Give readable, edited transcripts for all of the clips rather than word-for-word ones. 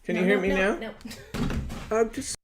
Can you hear me now? No. I'm just...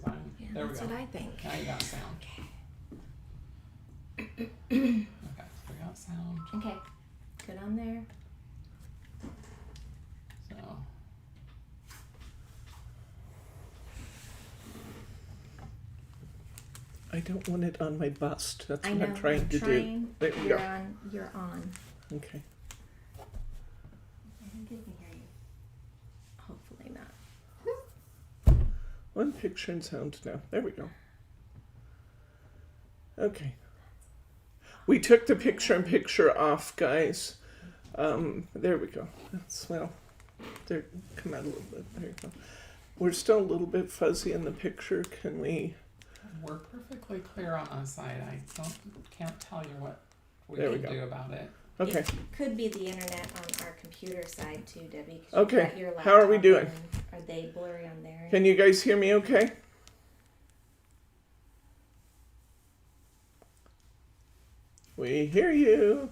There we That's go. what I think. Now you got sound. Okay. Okay, we got sound. Okay. Good on there. So I don't want it on my bust. That's I what know. I'm trying to do. There we You're go. on. You're on. Okay. I think I can hear you. Hopefully not. One picture and sound now. There we go. Okay. We took the picture-in-picture off, guys. There we go. That's, well, there, come out a little bit. There you go. We're still a little bit fuzzy in the picture. Can we? we're perfectly clear on our side. I can't tell you what we There we can go. do about it. Okay. It could be the internet on our computer side too, Debbie. 'Cause you've Okay. got your How are we laptop doing? and are they blurry on there? Can you guys hear me okay? We hear you.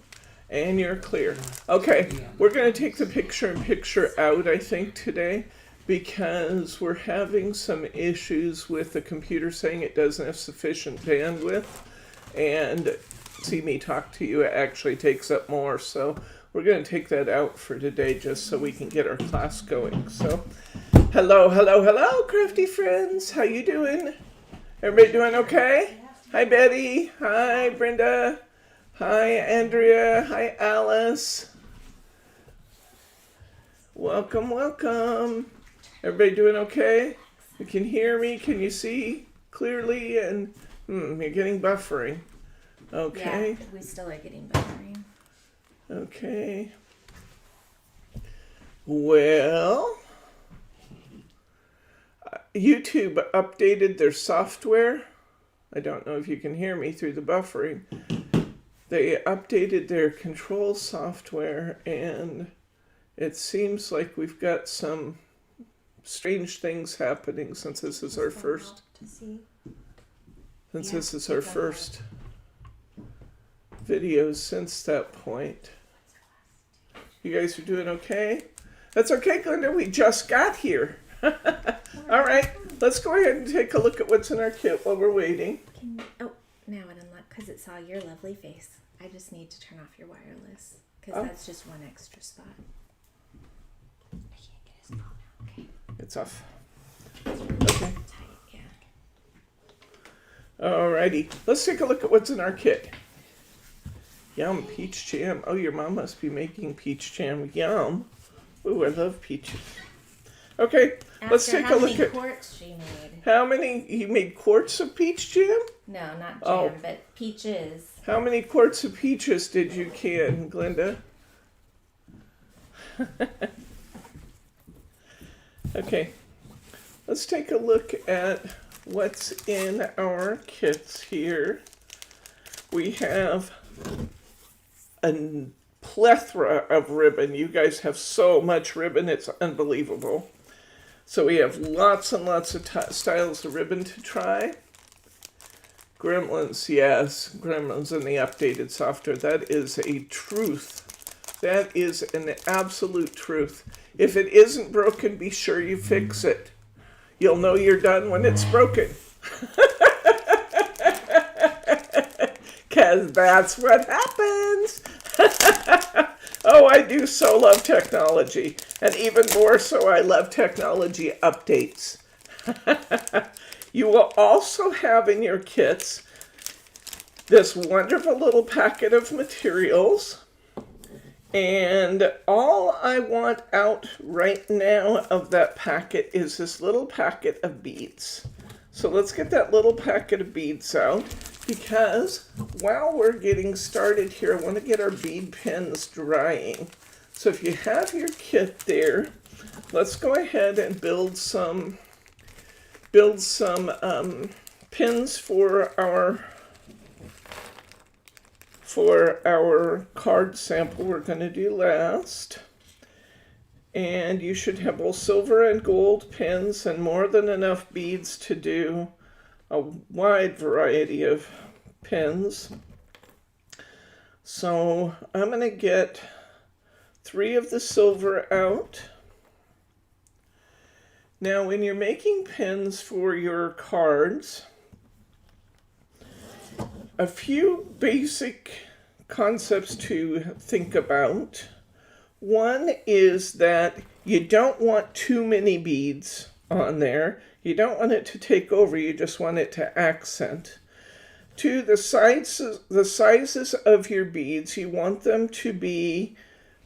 And you're clear. Okay, we're going to take the picture-in-picture out, I think, today, because we're having some issues with the computer saying it doesn't have sufficient bandwidth. And see me talk to you, it actually takes up more. So we're going to take that out for today just so we can get our class going. So hello, Crafty Friends. How you doing? Everybody doing okay? Hi, Betty. Hi, Brenda. Hi, Andrea. Hi, Alice. Welcome. Everybody doing okay? You can hear me? Can you see clearly? And you're getting buffering. Okay. Yeah, we still are getting buffering. Okay. Well, YouTube updated their software. I don't know if you can hear me through the buffering. They updated their control software, and it seems like we've got some strange things happening since this is our first. Since this is our first video since that point. You guys are doing okay? That's okay, Glenda. We just got here. All right, let's go ahead and take a look at what's in our kit while we're waiting. Oh, now it unlocked because it saw your lovely face. I just need to turn off your wireless because that's just one extra spot. I can't get his phone out. Okay. It's off. It's really Okay. tight, yeah. Alrighty, let's take a look at what's in our kit. Yum, peach jam. Oh, your mom must be making peach jam. Yum. Ooh, I love peaches. Okay, let's take a look at how many quarts she made. how many. You made quarts of peach jam? No, not jam, Oh. but peaches. How many quarts of peaches did you can, Glenda? Okay, let's take a look at what's in our kits here. We have a plethora of ribbon. You guys have so much ribbon, it's unbelievable. So we have lots and lots of styles of ribbon to try. Gremlins, yes. Gremlins in the updated software. That is a truth. That is an absolute truth. If it isn't broken, be sure you fix it. You'll know you're done when it's broken. Because that's what happens. Oh, I do so love technology. And even more so, I love technology updates. You will also have in your kits this wonderful little packet of materials. And all I want out right now of that packet is this little packet of beads. So let's get that little packet of beads out, because while we're getting started here, I want to get our bead pins drying. So if you have your kit there, let's go ahead and build some pins for our card sample we're going to do last. And you should have both silver and gold pins and more than enough beads to do a wide variety of pins. So I'm going to get 3 of the silver out. Now when you're making pins for your cards, a few basic concepts to think about. One is that you don't want too many beads on there. You don't want it to take over, you just want it to accent. 2, the sizes of your beads, you want them to be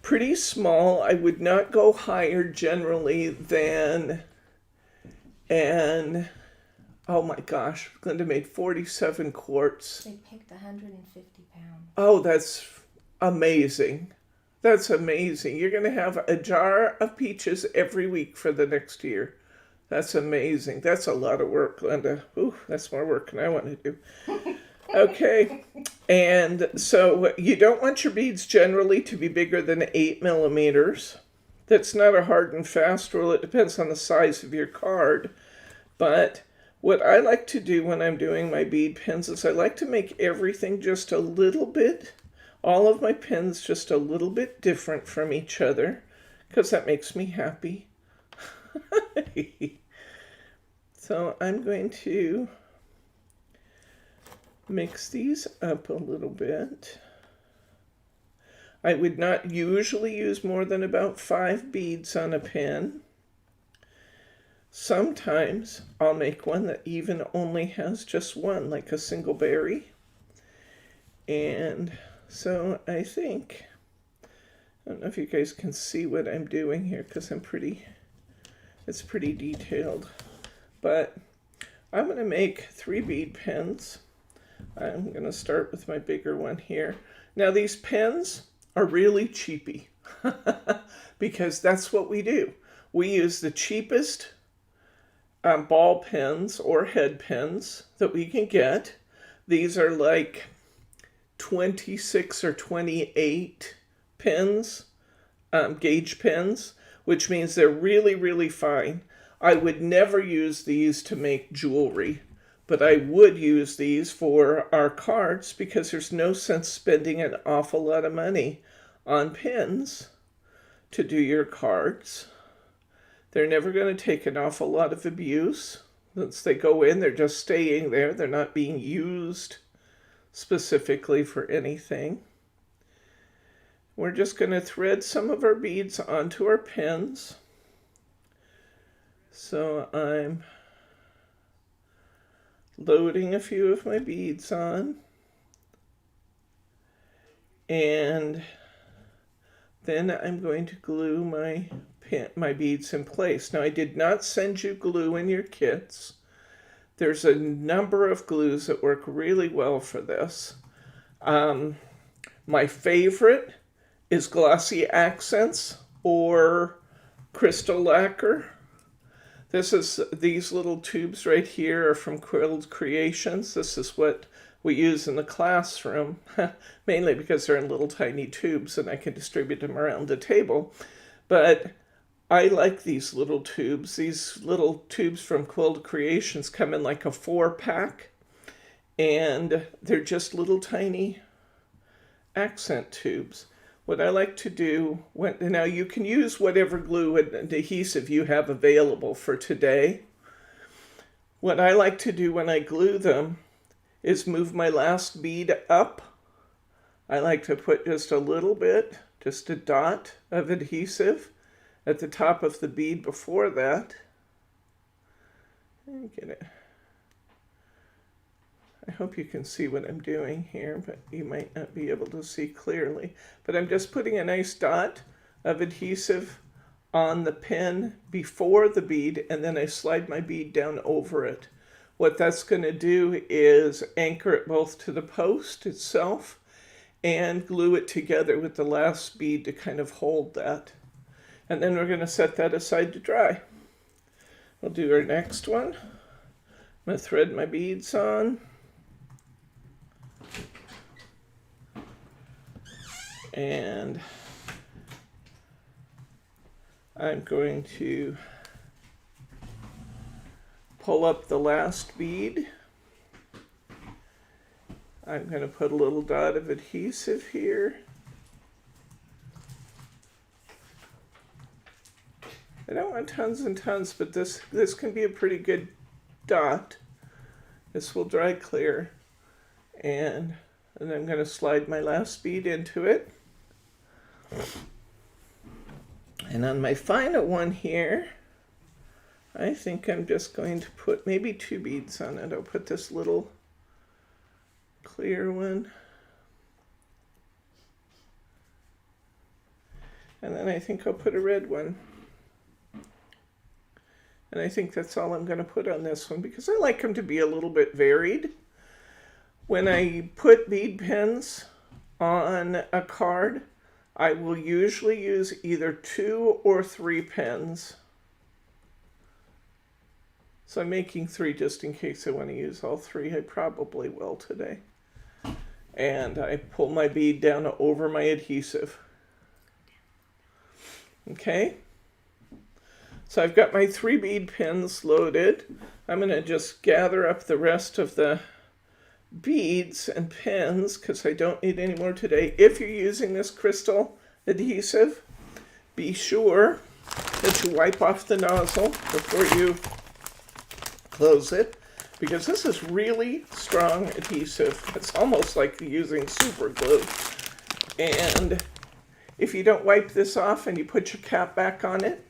pretty small. I would not go higher generally than oh my gosh, Glenda made 47 quarts. They picked 150 pounds. Oh, that's amazing. That's amazing. You're going to have a jar of peaches every week for the next year. That's amazing. That's a lot of work, Glenda. Ooh, that's more work than I want to do. Okay. And so you don't want your beads generally to be bigger than 8 millimeters. That's not a hard and fast rule. It depends on the size of your card. But what I like to do when I'm doing my bead pins is I like to make everything just a little bit, all of my pins just a little bit different from each other, because that makes me happy. So I'm going to mix these up a little bit. I would not usually use more than about 5 beads on a pin. Sometimes I'll make one that even only has just one, like a single berry. And so I think, I don't know if you guys can see what I'm doing here, because it's pretty detailed. But I'm going to make 3 bead pins. I'm going to start with my bigger one here. Now these pins are really cheapy, because that's what we do. We use the cheapest ball pins or head pins that we can get. These are like 26 or 28 pins, gauge pins, which means they're really, really fine. I would never use these to make jewelry, but I would use these for our cards, because there's no sense spending an awful lot of money on pins to do your cards. They're never going to take an awful lot of abuse. Once they go in, they're just staying there. They're not being used specifically for anything. We're just going to thread some of our beads onto our pins. So I'm loading a few of my beads on. And then I'm going to glue my beads in place. Now, I did not send you glue in your kits. There's a number of glues that work really well for this. My favorite is Glossy Accents or Crystal Lacquer. These little tubes right here are from Quilled Creations. This is what we use in the classroom, mainly because they're in little tiny tubes and I can distribute them around the table. But I like these little tubes. These little tubes from Quilled Creations come in like a 4-pack. and they're just little tiny accent tubes. What I like to do, now you can use whatever glue and adhesive you have available for today. What I like to do when I glue them is move my last bead up. I like to put just a little bit, just a dot of adhesive at the top of the bead before that. Get it. I hope you can see what I'm doing here, but you might not be able to see clearly. But I'm just putting a nice dot of adhesive on the pin before the bead, and then I slide my bead down over it. What that's going to do is anchor it both to the post itself and glue it together with the last bead to kind of hold that. And then we're going to set that aside to dry. We'll do our next one. I'm going to thread my beads on. And I'm going to pull up the last bead. I'm going to put a little dot of adhesive here. I don't want tons and tons, but this can be a pretty good dot. This will dry clear. And I'm going to slide my last bead into it. And on my final one here, I think I'm just going to put maybe 2 beads on it. I'll put this little clear one. And then I think I'll put a red one. And I think that's all I'm going to put on this one because I like them to be a little bit varied. When I put bead pins on a card, I will usually use either 2 or 3 pins. So I'm making 3 just in case I want to use all 3. I probably will today. And I pull my bead down over my adhesive. Okay. So I've got my 3 bead pins loaded. I'm going to just gather up the rest of the beads and pins because I don't need any more today. If you're using this crystal adhesive, be sure that you wipe off the nozzle before you close it because this is really strong adhesive. It's almost like using super glue. And if you don't wipe this off and you put your cap back on it,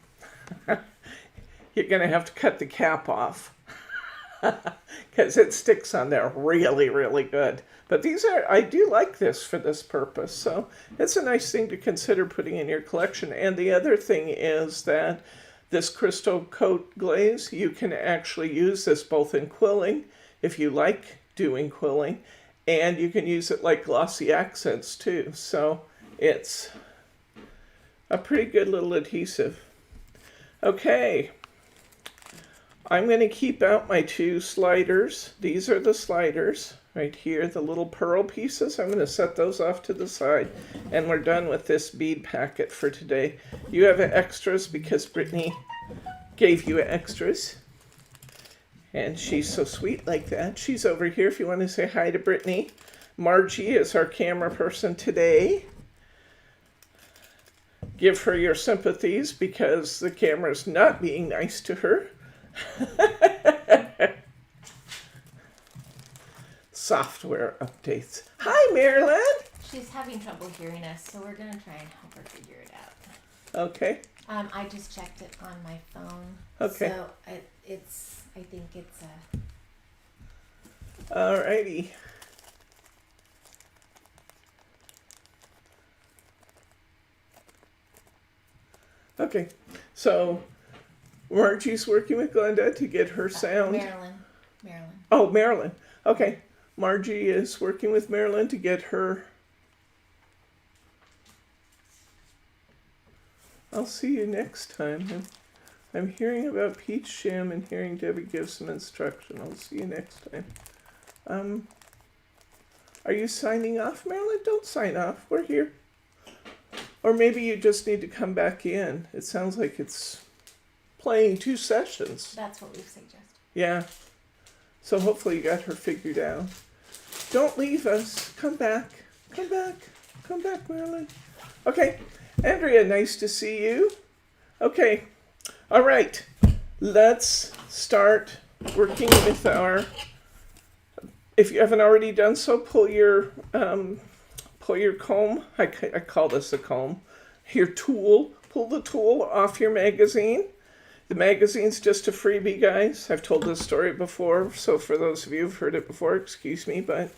you're going to have to cut the cap off. Because it sticks on there really, really good. But I do like this for this purpose. So it's a nice thing to consider putting in your collection. And the other thing is that this crystal coat glaze, you can actually use this both in quilling, if you like doing quilling, and you can use it like glossy accents too. So it's a pretty good little adhesive. Okay. I'm going to keep out my 2 sliders. These are the sliders right here, the little pearl pieces. I'm going to set those off to the side, and we're done with this bead packet for today. You have extras because Brittany gave you extras, and she's so sweet like that. She's over here if you want to say hi to Brittany. Margie is our camera person today. Give her your sympathies because the camera's not being nice to her. Software updates. Hi, Marilyn. She's having trouble hearing us, so we're gonna try and help her figure it out. Okay. I just checked it on my phone. Okay. So I think it's a. Alrighty. Okay. So Margie's working with Glenda to get her sound. Marilyn. Oh, Marilyn. Okay. Margie is working with Marilyn to get her. I'll see you next time. I'm hearing about Peach Jam and hearing Debbie give some instruction. I'll see you next time. Are you signing off, Marilyn? Don't sign off. We're here. Or maybe you just need to come back in. It sounds like it's playing 2 sessions. That's what we've suggested. Yeah. So hopefully you got her figured out. Don't leave us. Come back. Come back. Come back, Marilyn. Okay. Andrea, nice to see you. Okay. All right. Let's start working with our, if you haven't already done so, pull your comb. I call this a comb. Your tool. Pull the tool off your magazine. The magazine's just a freebie, guys. I've told this story before, so for those of you who've heard it before, excuse me, but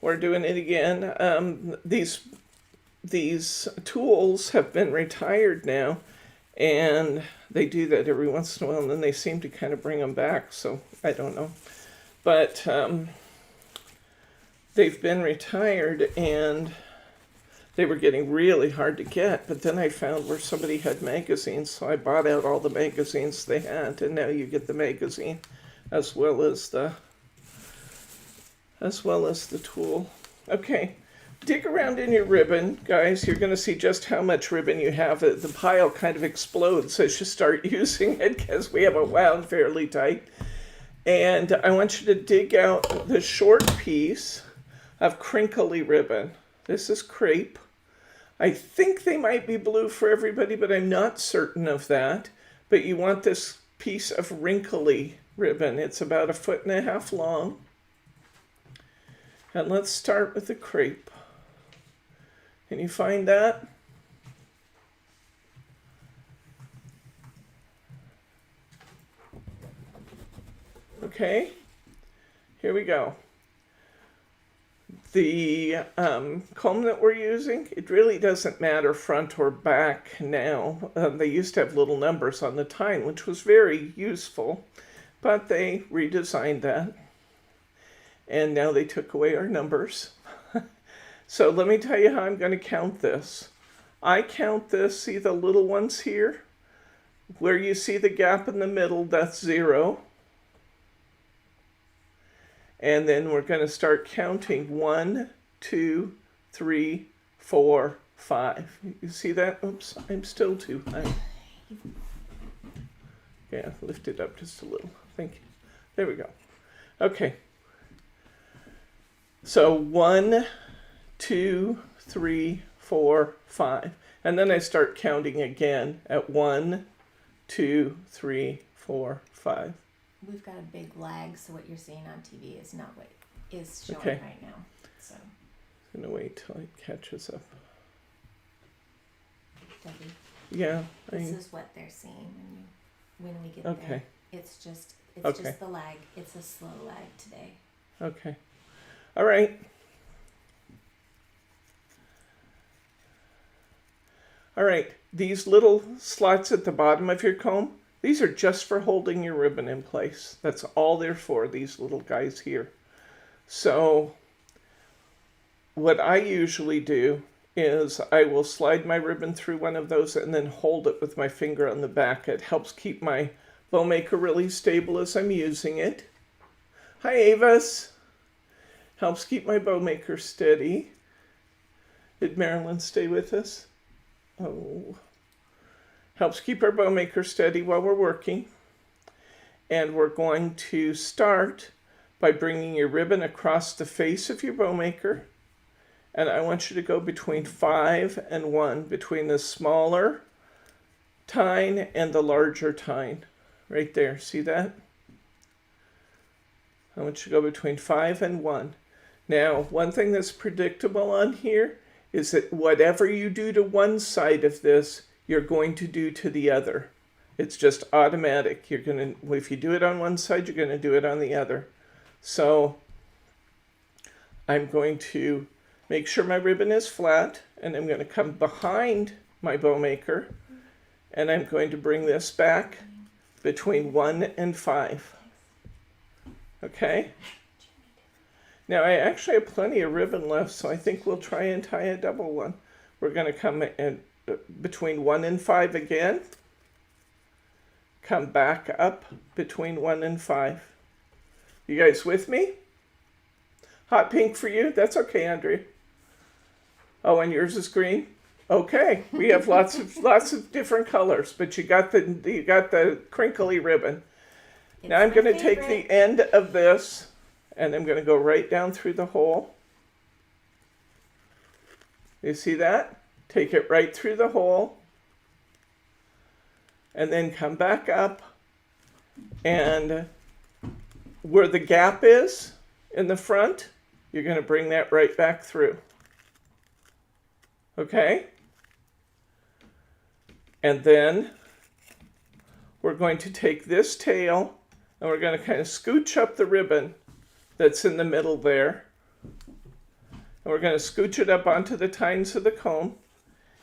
we're doing it again. These tools have been retired now, and they do that every once in a while, and then they seem to kind of bring them back, so I don't know. But they've been retired, and they were getting really hard to get, but then I found where somebody had magazines, so I bought out all the magazines they had, and now you get the magazine as well as the tool. Okay, dig around in your ribbon, guys. You're going to see just how much ribbon you have. The pile kind of explodes as you start using it because we have it wound fairly tight. And I want you to dig out the short piece of crinkly ribbon. This is crepe. I think they might be blue for everybody, but I'm not certain of that. But you want this piece of wrinkly ribbon. It's about 1.5 feet long. And let's start with the crepe. Can you find that? Okay, here we go. The comb that we're using, it really doesn't matter front or back now. They used to have little numbers on the tine, which was very useful, but they redesigned that. And now they took away our numbers. So let me tell you how I'm going to count this. I count this, see the little ones here? Where you see the gap in the middle, that's 0. And then we're going to start counting 1, 2, 3, 4, 5. You see that? Oops, I'm still too high. Yeah, lift it up just a little. Thank you. There we go. Okay. So 1, 2, 3, 4, 5. And then I start counting again at 1, 2, 3, 4, 5. We've got a big lag, so what you're seeing on TV is not what is showing Okay. right now. So, I'm going to wait till it catches up. Debbie, Yeah. this is what they're seeing when we get Okay. there. It's just the lag. It's a slow lag today. Okay. All right. All right. These little slots at the bottom of your comb, these are just for holding your ribbon in place. That's all they're for, these little guys here. So what I usually do is I will slide my ribbon through one of those and then hold it with my finger on the back. It helps keep my bow maker really stable as I'm using it. Hi, Avis. Helps keep my bow maker steady. Did Marilyn stay with us? Oh. Helps keep our bow maker steady while we're working. And we're going to start by bringing your ribbon across the face of your bow maker. And I want you to go between 5 and 1, between the smaller tine and the larger tine. Right there, see that? I want you to go between 5 and 1. Now, one thing that's predictable on here is that whatever you do to one side of this, you're going to do to the other. It's just automatic. You're going to, if you do it on one side, you're going to do it on the other. So I'm going to make sure my ribbon is flat, and I'm going to come behind my bow maker, and I'm going to bring this back between 1 and 5. Okay? Now I actually have plenty of ribbon left, so I think we'll try and tie a double one. We're going to come in between 1 and 5 again. Come back up between 1 and 5. You guys with me? Hot pink for you? That's okay, Andrea. Oh, and yours is green? Okay, we have lots of different colors, but you got the crinkly ribbon. Now I'm going to take the end of this, and I'm going to go right down through the hole. You see that? Take it right through the hole, and then come back up, and where the gap is in the front, you're going to bring that right back through. Okay? And then we're going to take this tail and we're going to kind of scooch up the ribbon that's in the middle there. And we're going to scooch it up onto the tines of the comb,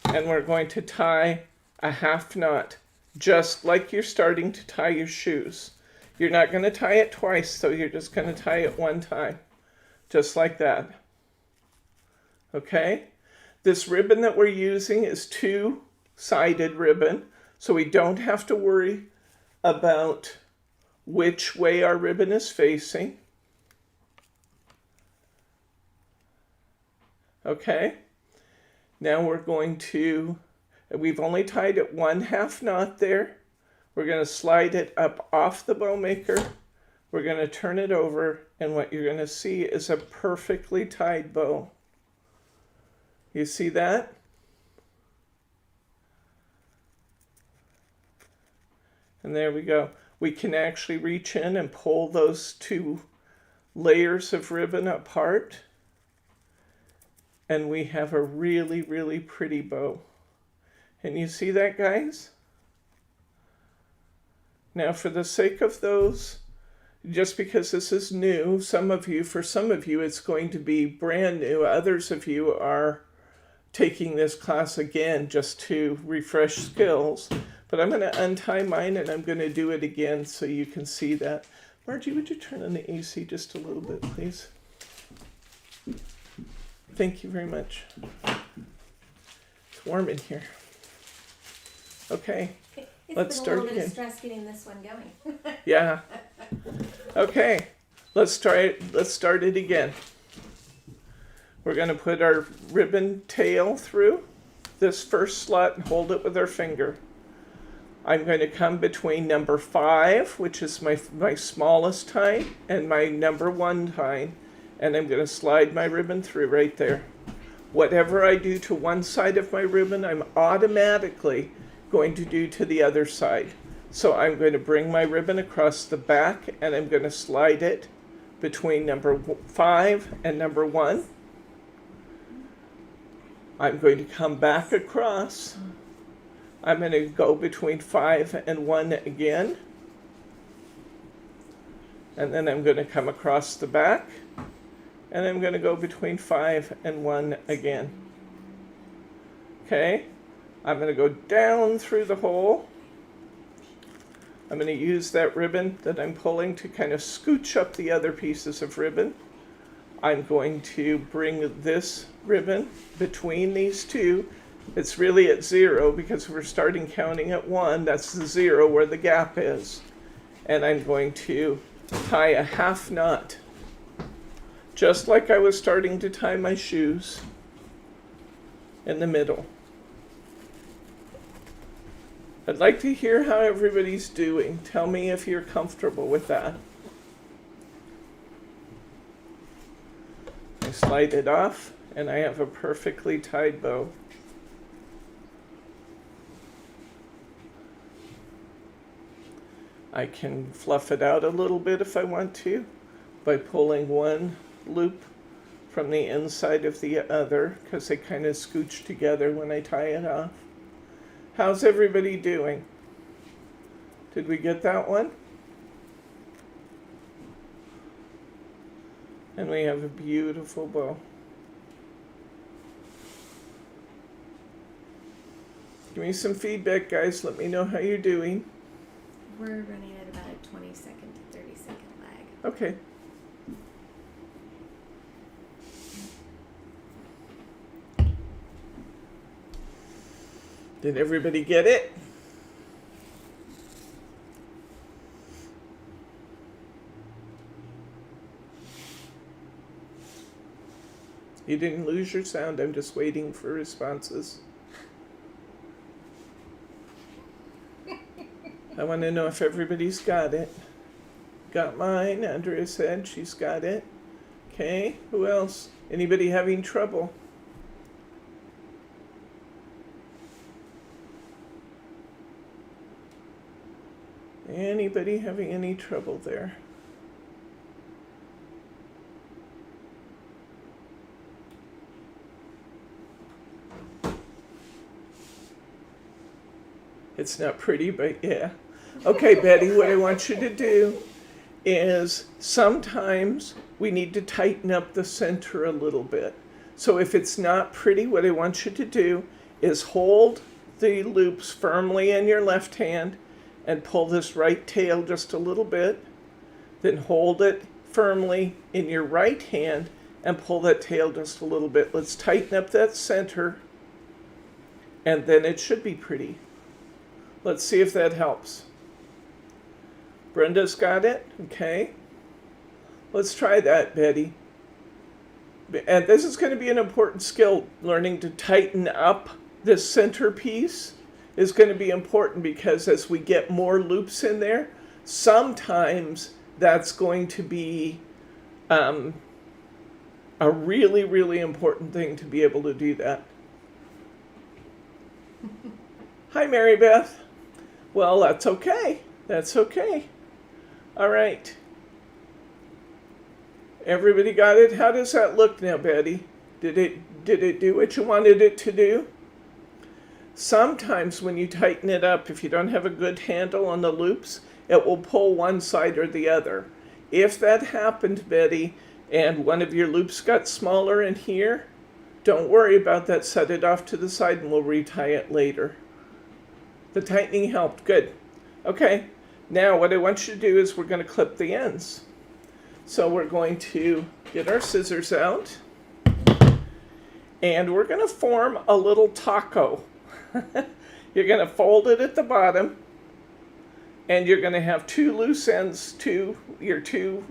and we're going to tie a half knot, just like you're starting to tie your shoes. You're not going to tie it twice, so you're just going to tie it one time, just like that. Okay? This ribbon that we're using is two-sided ribbon, so we don't have to worry about which way our ribbon is facing. Okay? Now we're going to, we've only tied it one half knot there. We're going to slide it up off the bow maker. We're going to turn it over, and what you're going to see is a perfectly tied bow. You see that? And there we go. We can actually reach in and pull those two layers of ribbon apart, and we have a really, really pretty bow. And you see that, guys? Now, for the sake of those, just because this is new, for some of you, it's going to be brand new. Others of you are taking this class again just to refresh skills. But I'm going to untie mine and I'm going to do it again so you can see that. Margie, would you turn on the AC just a little bit, please? Thank you very much. It's warm in here. Okay, let's start again. It's been a little bit of stress getting this one going. Yeah. Okay, let's try it. Let's start it again. We're going to put our ribbon tail through this first slot and hold it with our finger. I'm going to come between number 5, which is my smallest tine, and my number 1 tine, and I'm going to slide my ribbon through right there. Whatever I do to one side of my ribbon, I'm automatically going to do to the other side. So I'm going to bring my ribbon across the back, and I'm going to slide it between number 5 and number 1. I'm going to come back across. I'm going to go between 5 and 1 again. And then I'm going to come across the back. And I'm going to go between 5 and 1 again. Okay? I'm going to go down through the hole. I'm going to use that ribbon that I'm pulling to kind of scooch up the other pieces of ribbon. I'm going to bring this ribbon between these two. It's really at 0 because we're starting counting at 1. That's the 0 where the gap is. And I'm going to tie a half knot, just like I was starting to tie my shoes, in the middle. I'd like to hear how everybody's doing. Tell me if you're comfortable with that. I slide it off, and I have a perfectly tied bow. I can fluff it out a little bit if I want to by pulling one loop from the inside of the other, because they kind of scooch together when I tie it off. How's everybody doing? Did we get that one? And we have a beautiful bow. Give me some feedback, guys. Let me know how you're doing. We're running at about a 20 second to 30 second lag. Okay. Did everybody get it? You didn't lose your sound. I'm just waiting for responses. I want to know if everybody's got it. Got mine. Andrea said she's got it. Okay, who else? Anybody having trouble? Anybody having any trouble there? It's not pretty, but yeah. Okay, Betty, what I want you to do is sometimes we need to tighten up the center a little bit. So if it's not pretty, what I want you to do is hold the loops firmly in your left hand and pull this right tail just a little bit. Then hold it firmly in your right hand and pull that tail just a little bit. Let's tighten up that center, and then it should be pretty. Let's see if that helps. Brenda's got it. Okay. Let's try that, Betty. And this is going to be an important skill. Learning to tighten up this center piece is going to be important, because as we get more loops in there, sometimes that's going to be a really, really important thing to be able to do that. Hi, Mary Beth. Well, that's okay. That's okay. All right. Everybody got it? How does that look now, Betty? Did it do what you wanted it to do? Sometimes when you tighten it up, if you don't have a good handle on the loops, it will pull one side or the other. If that happened, Betty, and one of your loops got smaller in here, don't worry about that. Set it off to the side and we'll retie it later. The tightening helped. Good. Okay. Now what I want you to do is we're going to clip the ends. So we're going to get our scissors out, and we're going to form a little taco. You're going to fold it at the bottom, and you're going to have two loose ends to your two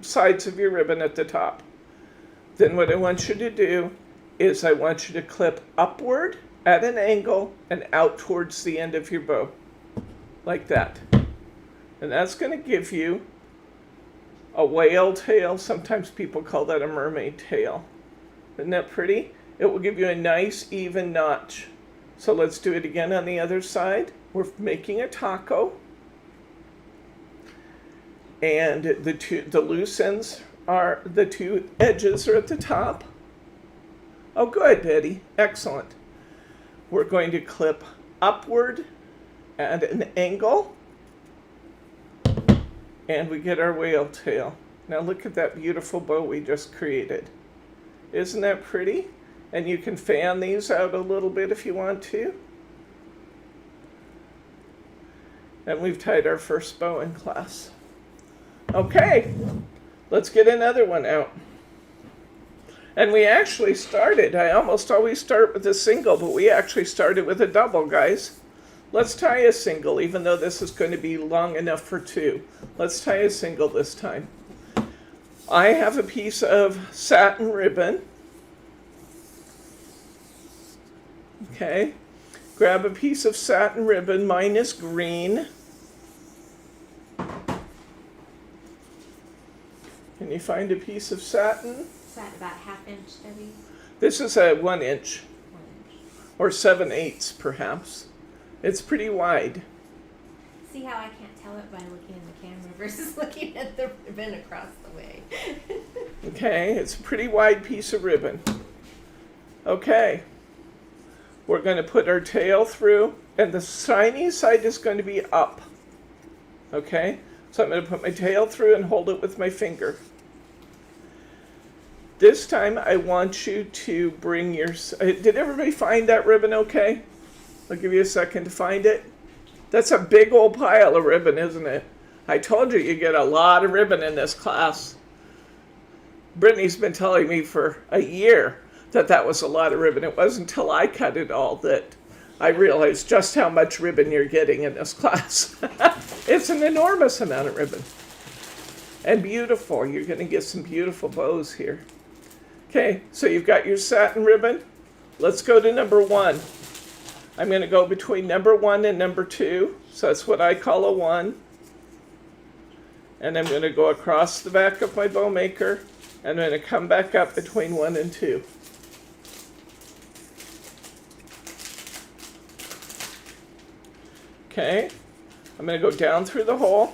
sides of your ribbon at the top. Then what I want you to do is I want you to clip upward at an angle and out towards the end of your bow, like that. And that's going to give you a whale tail. Sometimes people call that a mermaid tail. Isn't that pretty? It will give you a nice even notch. So let's do it again on the other side. We're making a taco. And the loose ends are, the two edges are at the top. Oh, good, Betty. Excellent. We're going to clip upward at an angle, and we get our whale tail. Now look at that beautiful bow we just created. Isn't that pretty? And you can fan these out a little bit if you want to. And we've tied our first bow in class. Okay, let's get another one out. And we actually started, I almost always start with a single, but we actually started with a double, guys. Let's tie a single, even though this is going to be long enough for two. Let's tie a single this time. I have a piece of satin ribbon. Okay, grab a piece of satin ribbon. Mine is green. Can you find a piece of satin? Is that about 1/2 inch, Debbie? This is a 1 inch, 1 inch. or 7/8 perhaps. It's pretty wide. See how I can't tell it by looking in the camera versus looking at the ribbon across the way. Okay, it's a pretty wide piece of ribbon. Okay, we're going to put our tail through, and the shiny side is going to be up. Okay, so I'm going to put my tail through and hold it with my finger. This time I want you to bring your, did everybody find that ribbon okay? I'll give you a second to find it. That's a big old pile of ribbon, isn't it? I told you get a lot of ribbon in this class. Brittany's been telling me for a year that that was a lot of ribbon. It wasn't until I cut it all that I realized just how much ribbon you're getting in this class. It's an enormous amount of ribbon. And beautiful. You're going to get some beautiful bows here. Okay, so you've got your satin ribbon. Let's go to number 1. I'm going to go between number 1 and number 2. So that's what I call a 1. and I'm going to go across the back of my bow maker, and I'm going to come back up between 1 and 2. Okay, I'm going to go down through the hole.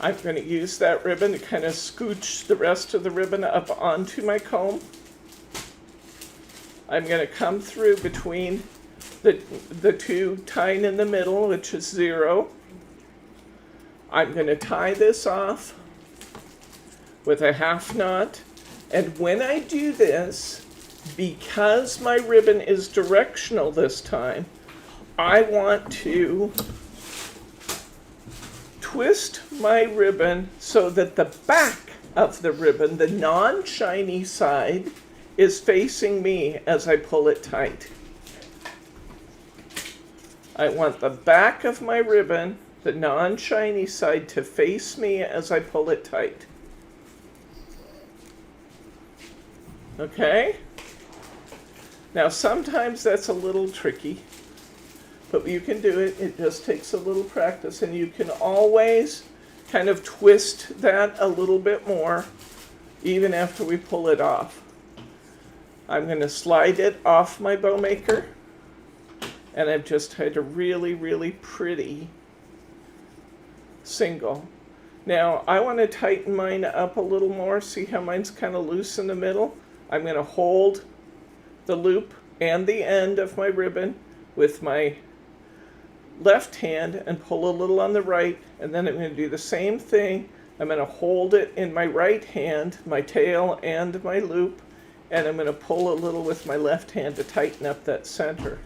I'm going to use that ribbon to kind of scooch the rest of the ribbon up onto my comb. I'm going to come through between the two, tying in the middle, which is 0. I'm going to tie this off with a half knot. And when I do this, because my ribbon is directional this time, I want to twist my ribbon so that the back of the ribbon, the non-shiny side, is facing me as I pull it tight. I want the back of my ribbon, the non-shiny side, to face me as I pull it tight. Okay? Now sometimes that's a little tricky, but you can do it. It just takes a little practice, and you can always kind of twist that a little bit more even after we pull it off. I'm going to slide it off my bow maker, and I've just tied a really, really pretty single. Now I want to tighten mine up a little more. See how mine's kind of loose in the middle? I'm going to hold the loop and the end of my ribbon with my left hand and pull a little on the right, and then I'm going to do the same thing. I'm going to hold it in my right hand, my tail and my loop, and I'm going to pull a little with my left hand to tighten up that center.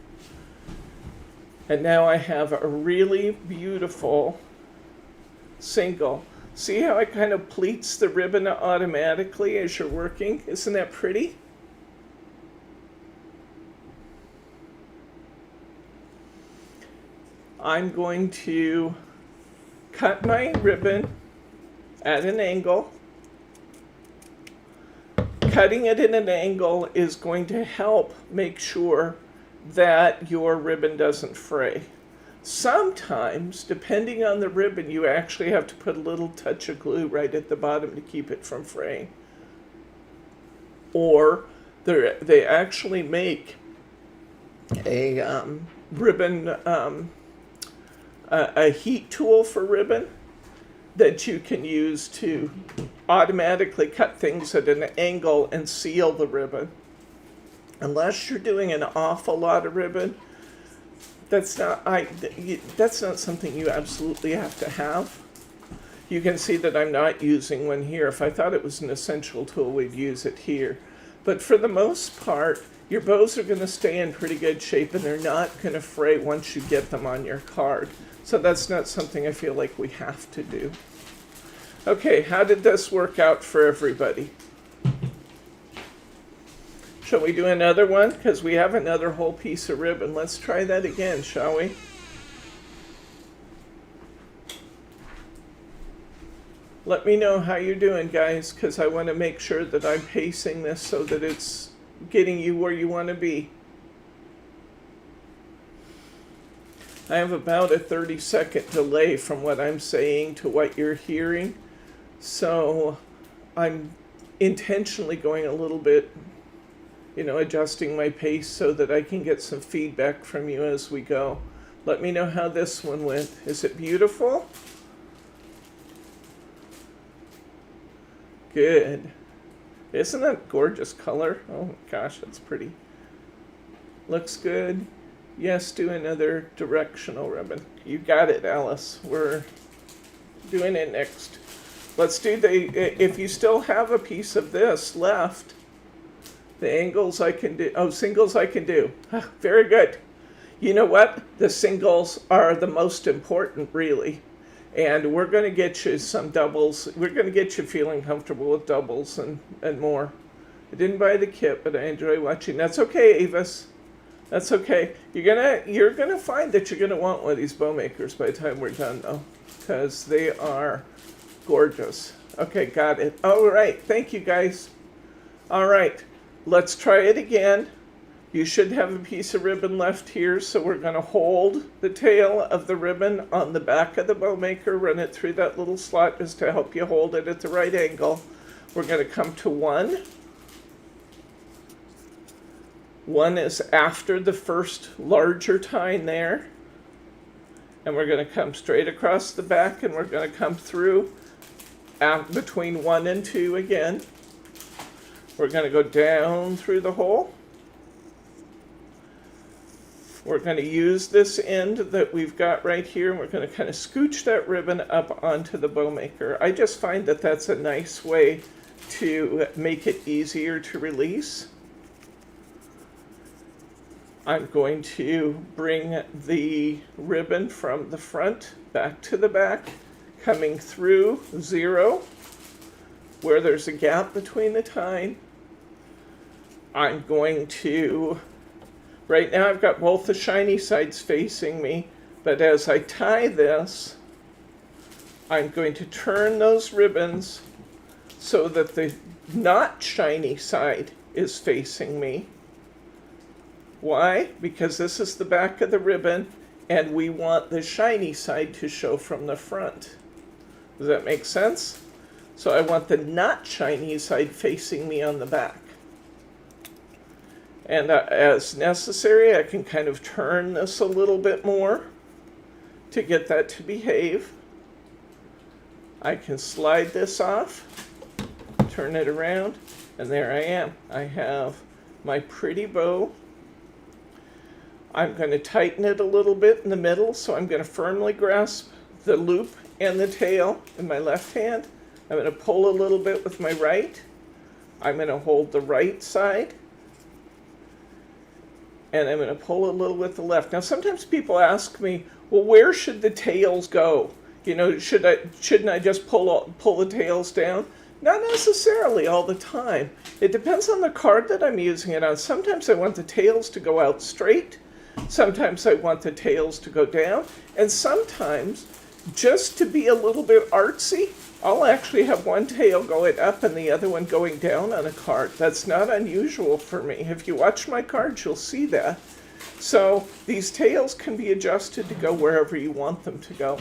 And now I have a really beautiful single. See how it kind of pleats the ribbon automatically as you're working? Isn't that pretty? I'm going to cut my ribbon at an angle. Cutting it at an angle is going to help make sure that your ribbon doesn't fray. Sometimes, depending on the ribbon, you actually have to put a little touch of glue right at the bottom to keep it from fraying. Or they actually make a ribbon, a heat tool for ribbon that you can use to automatically cut things at an angle and seal the ribbon. Unless you're doing an awful lot of ribbon, that's not something you absolutely have to have. You can see that I'm not using one here. If I thought it was an essential tool, we'd use it here. But for the most part, your bows are going to stay in pretty good shape, and they're not going to fray once you get them on your card. So that's not something I feel like we have to do. Okay, how did this work out for everybody? Shall we do another one? Because we have another whole piece of ribbon. Let's try that again, shall we? Let me know how you're doing, guys, because I want to make sure that I'm pacing this so that it's getting you where you want to be. I have about a 30-second delay from what I'm saying to what you're hearing, so I'm intentionally going a little bit, adjusting my pace so that I can get some feedback from you as we go. Let me know how this one went. Is it beautiful? Good. Isn't that a gorgeous color? Oh my gosh, that's pretty. Looks good. Yes, do another directional ribbon. You got it, Alice. We're doing it next. Let's do if you still have a piece of this left, the angles I can do, singles I can do. Very good. You know what? The singles are the most important, really. And we're going to get you some doubles. We're going to get you feeling comfortable with doubles and more. I didn't buy the kit, but I enjoy watching. That's okay, Avis. That's okay. You're gonna find that you're gonna want one of these bow makers by the time we're done, though, because they are gorgeous. Okay, got it. All right, thank you, guys. All right, let's try it again. You should have a piece of ribbon left here, so we're going to hold the tail of the ribbon on the back of the bow maker, run it through that little slot just to help you hold it at the right angle. We're going to come to 1. 1 is after the first larger tine there. And we're going to come straight across the back, and we're going to come through between 1 and 2 again. We're going to go down through the hole. We're going to use this end that we've got right here, and we're going to kind of scooch that ribbon up onto the bow maker. I just find that that's a nice way to make it easier to release. I'm going to bring the ribbon from the front back to the back, coming through 0, where there's a gap between the tine. I'm going to, right now I've got both the shiny sides facing me, but as I tie this, I'm going to turn those ribbons so that the not shiny side is facing me. Why? Because this is the back of the ribbon, and we want the shiny side to show from the front. Does that make sense? So I want the not shiny side facing me on the back. And as necessary, I can kind of turn this a little bit more to get that to behave. I can slide this off, turn it around, and there I am. I have my pretty bow. I'm going to tighten it a little bit in the middle, so I'm going to firmly grasp the loop and the tail in my left hand. I'm going to pull a little bit with my right. I'm going to hold the right side, and I'm going to pull a little with the left. Now, sometimes people ask me, well, where should the tails go? You know, shouldn't I just pull the tails down? Not necessarily all the time. It depends on the card that I'm using it on. Sometimes I want the tails to go out straight. Sometimes I want the tails to go down. And sometimes, just to be a little bit artsy, I'll actually have one tail going up and the other one going down on a card. That's not unusual for me. If you watch my cards, you'll see that. So these tails can be adjusted to go wherever you want them to go.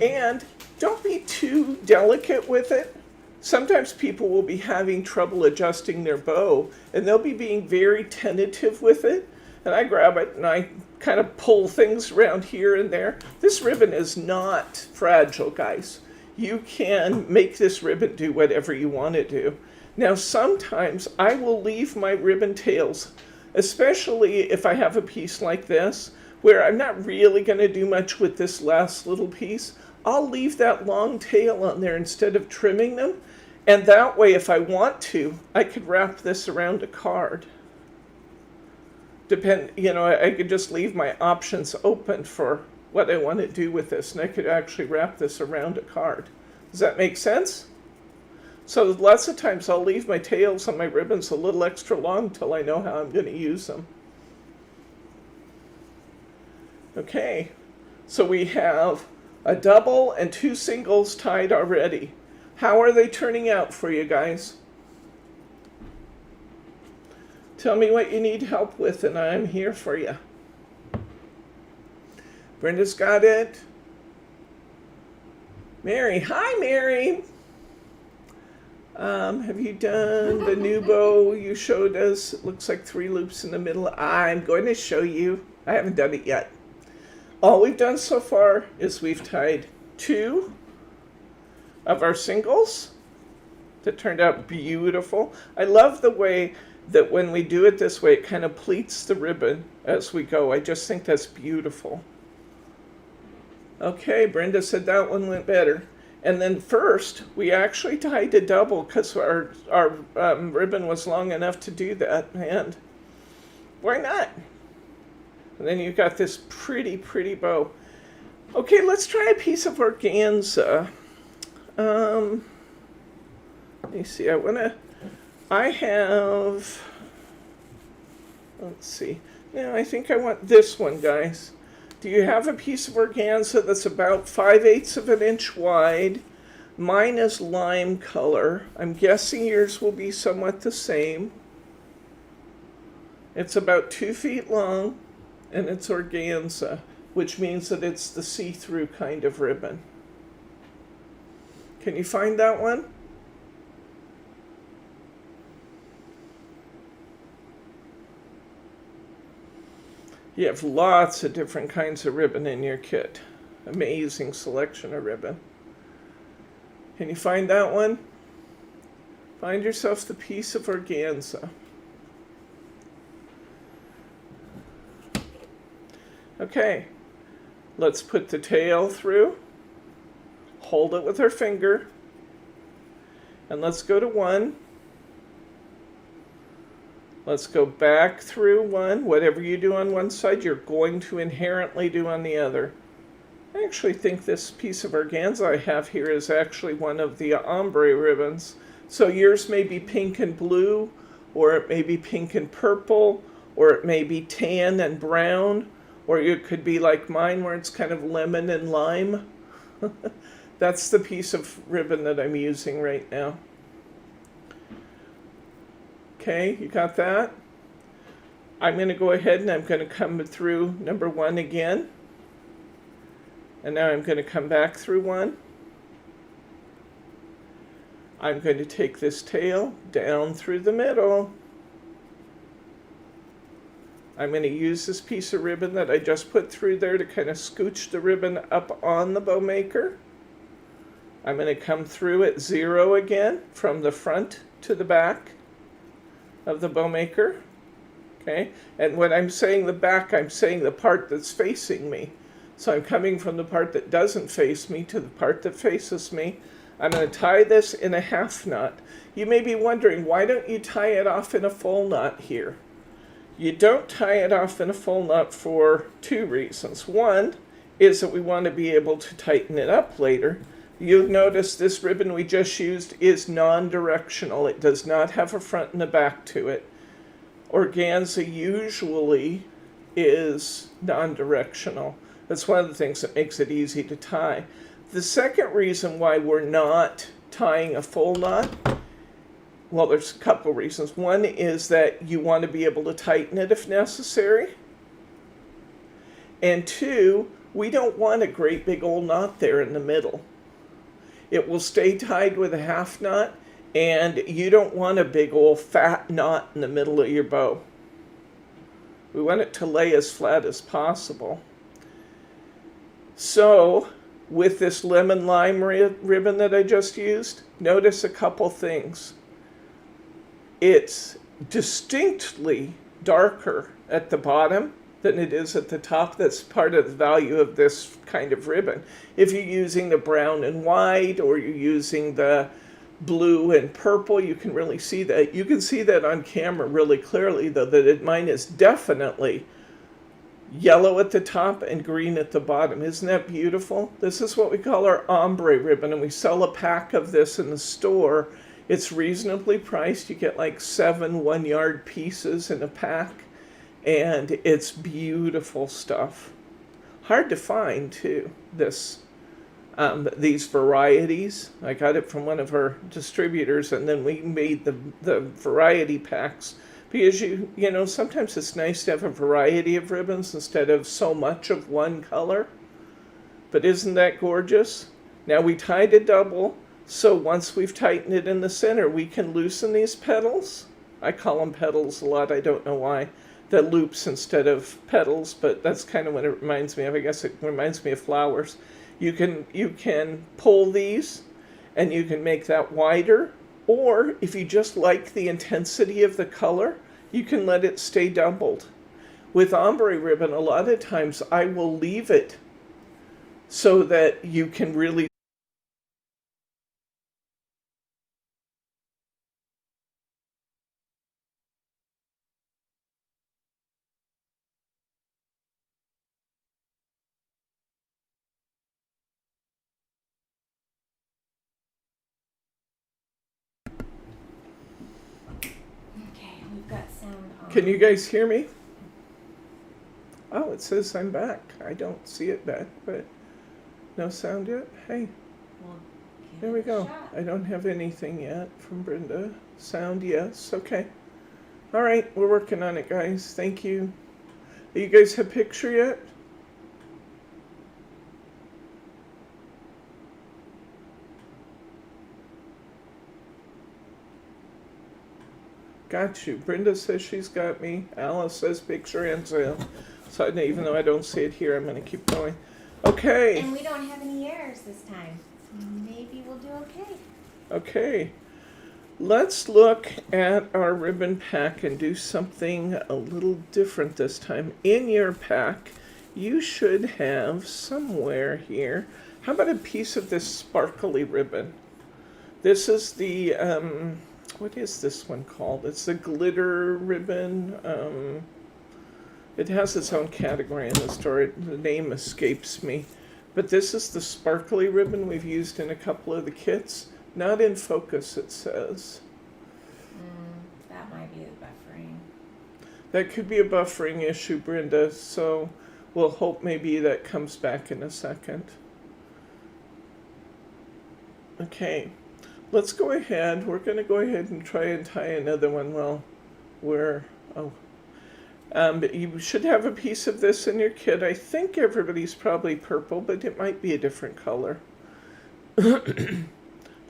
And don't be too delicate with it. Sometimes people will be having trouble adjusting their bow, and they'll be being very tentative with it. And I grab it and I kind of pull things around here and there. This ribbon is not fragile, guys. You can make this ribbon do whatever you want to do. Now, sometimes I will leave my ribbon tails, especially if I have a piece like this, where I'm not really going to do much with this last little piece. I'll leave that long tail on there instead of trimming them. And that way, if I want to, I could wrap this around a card. I could just leave my options open for what I want to do with this, and I could actually wrap this around a card. Does that make sense? So lots of times I'll leave my tails on my ribbons a little extra long till I know how I'm going to use them. Okay, so we have a double and 2 singles tied already. How are they turning out for you guys? Tell me what you need help with, and I'm here for you. Brenda's got it. Mary, hi Mary. Have you done the new bow you showed us? It looks like 3 loops in the middle. I'm going to show you. I haven't done it yet. All we've done so far is we've tied 2 of our singles. That turned out beautiful. I love the way that when we do it this way, it kind of pleats the ribbon as we go. I just think that's beautiful. Okay, Brenda said that one went better. And then first, we actually tied a double because our ribbon was long enough to do that. And why not? And then you've got this pretty, pretty bow. Okay, let's try a piece of organza. Let me see, let's see. Yeah, I think I want this one, guys. Do you have a piece of organza that's about 5/8 of an inch wide? Mine is lime color. I'm guessing yours will be somewhat the same. It's about 2 feet long, and it's organza, which means that it's the see-through kind of ribbon. Can you find that one? You have lots of different kinds of ribbon in your kit. Amazing selection of ribbon. Can you find that one? Find yourself the piece of organza. Okay, let's put the tail through. Hold it with our finger. And let's go to 1. Let's go back through 1. Whatever you do on one side, you're going to inherently do on the other. I actually think this piece of organza I have here is actually one of the ombre ribbons. So yours may be pink and blue, or it may be pink and purple, or it may be tan and brown, or it could be like mine where it's kind of lemon and lime. That's the piece of ribbon that I'm using right now. Okay, you got that? I'm going to go ahead and I'm going to come through number 1 again. And now I'm going to come back through 1. I'm going to take this tail down through the middle. I'm going to use this piece of ribbon that I just put through there to kind of scooch the ribbon up on the bow maker. I'm going to come through at 0 again from the front to the back of the bow maker. Okay, and when I'm saying the back, I'm saying the part that's facing me. So I'm coming from the part that doesn't face me to the part that faces me. I'm going to tie this in a half knot. You may be wondering, why don't you tie it off in a full knot here? You don't tie it off in a full knot for 2 reasons. One is that we want to be able to tighten it up later. You'll notice this ribbon we just used is non-directional. It does not have a front and a back to it. Organza usually is non-directional. That's one of the things that makes it easy to tie. The second reason why we're not tying a full knot, well, there's a couple reasons. One is that you want to be able to tighten it if necessary. And 2, we don't want a great big old knot there in the middle. It will stay tied with a half knot, and you don't want a big old fat knot in the middle of your bow. We want it to lay as flat as possible. So, with this lemon lime ribbon that I just used, notice a couple things. It's distinctly darker at the bottom than it is at the top. That's part of the value of this kind of ribbon. If you're using the brown and white, or you're using the blue and purple, you can really see that. You can see that on camera really clearly, though, that mine is definitely yellow at the top and green at the bottom. Isn't that beautiful? This is what we call our ombre ribbon, and we sell a pack of this in the store. It's reasonably priced. You get like 7 1-yard pieces in a pack, and it's beautiful stuff. Hard to find too, these varieties. I got it from one of our distributors, and then we made the variety packs, because you know, sometimes it's nice to have a variety of ribbons instead of so much of one color. But isn't that gorgeous? Now we tied a double, so once we've tightened it in the center, we can loosen these petals. I call them petals a lot, I don't know why. The loops instead of petals, but that's kind of what it reminds me of. I guess it reminds me of flowers. You can pull these, and you can make that wider, or if you just like the intensity of the color, you can let it stay doubled. With ombre ribbon, a lot of times I will leave it so that you can really Can you guys hear me? Oh, it says I'm back. I don't see it back, but no sound yet? Hey, there we go. I don't have anything yet from Brenda. Sound, yes. Okay. All right, we're working on it, guys. Thank you. You guys have a picture yet? Got you. Brenda says she's got me. Alice says picture and sale. So even though I don't see it here, I'm going to keep going. Okay. And we don't have any errors this time. So maybe we'll do okay. Okay. Let's look at our ribbon pack and do something a little different this time. In your pack, you should have somewhere here, how about a piece of this sparkly ribbon? This is the, what is this one called? It's the glitter ribbon. It has its own category in the store. The name escapes me. But this is the sparkly ribbon we've used in a couple of the kits. Not in focus, it says. That might be the buffering. That could be a buffering issue, Brenda, so we'll hope maybe that comes back in a second. Okay, let's go ahead. We're going to go ahead and try and tie another one while we're... you should have a piece of this in your kit. I think everybody's probably purple, but it might be a different color.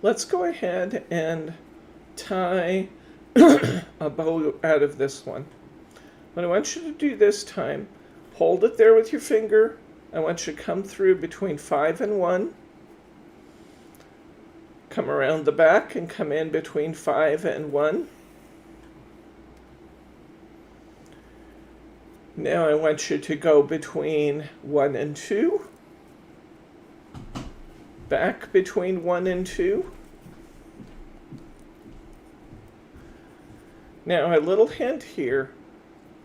Let's go ahead and tie a bow out of this one. What I want you to do this time, hold it there with your finger. I want you to come through between 5 and 1. Come around the back and come in between 5 and 1. Now I want you to go between 1 and 2. Back between 1 and 2. Now a little hint here,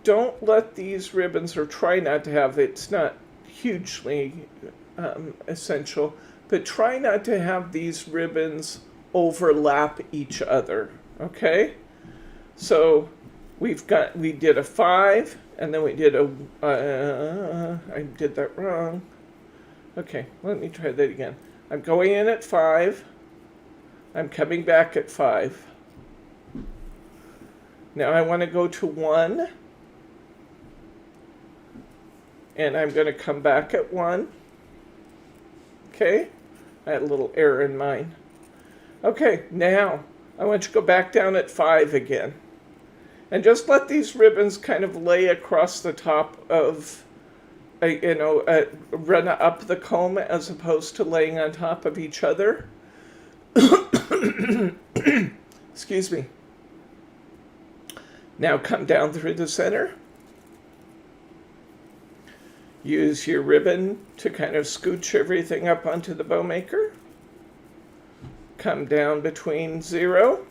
don't let these ribbons, or try not to have, it's not hugely essential, but try not to have these ribbons overlap each other, okay? So we did a 5, and then we did a, I did that wrong. Okay, let me try that again. I'm going in at 5. I'm coming back at 5. Now I want to go to 1. And I'm going to come back at 1. Okay? I had a little error in mine. Okay, now I want you to go back down at 5 again. And just let these ribbons kind of lay across the top of, run up the comb as opposed to laying on top of each other. Excuse me. Now come down through the center. Use your ribbon to kind of scooch everything up onto the bow maker. Come down between 0.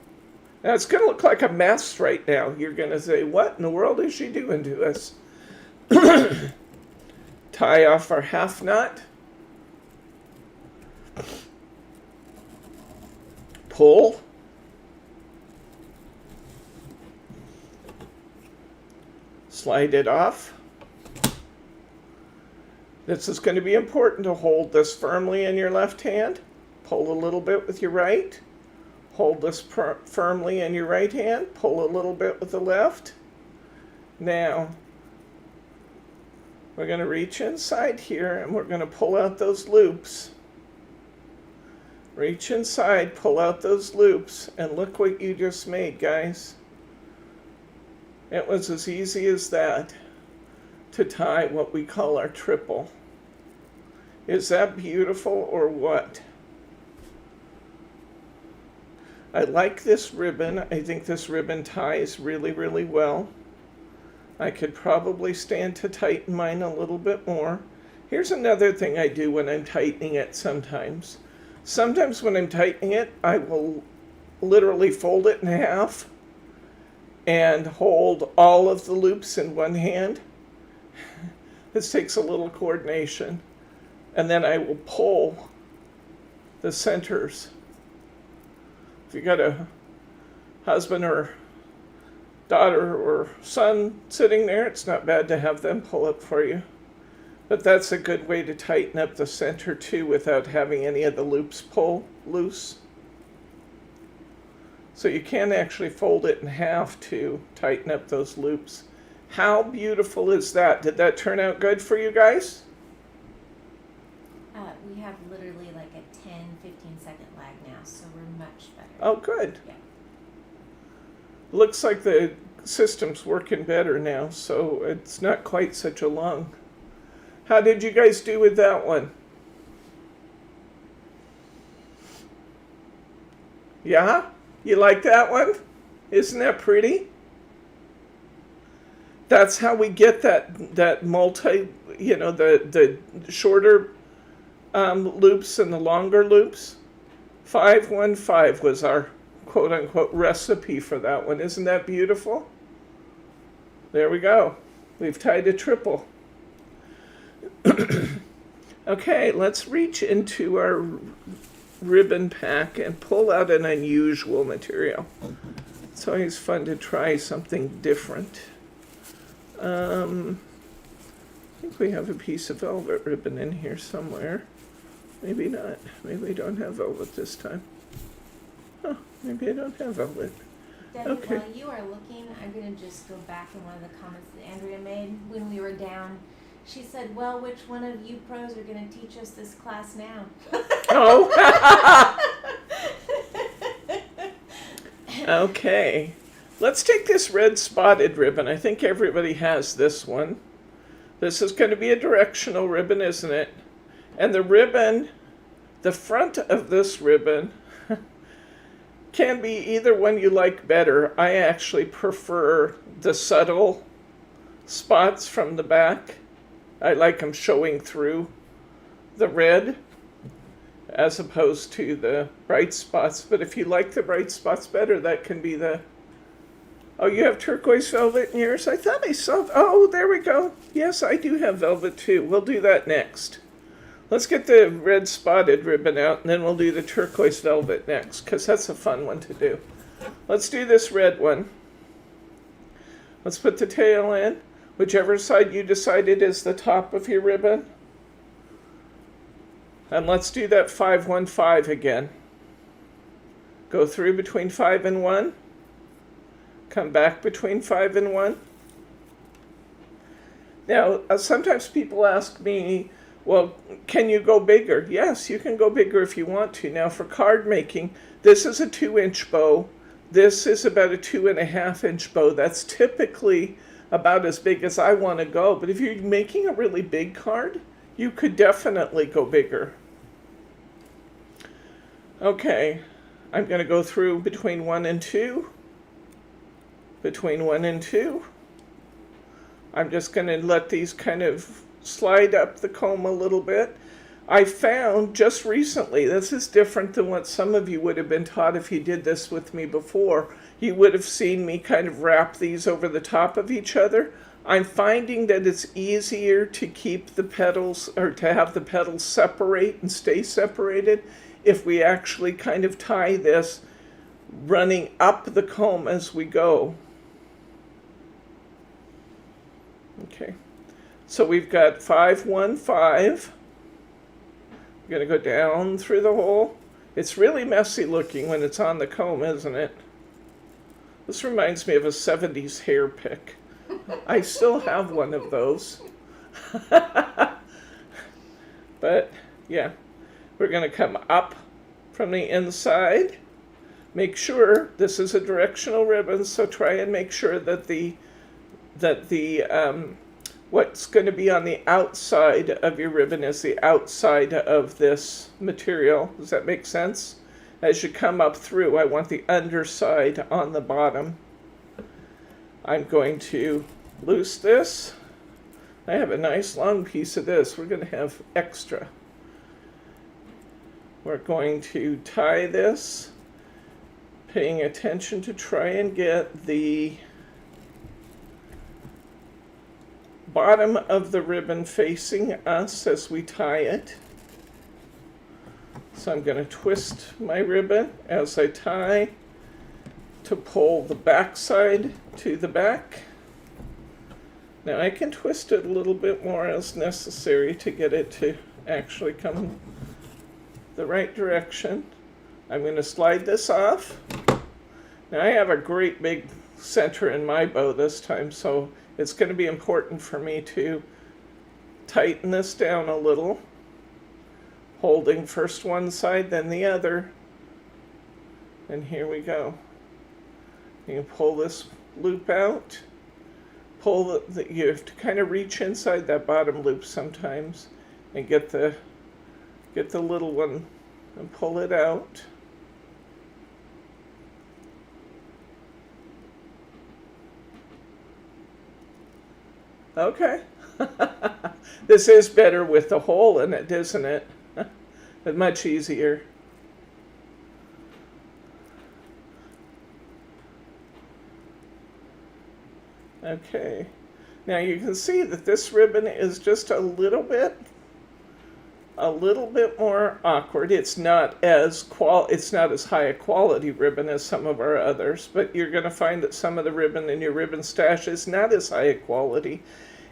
Now it's going to look like a mess right now. You're going to say, what in the world is she doing to us? Tie off our half knot. Pull. Slide it off. This is going to be important to hold this firmly in your left hand. Pull a little bit with your right. Hold this firmly in your right hand. Pull a little bit with the left. Now, we're going to reach inside here and we're going to pull out those loops. Reach inside, pull out those loops, and look what you just made, guys. It was as easy as that to tie what we call our triple. Is that beautiful or what? I like this ribbon. I think this ribbon ties really, really well. I could probably stand to tighten mine a little bit more. Here's another thing I do when I'm tightening it sometimes. Sometimes when I'm tightening it, I will literally fold it in half and hold all of the loops in one hand. This takes a little coordination. And then I will pull the centers. If you got a husband or daughter or son sitting there, it's not bad to have them pull it for you. But that's a good way to tighten up the center too without having any of the loops pull loose. So you can actually fold it in half to tighten up those loops. How beautiful is that? Did that turn out good for you guys? We have literally like a 10-15 second lag now, so we're much better. Oh, good. Yeah. Looks like the system's working better now, so it's not quite such a long. How did you guys do with that one? Yeah? You like that one? Isn't that pretty? That's how we get that multi, the shorter loops and the longer loops. 515 was our quote-unquote recipe for that one. Isn't that beautiful? There we go. We've tied a triple. Okay, let's reach into our ribbon pack and pull out an unusual material. It's always fun to try something different. I think we have a piece of velvet ribbon in here somewhere. Maybe not. Maybe we don't have velvet this time. Oh, maybe I don't have velvet. Debbie, Okay. while you are looking, I'm going to just go back in one of the comments that Andrea made when we were down. She said, well, which one of you pros are going to teach us this class now? Oh. Okay. Let's take this red spotted ribbon. I think everybody has this one. This is going to be a directional ribbon, isn't it? And the ribbon, the front of this ribbon, can be either one you like better. I actually prefer the subtle spots from the back. I like them showing through the red as opposed to the bright spots. But if you like the bright spots better, that can be the... Oh, you have turquoise velvet in yours? I thought I saw... Oh, there we go. Yes, I do have velvet too. We'll do that next. Let's get the red spotted ribbon out, and then we'll do the turquoise velvet next, because that's a fun one to do. Let's do this red one. Let's put the tail in, whichever side you decided is the top of your ribbon. And let's do that 515 again. Go through between 5 and 1. Come back between 5 and 1. Now, sometimes people ask me, well, can you go bigger? Yes, you can go bigger if you want to. Now, for card making, this is a 2-inch bow. This is about a 2.5-inch bow. That's typically about as big as I want to go. But if you're making a really big card, you could definitely go bigger. Okay, I'm going to go through between 1 and 2. Between 1 and 2. I'm just going to let these kind of slide up the comb a little bit. I found just recently, this is different than what some of you would have been taught if you did this with me before. You would have seen me kind of wrap these over the top of each other. I'm finding that it's easier to keep the petals, or to have the petals separate and stay separated, if we actually kind of tie this running up the comb as we go. Okay, so we've got 515. We're going to go down through the hole. It's really messy looking when it's on the comb, isn't it? This reminds me of a 70s hair pick. I still have one of those. But yeah, we're going to come up from the inside. Make sure this is a directional ribbon, so try and make sure that the what's going to be on the outside of your ribbon is the outside of this material. Does that make sense? As you come up through, I want the underside on the bottom. I'm going to loose this. I have a nice long piece of this. We're going to have extra. We're going to tie this, paying attention to try and get the bottom of the ribbon facing us as we tie it. So I'm going to twist my ribbon as I tie to pull the back side to the back. Now I can twist it a little bit more as necessary to get it to actually come the right direction. I'm going to slide this off, Now I have a great big center in my bow this time, so it's going to be important for me to tighten this down a little, holding first one side, then the other. And here we go. You can pull this loop out. You have to kind of reach inside that bottom loop sometimes and get the little one and pull it out. Okay. This is better with the hole in it, isn't it? It's much easier. Okay. Now you can see that this ribbon is just a little bit more awkward. It's not as high a quality ribbon as some of our others, but you're going to find that some of the ribbon in your ribbon stash is not as high a quality.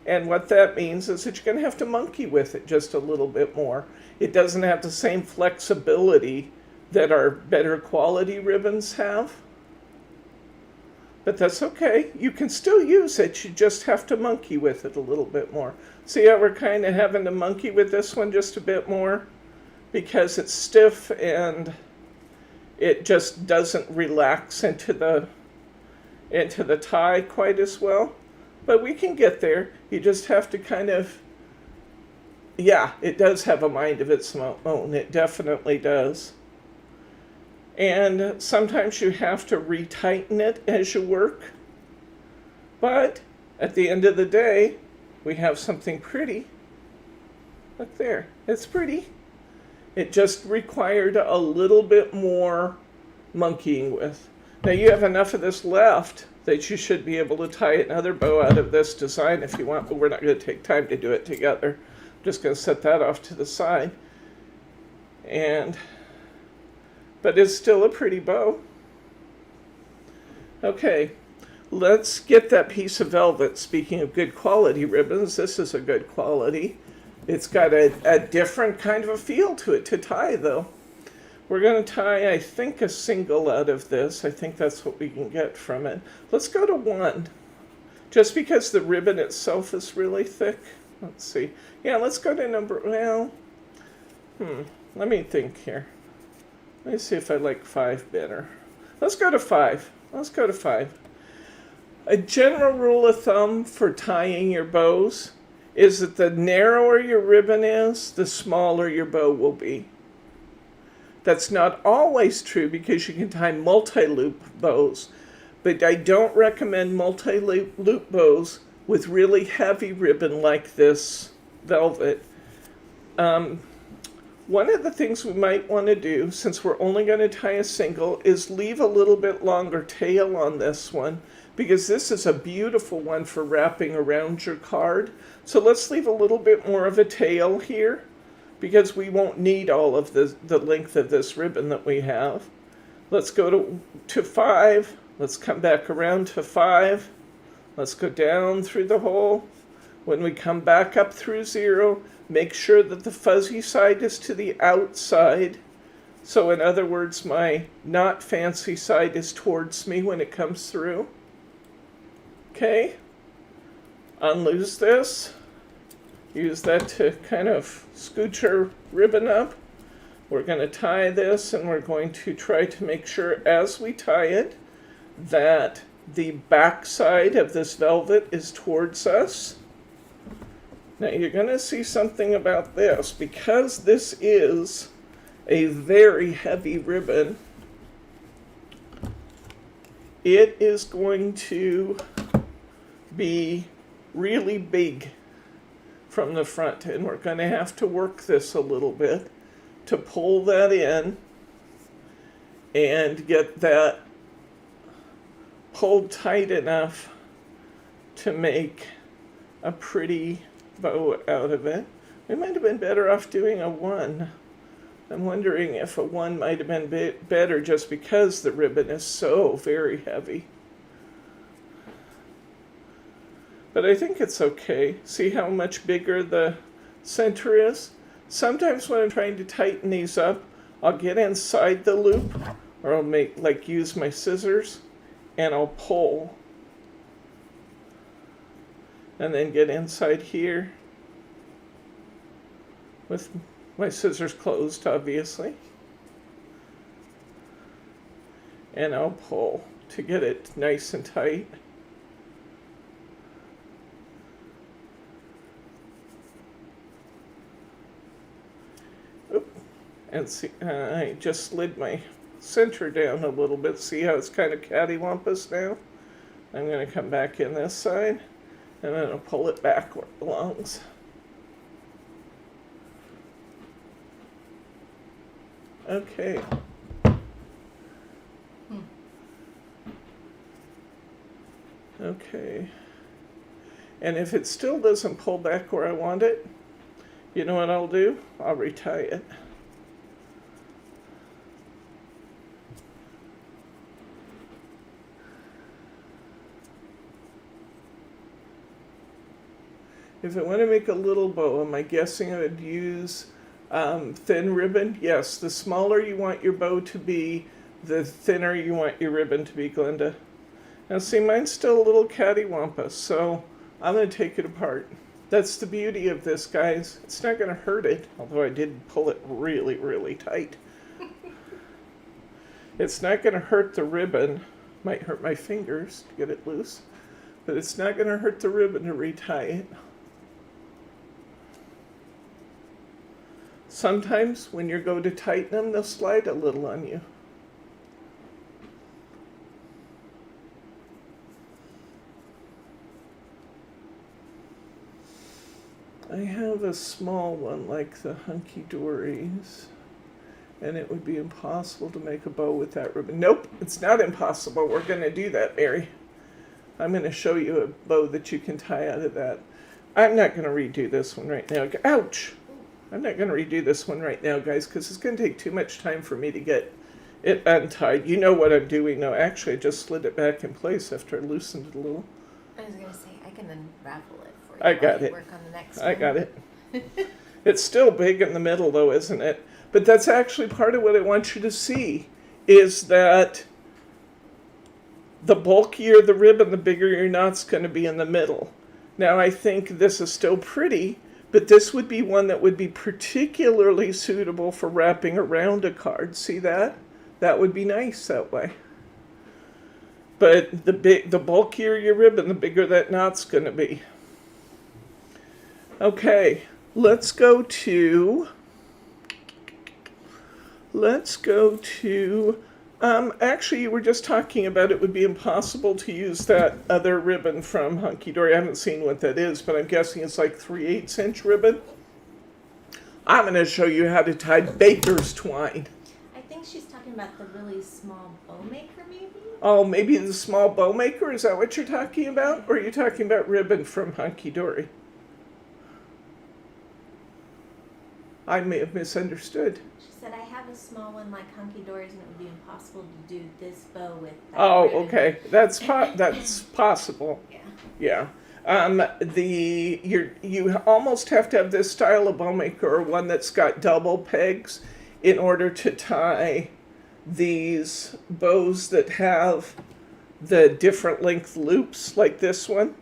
And what that means is that you're going to have to monkey with it just a little bit more. It doesn't have the same flexibility that our better quality ribbons have. But that's okay. You can still use it. You just have to monkey with it a little bit more. See how we're kind of having to monkey with this one just a bit more? Because it's stiff and it just doesn't relax into the tie quite as well. But we can get there. You just have to kind of, yeah, it does have a mind of its own. It definitely does. And sometimes you have to retighten it as you work. But at the end of the day, we have something pretty. Look there, it's pretty. It just required a little bit more monkeying with. Now you have enough of this left that you should be able to tie another bow out of this design if you want, but we're not going to take time to do it together. I'm just going to set that off to the side. But it's still a pretty bow. Okay, let's get that piece of velvet. Speaking of good quality ribbons, this is a good quality. It's got a different kind of a feel to it to tie, though. We're going to tie, I think, a single out of this. I think that's what we can get from it. Let's go to 1. Just because the ribbon itself is really thick. Let's see. Yeah, let's go to number, well, let me think here. Let me see if I like 5 better. Let's go to 5. Let's go to 5. A general rule of thumb for tying your bows is that the narrower your ribbon is, the smaller your bow will be. That's not always true because you can tie multi-loop bows, but I don't recommend multi-loop bows with really heavy ribbon like this velvet. One of the things we might want to do, since we're only going to tie a single, is leave a little bit longer tail on this one, because this is a beautiful one for wrapping around your card. So let's leave a little bit more of a tail here, because we won't need all of the length of this ribbon that we have. Let's go to 5. Let's come back around to 5. Let's go down through the hole. When we come back up through 0, make sure that the fuzzy side is to the outside. So in other words, my not fancy side is towards me when it comes through. Okay. Unloose this. Use that to kind of scooch our ribbon up. We're going to tie this, and we're going to try to make sure as we tie it that the back side of this velvet is towards us. Now you're going to see something about this. Because this is a very heavy ribbon, it is going to be really big from the front, and we're going to have to work this a little bit to pull that in and get that pulled tight enough to make a pretty bow out of it. We might have been better off doing a 1. I'm wondering if a 1 might have been better just because the ribbon is so very heavy. But I think it's okay. See how much bigger the center is? Sometimes when I'm trying to tighten these up, I'll get inside the loop, or I'll use my scissors and I'll pull. And then get inside here with my scissors closed, obviously. And I'll pull to get it nice and tight. Oop. And see, I just slid my center down a little bit. See how it's kind of cattywampus now? I'm going to come back in this side, and then I'll pull it back where it belongs. Okay. Okay. And if it still doesn't pull back where I want it, you know what I'll do? I'll retie it. If I want to make a little bow, am I guessing I would use thin ribbon? Yes, the smaller you want your bow to be, the thinner you want your ribbon to be, Glenda. Now see, mine's still a little cattywampus, so I'm going to take it apart. That's the beauty of this, guys. It's not going to hurt it, although I did pull it really, really tight. It's not going to hurt the ribbon. Might hurt my fingers to get it loose, but it's not going to hurt the ribbon to retie it. Sometimes when you go to tighten them, they'll slide a little on you. I have a small one like the Hunky Dories, and it would be impossible to make a bow with that ribbon. Nope, it's not impossible. We're going to do that, Mary. I'm going to show you a bow that you can tie out of that. I'm not going to redo this one right now. Ouch! I'm not going to redo this one right now, guys, because it's going to take too much time for me to get it untied. You know what I'm doing now. Actually, I just slid it back in place after I loosened it a little. I was gonna say I can unravel it for you. I got while you it. Work on the next I one. got it. It's still big in the middle, though, isn't it? But that's actually part of what I want you to see, is that the bulkier the ribbon, the bigger your knot's going to be in the middle. Now, I think this is still pretty, but this would be one that would be particularly suitable for wrapping around a card. See that? That would be nice that way. But the bulkier your ribbon, the bigger that knot's going to be. Okay, let's go to, actually you were just talking about it would be impossible to use that other ribbon from Hunky Dory. I haven't seen what that is, but I'm guessing it's like 3/8 inch ribbon. I'm going to show you how to tie baker's twine. I think she's talking about the really small bow maker, maybe? Oh, maybe the small bow maker? Is that what you're talking about? Or are you talking about ribbon from Hunky Dory? I may have misunderstood. She said, I have a small one like Hunky Dory's and it would be impossible to do this bow with that Oh, ribbon. okay. That's possible. Yeah. Yeah. You almost have to have this style of bow maker, or one that's got double pegs, in order to tie these bows that have the different length loops, like this one.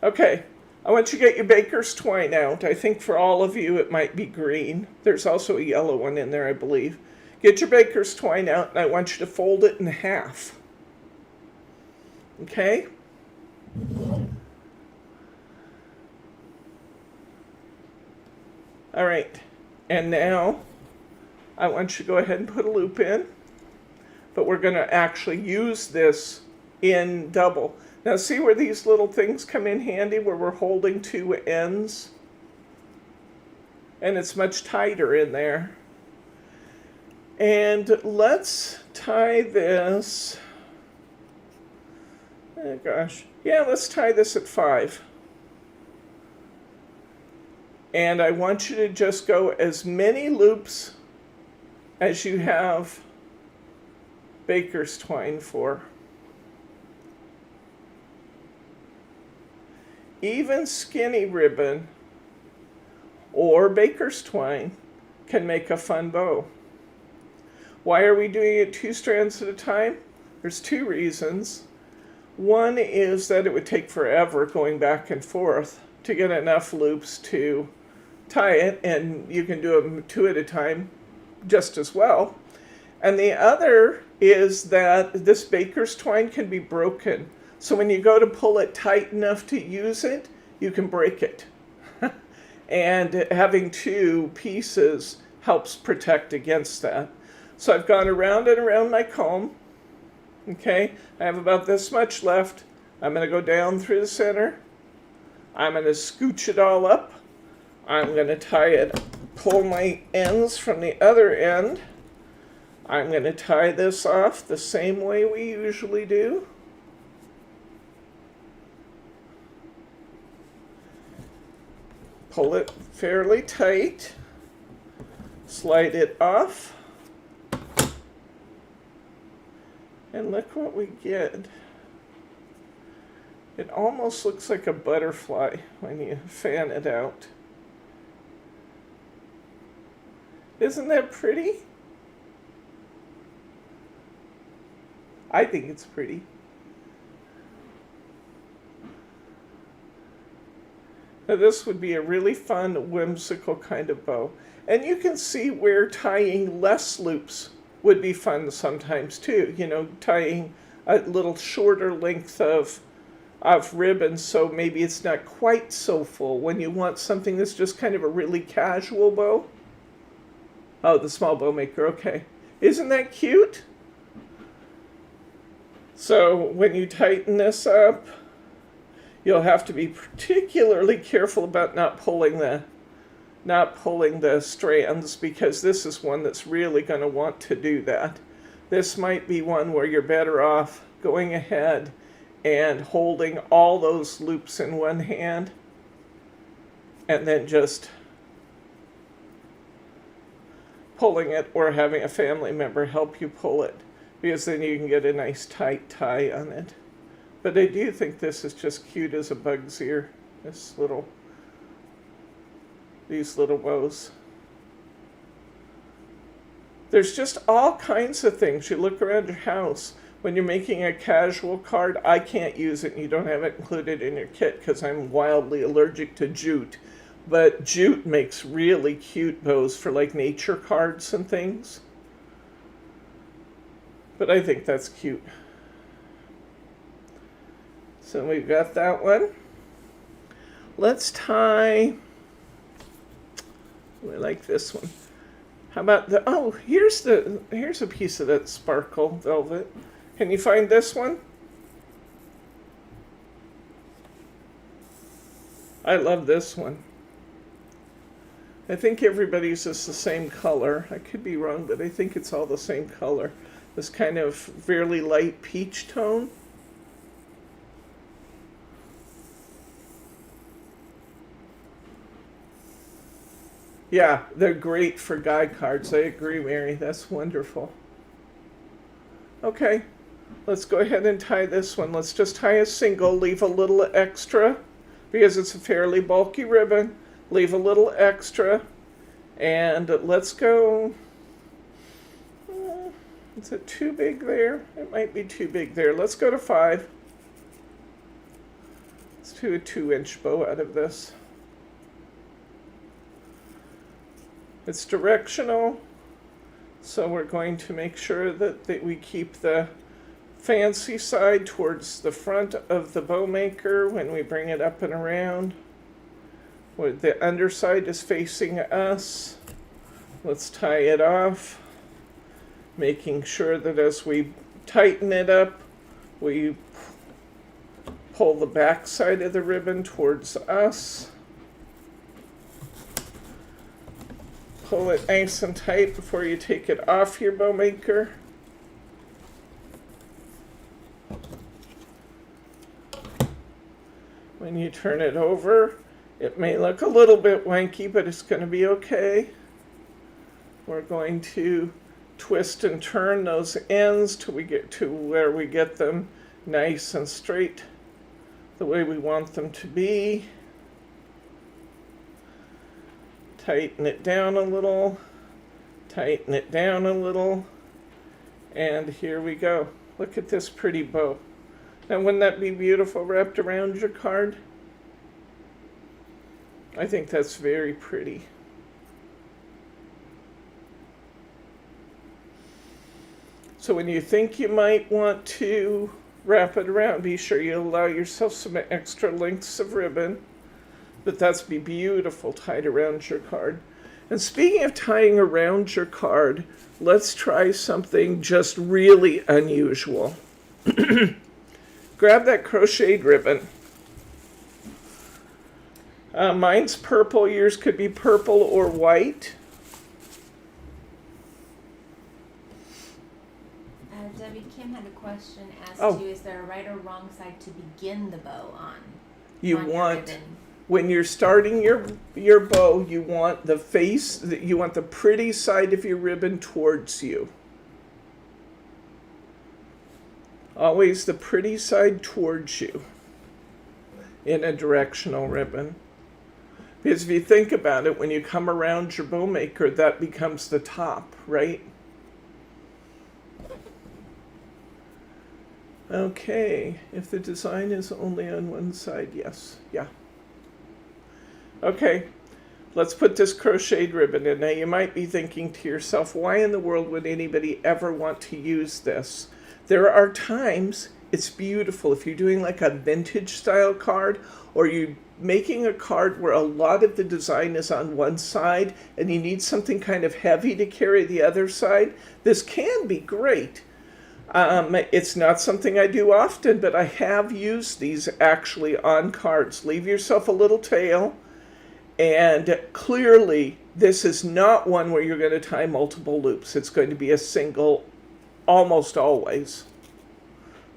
Okay. I want you to get your baker's twine out. I think for all of you it might be green. There's also a yellow one in there, I believe. Get your baker's twine out, and I want you to fold it in half. Okay? All right. And now I want you to go ahead and put a loop in. But we're going to actually use this in double. Now see where these little things come in handy, where we're holding two ends? And it's much tighter in there. And let's tie this, oh gosh, yeah, let's tie this at 5. And I want you to just go as many loops as you have baker's twine for. Even skinny ribbon or baker's twine can make a fun bow. Why are we doing it 2 strands at a time? There's 2 reasons. One is that it would take forever going back and forth to get enough loops to tie it, and you can do them 2 at a time just as well. And the other is that this baker's twine can be broken. So when you go to pull it tight enough to use it, you can break it. And having 2 pieces helps protect against that. So I've gone around and around my comb. Okay, I have about this much left. I'm going to go down through the center. I'm going to scooch it all up. I'm going to tie it, pull my ends from the other end. I'm going to tie this off the same way we usually do. Pull it fairly tight. Slide it off. And look what we get. It almost looks like a butterfly when you fan it out. Isn't that pretty? I think it's pretty. Now this would be a really fun, whimsical kind of bow. And you can see where tying less loops would be fun sometimes too. You know, tying a little shorter length of ribbon, so maybe it's not quite so full when you want something that's just kind of a really casual bow. Oh, the small bow maker, okay. Isn't that cute? So when you tighten this up, you'll have to be particularly careful about not pulling the strands, because this is one that's really going to want to do that. This might be one where you're better off going ahead and holding all those loops in one hand and then just pulling it, or having a family member help you pull it, because then you can get a nice tight tie on it. But I do think this is just cute as a bug's ear, these little bows. There's just all kinds of things. You look around your house, when you're making a casual card, I can't use it and you don't have it included in your kit because I'm wildly allergic to jute. But jute makes really cute bows for like nature cards and things. But I think that's cute. So we've got that one. Let's tie, I like this one. How about the, oh, here's a piece of that sparkle velvet. Can you find this one? I love this one. I think everybody's is the same color. I could be wrong, but I think it's all the same color. This kind of fairly light peach tone. Yeah, they're great for guy cards. I agree, Mary. That's wonderful. Okay, let's go ahead and tie this one. Let's just tie a single, leave a little extra, because it's a fairly bulky ribbon. Leave a little extra, and let's go. Is it too big there? It might be too big there. Let's go to 5. Let's do a 2-inch bow out of this. It's directional, so we're going to make sure that we keep the fancy side towards the front of the bow maker when we bring it up and around. Where the underside is facing us. Let's tie it off, making sure that as we tighten it up, we pull the back side of the ribbon towards us. Pull it nice and tight before you take it off your bow maker. When you turn it over, it may look a little bit wanky, but it's going to be okay. We're going to twist and turn those ends till we get to where we get them nice and straight, the way we want them to be. Tighten it down a little, tighten it down a little, And here we go. Look at this pretty bow. Now, wouldn't that be beautiful wrapped around your card? I think that's very pretty. So when you think you might want to wrap it around, be sure you allow yourself some extra lengths of ribbon. But that's be beautiful tied around your card. And speaking of tying around your card, let's try something just really unusual. Grab that crocheted ribbon. Mine's purple, yours could be purple or white. Debbie Kim had a question as Oh. to, is there a right or wrong side to begin the bow on? You on your want, ribbon? when you're starting your bow, you want the face, you want the pretty side of your ribbon towards you. Always the pretty side towards you in a directional ribbon. Because if you think about it, when you come around your bow maker, that becomes the top, right? Okay, if the design is only on one side, yes, yeah. Okay, let's put this crocheted ribbon in. Now you might be thinking to yourself, why in the world would anybody ever want to use this? There are times it's beautiful if you're doing like a vintage style card, or you're making a card where a lot of the design is on one side and you need something kind of heavy to carry the other side. This can be great. It's not something I do often, but I have used these actually on cards. Leave yourself a little tail, and clearly this is not one where you're going to tie multiple loops. It's going to be a single almost always.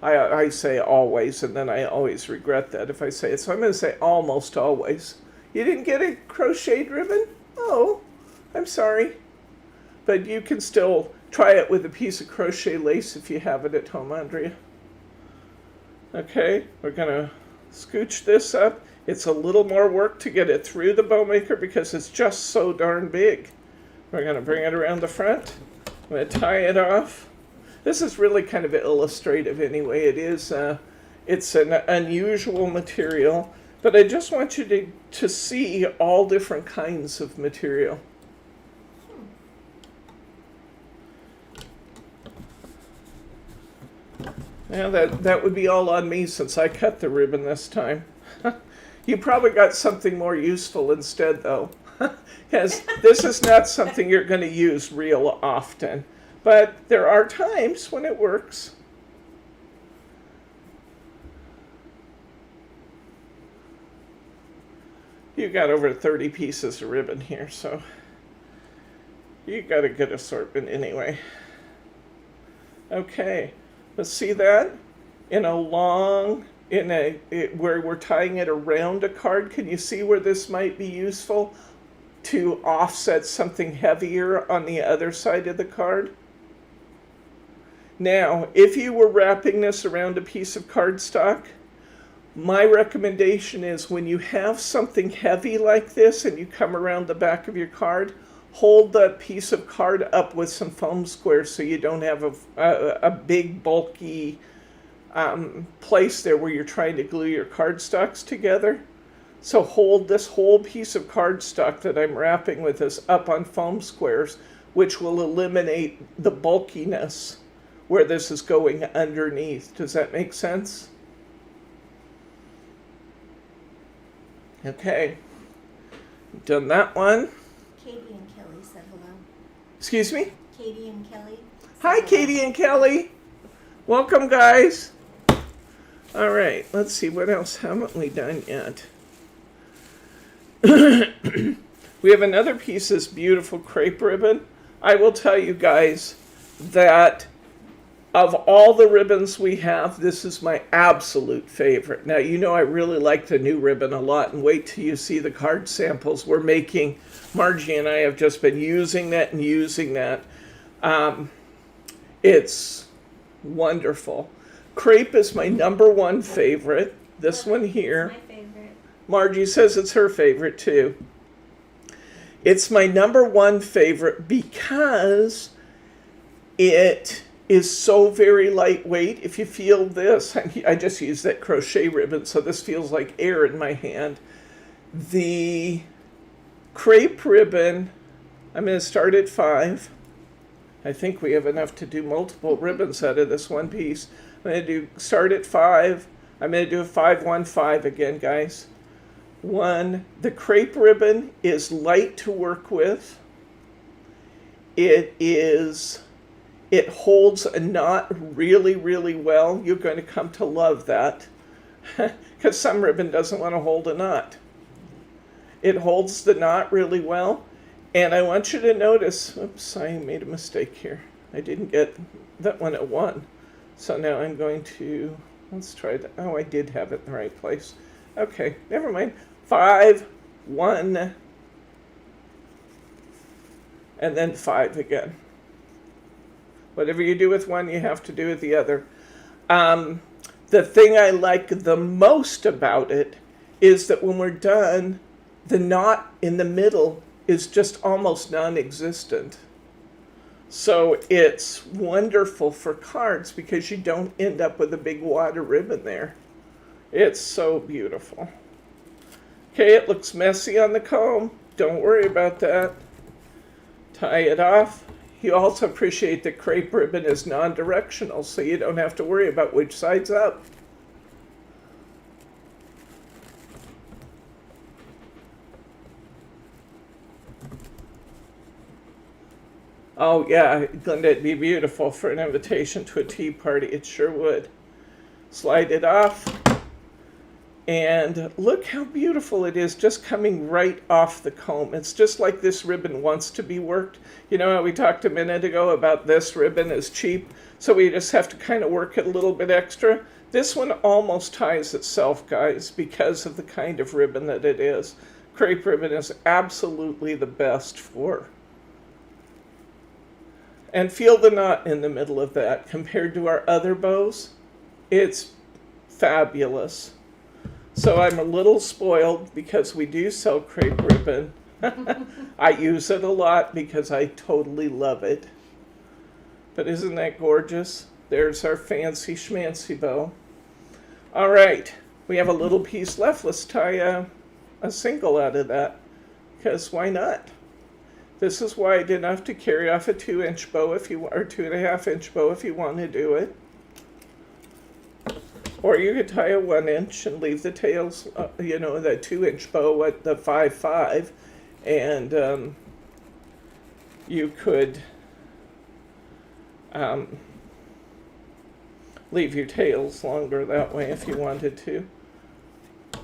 I say always, and then I always regret that if I say it. So I'm going to say almost always. You didn't get a crocheted ribbon? Oh, I'm sorry. But you can still try it with a piece of crochet lace if you have it at home, Andrea. Okay, we're going to scooch this up. It's a little more work to get it through the bow maker because it's just so darn big. We're going to bring it around the front. I'm going to tie it off. This is really kind of illustrative anyway. It is, it's an unusual material, but I just want you to see all different kinds of material. Yeah, that would be all on me since I cut the ribbon this time. You probably got something more useful instead, though, because this is not something you're going to use real often. But there are times when it works. You got over 30 pieces of ribbon here, so you got a good assortment anyway. Okay, let's see that in a long, where we're tying it around a card. Can you see where this might be useful to offset something heavier on the other side of the card? Now, if you were wrapping this around a piece of cardstock, my recommendation is when you have something heavy like this and you come around the back of your card, hold that piece of card up with some foam squares so you don't have a big bulky place there where you're trying to glue your cardstocks together. So hold this whole piece of cardstock that I'm wrapping with this up on foam squares, which will eliminate the bulkiness where this is going underneath. Does that make sense? Okay. Done that one. Katie and Kelly said hello. Excuse me? Katie and Kelly. Hi, Katie and Kelly. Welcome, guys. All right, let's see. What else haven't we done yet? We have another piece of this beautiful crepe ribbon. I will tell you guys that of all the ribbons we have, this is my absolute favorite. Now, you know I really like the new ribbon a lot, and wait till you see the card samples we're making. Margie and I have just been using that and using that. It's wonderful. Crepe is my #1 favorite. This one here. It's my favorite. Margie says it's her favorite too. It's my #1 favorite because it is so very lightweight. If you feel this, I just used that crochet ribbon, so this feels like air in my hand. The crepe ribbon, I'm going to start at 5. I think we have enough to do multiple ribbons out of this one piece. I'm going to start at 5. I'm going to do a 5, 1, 5 again, guys. 1. The crepe ribbon is light to work with. It holds a knot really, really well. You're going to come to love that because some ribbon doesn't want to hold a knot. It holds the knot really well. And I want you to notice, oops, I made a mistake here. I didn't get that one at 1. So now I'm going to, let's try that. Oh, I did have it in the right place. Okay, never mind. 5, 1, and then 5 again. Whatever you do with one, you have to do with the other. The thing I like the most about it is that when we're done, the knot in the middle is just almost non-existent. So it's wonderful for cards because you don't end up with a big wad of ribbon there. It's so beautiful. Okay, it looks messy on the comb. Don't worry about that. Tie it off. You also appreciate that crepe ribbon is non-directional, so you don't have to worry about which side's up. Oh yeah, Glenda, it'd be beautiful for an invitation to a tea party. It sure would. Slide it off. And look how beautiful it is, just coming right off the comb. It's just like this ribbon wants to be worked. You know how we talked a minute ago about this ribbon is cheap, so we just have to kind of work it a little bit extra. This one almost ties itself, guys, because of the kind of ribbon that it is. Crepe ribbon is absolutely the best for. And feel the knot in the middle of that compared to our other bows. It's fabulous. So I'm a little spoiled because we do sell crepe ribbon. I use it a lot because I totally love it. But isn't that gorgeous? There's our fancy schmancy bow. All right, we have a little piece left. Let's tie a single out of that, because why not? This is wide enough to carry off a 2-inch bow if you, or 2.5-inch bow if you want to do it. Or you could tie a 1-inch and leave the tails, you know, the 2-inch bow at the 5.5, and you could leave your tails longer that way if you wanted to.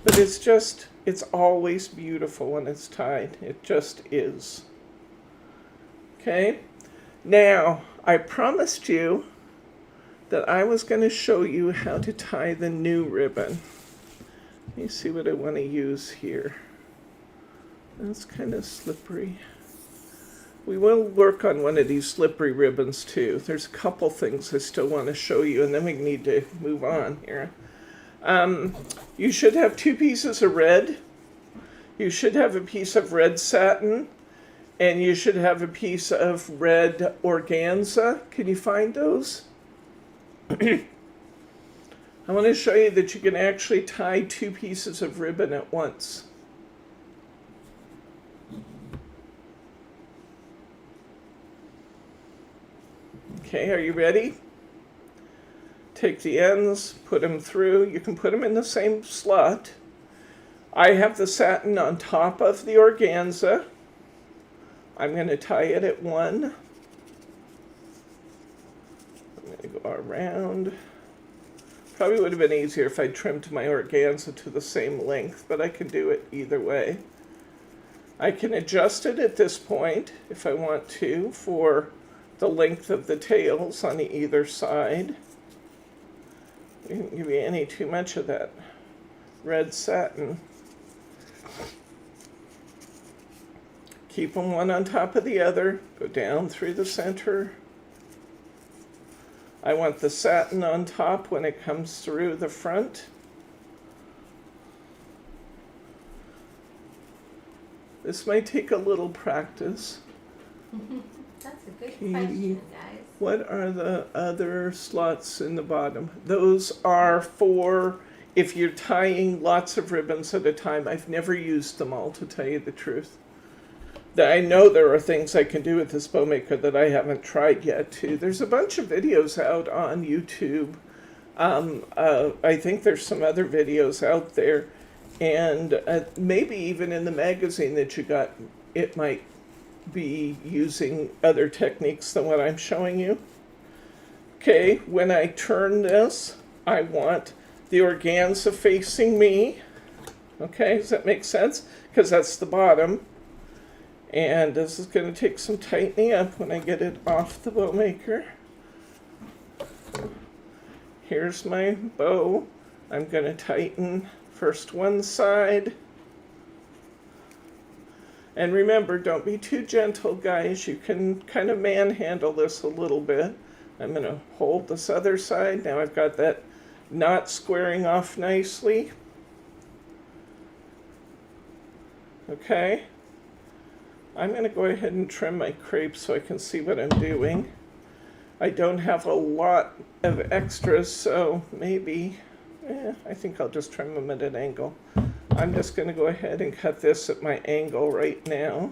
But it's always beautiful when it's tied. It just is. Okay, now I promised you that I was going to show you how to tie the new ribbon. Let me see what I want to use here. That's kind of slippery. We will work on one of these slippery ribbons too. There's a couple things I still want to show you, and then we need to move on here. You should have 2 pieces of red. You should have a piece of red satin, and you should have a piece of red organza. Can you find those? I want to show you that you can actually tie 2 pieces of ribbon at once. Okay, are you ready? Take the ends, put them through. You can put them in the same slot. I have the satin on top of the organza. I'm going to tie it at 1. I'm going to go around. Probably would have been easier if I trimmed my organza to the same length, but I can do it either way. I can adjust it at this point if I want to for the length of the tails on either side. We didn't give you any too much of that red satin. Keep them one on top of the other. Go down through the center. I want the satin on top when it comes through the front. This might take a little practice. That's a good Katie. question, guys. What are the other slots in the bottom? Those are for if you're tying lots of ribbons at a time. I've never used them all, to tell you the truth. I know there are things I can do with this bow maker that I haven't tried yet too. There's a bunch of videos out on YouTube. I think there's some other videos out there, and maybe even in the magazine that you got, it might be using other techniques than what I'm showing you. Okay, when I turn this, I want the organza facing me. Okay, does that make sense? Because that's the bottom. And this is going to take some tightening up when I get it off the bow maker. Here's my bow. I'm going to tighten first one side. And remember, don't be too gentle, guys. You can kind of manhandle this a little bit. I'm going to hold this other side. Now I've got that knot squaring off nicely. Okay. I'm going to go ahead and trim my crepe so I can see what I'm doing. I don't have a lot of extras, so maybe, I think I'll just trim them at an angle. I'm just going to go ahead and cut this at my angle right now.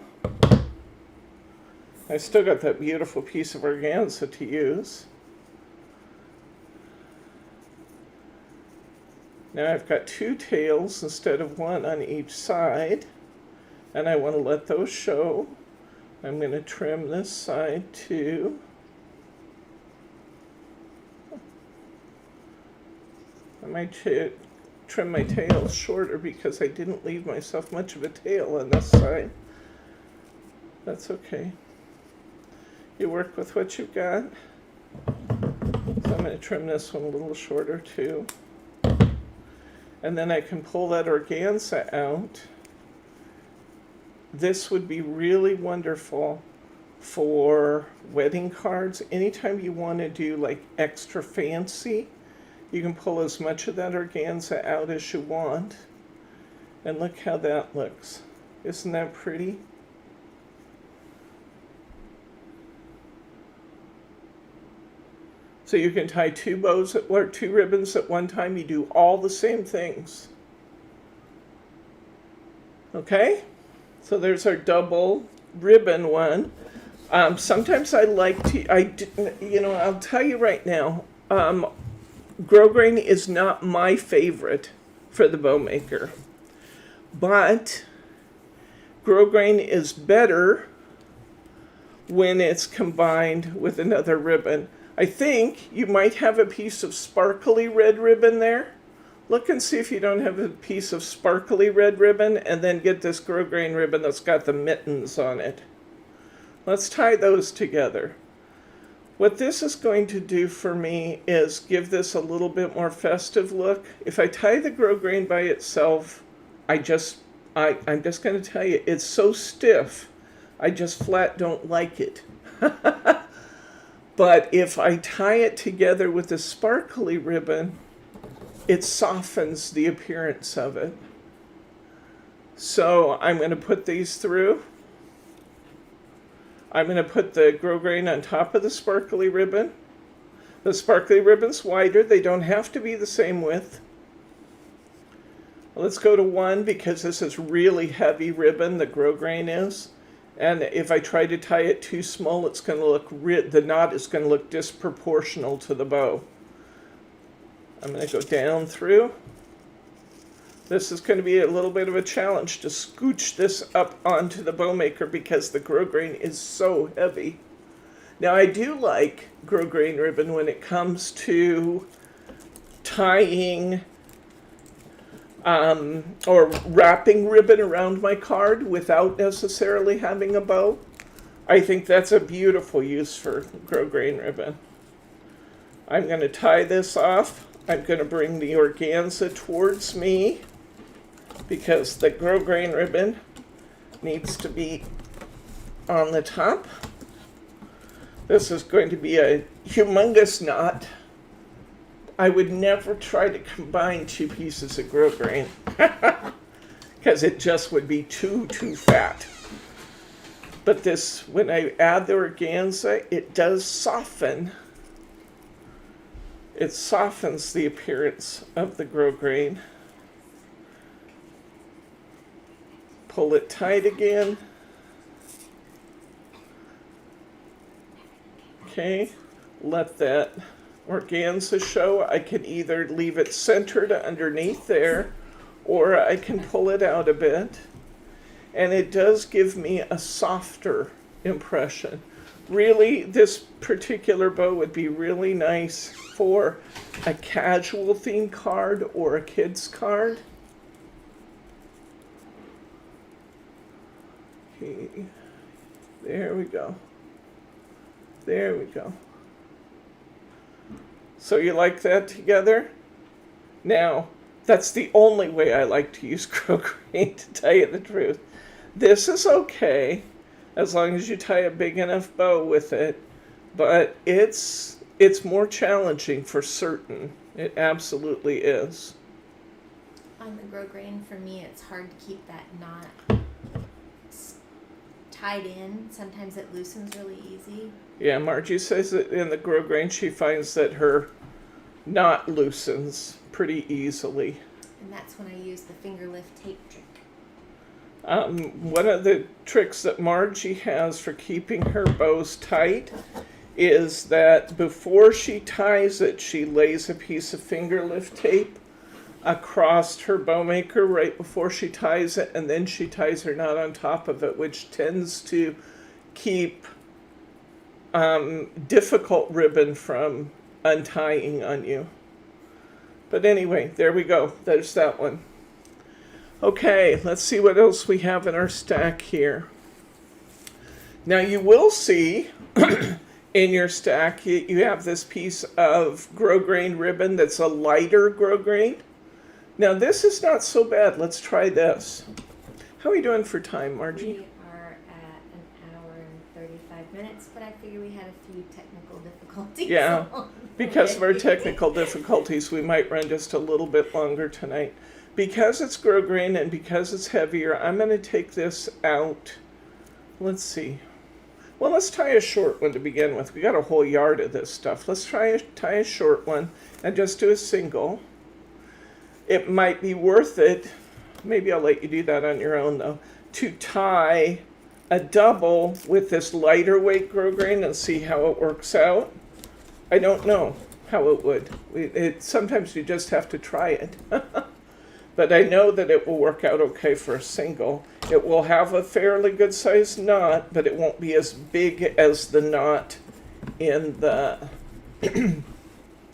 I still got that beautiful piece of organza to use. Now I've got two tails instead of one on each side, and I want to let those show. I'm going to trim this side too. I might trim my tail shorter because I didn't leave myself much of a tail on this side. That's okay. You work with what you've got. So I'm going to trim this one a little shorter too. And then I can pull that organza out. This would be really wonderful for wedding cards. Anytime you want to do like extra fancy, you can pull as much of that organza out as you want. And look how that looks. Isn't that pretty? So you can tie two bows or two ribbons at one time. You do all the same things. Okay? So there's our double ribbon one. Sometimes I like to, I'll tell you right now, Grosgrain is not my favorite for the bow maker, but Grosgrain is better when it's combined with another ribbon. I think you might have a piece of sparkly red ribbon there. Look and see if you don't have a piece of sparkly red ribbon, and then get this Grosgrain ribbon that's got the mittens on it. Let's tie those together. What this is going to do for me is give this a little bit more festive look. If I tie the Grosgrain by itself, I'm just going to tell you, it's so stiff, I just flat don't like it. But if I tie it together with the sparkly ribbon, it softens the appearance of it. So I'm going to put these through. I'm going to put the Grosgrain on top of the sparkly ribbon. The sparkly ribbon's wider. They don't have to be the same width. Let's go to 1 because this is really heavy ribbon, the Grosgrain is. And if I try to tie it too small, it's going to look, the knot is going to look disproportional to the bow. I'm going to go down through. This is going to be a little bit of a challenge to scooch this up onto the bow maker because the Grosgrain is so heavy. Now I do like Grosgrain ribbon when it comes to tying or wrapping ribbon around my card without necessarily having a bow. I think that's a beautiful use for Grosgrain ribbon. I'm going to tie this off. I'm going to bring the organza towards me because the Grosgrain ribbon needs to be on the top. This is going to be a humongous knot. I would never try to combine two pieces of Grosgrain because it just would be too fat. But this, when I add the organza, it does soften. It softens the appearance of the grosgrain. Pull it tight again. Okay, let that organza show. I can either leave it centered underneath there, or I can pull it out a bit. And it does give me a softer impression. Really, this particular bow would be really nice for a casual theme card or a kid's card. Okay, there we go. There we go. So you like that together? Now, that's the only way I like to use Grosgrain, to tell you the truth. This is okay, as long as you tie a big enough bow with it, but it's more challenging for certain. It absolutely is. On the grosgrain, for me, it's hard to keep that knot tied in. Sometimes it loosens really easy. Yeah, Margie says that in the grosgrain she finds that her knot loosens pretty easily. And that's when I use the finger lift tape trick. One of the tricks that Margie has for keeping her bows tight is that before she ties it, she lays a piece of finger lift tape across her bow maker right before she ties it, and then she ties her knot on top of it, which tends to keep difficult ribbon from untying on you. But anyway, there we go. There's that one. Okay, let's see what else we have in our stack here. Now you will see in your stack, you have this piece of grosgrain ribbon that's a lighter grosgrain. Now this is not so bad. Let's try this. How are we doing for time, Margie? We are at an hour and 35 minutes, but I figure we had a few technical difficulties. Yeah, because of our technical difficulties, we might run just a little bit longer tonight. Because it's grosgrain and because it's heavier, I'm going to take this out. Let's see. Well, let's tie a short one to begin with. We got a whole yard of this stuff. Let's tie a short one and just do a single. It might be worth it, maybe I'll let you do that on your own though, to tie a double with this lighter weight grosgrain and see how it works out. I don't know how it would. Sometimes you just have to try it. But I know that it will work out okay for a single. It will have a fairly good sized knot, but it won't be as big as the knot in the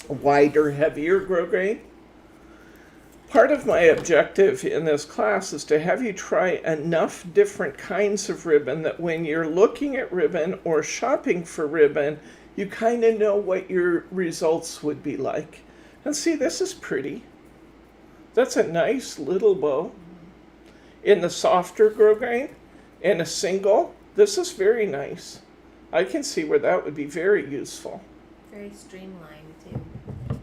wider, heavier grosgrain. Part of my objective in this class is to have you try enough different kinds of ribbon that when you're looking at ribbon or shopping for ribbon, you kind of know what your results would be like. And see, this is pretty. That's a nice little bow. In the softer grosgrain, in a single, this is very nice. I can see where that would be very useful. Very streamlined too.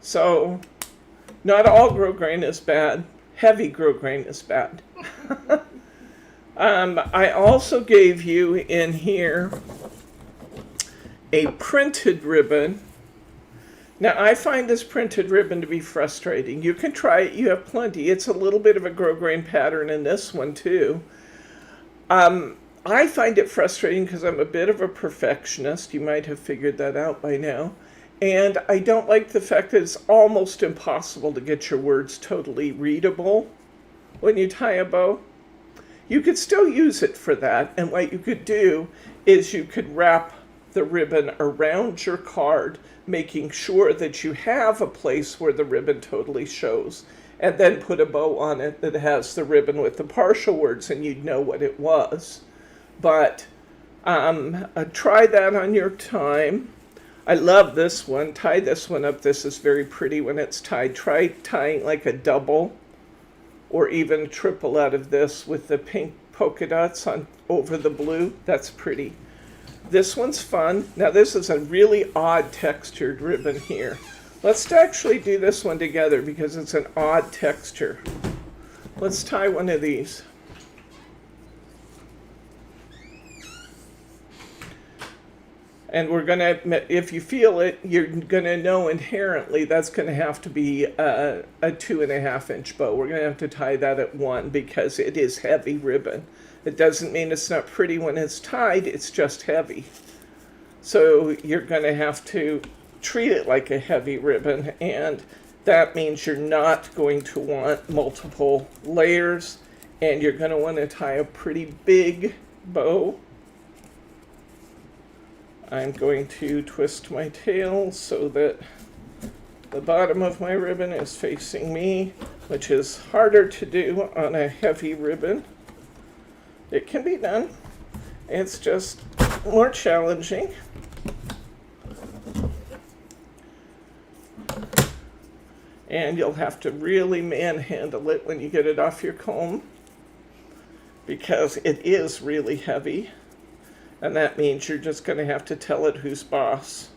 So, not all grosgrain is bad. Heavy grosgrain is bad. I also gave you in here a printed ribbon. Now, I find this printed ribbon to be frustrating. You can try it. You have plenty. It's a little bit of a grosgrain pattern in this one, too. I find it frustrating because I'm a bit of a perfectionist. You might have figured that out by now. And I don't like the fact that it's almost impossible to get your words totally readable when you tie a bow. You could still use it for that. And what you could do is you could wrap the ribbon around your card, making sure that you have a place where the ribbon totally shows, and then put a bow on it that has the ribbon with the partial words and you'd know what it was. But try that on your time. I love this one. Tie this one up. This is very pretty when it's tied. Try tying like a double or even a triple out of this with the pink polka dots on over the blue. That's pretty. This one's fun. Now this is a really odd textured ribbon here. Let's actually do this one together because it's an odd texture. Let's tie one of these. And we're going to, if you feel it, you're going to know inherently that's going to have to be a 2.5 inch bow. We're going to have to tie that at 1 because it is heavy ribbon. It doesn't mean it's not pretty when it's tied, it's just heavy. So you're going to have to treat it like a heavy ribbon, and that means you're not going to want multiple layers, and you're going to want to tie a pretty big bow. I'm going to twist my tail so that the bottom of my ribbon is facing me, which is harder to do on a heavy ribbon. It can be done. It's just more challenging. And you'll have to really manhandle it when you get it off your comb because it is really heavy. And that means you're just going to have to tell it who's boss.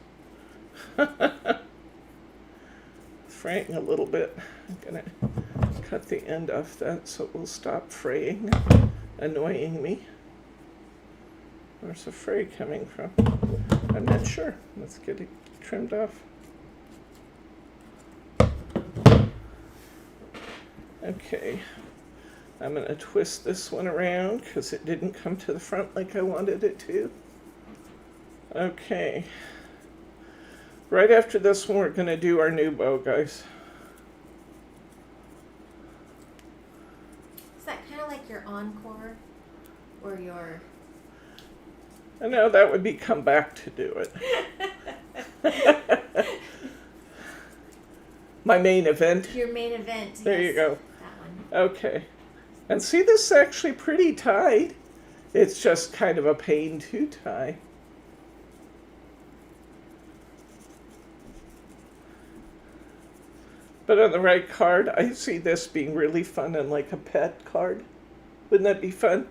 Fraying a little bit. I'm going to cut the end off that so it will stop fraying, annoying me. Where's the fray coming from? I'm not sure. Let's get it trimmed off. Okay. I'm going to twist this one around because it didn't come to the front like I wanted it to. Okay. Right after this one, we're going to do our new bow, guys. Is that kind of like your encore or your... I know that would be come back to do it. My main event. Your main event. There yes, you go. That one. Okay. And see, this is actually pretty tied. It's just kind of a pain to tie. But on the right card, I see this being really fun and like a pet card. Wouldn't that be fun?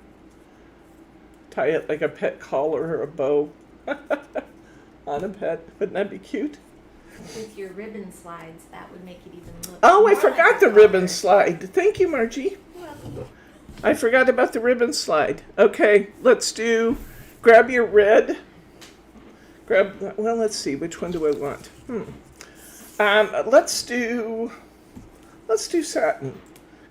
Tie it like a pet collar or a bow on a pet. Wouldn't that be cute? With your ribbon slides, that would make it even look. Oh, I more forgot like the a ribbon collar. slide. Thank you, Margie. I forgot about the ribbon slide. Okay, let's do, grab your red. Well, let's see, which one do I want? Let's do satin.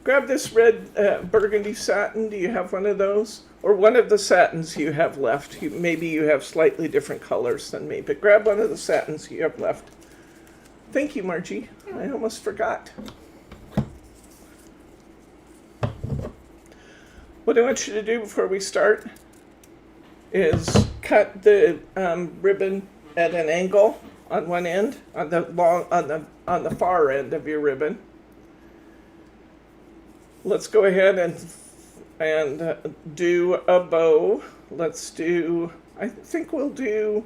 Grab this red burgundy satin. Do you have one of those? Or one of the satins you have left. Maybe you have slightly different colors than me, but grab one of the satins you have left. Thank you, Margie. I almost forgot. What I want you to do before we start is cut the ribbon at an angle on one end, on the far end of your ribbon. Let's go ahead and do a bow. Let's do, I think we'll do,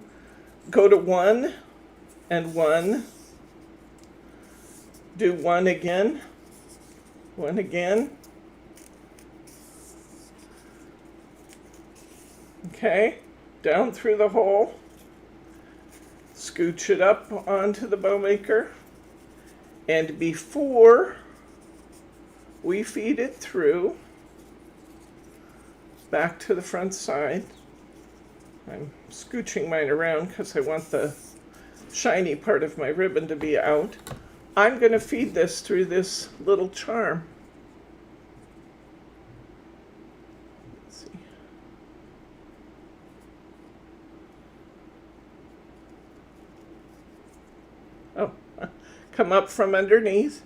go to 1 and 1. Do 1 again. 1 again. Okay, down through the hole, scooch it up onto the bow maker, and before we feed it through, back to the front side, I'm scooching mine around because I want the shiny part of my ribbon to be out, I'm going to feed this through this little charm. Come up from underneath,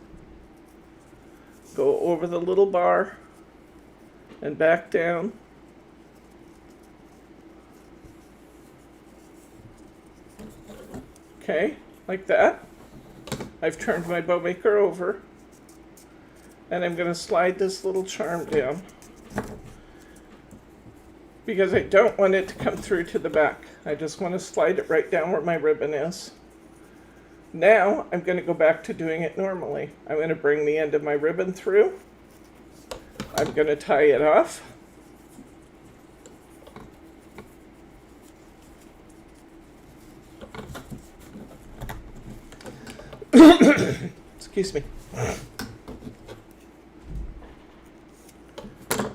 go over the little bar, and back down. Okay, like that. I've turned my bow maker over, and I'm going to slide this little charm down because I don't want it to come through to the back. I just want to slide it right down where my ribbon is. Now I'm going to go back to doing it normally. I'm going to bring the end of my ribbon through. I'm going to tie it off. Excuse me.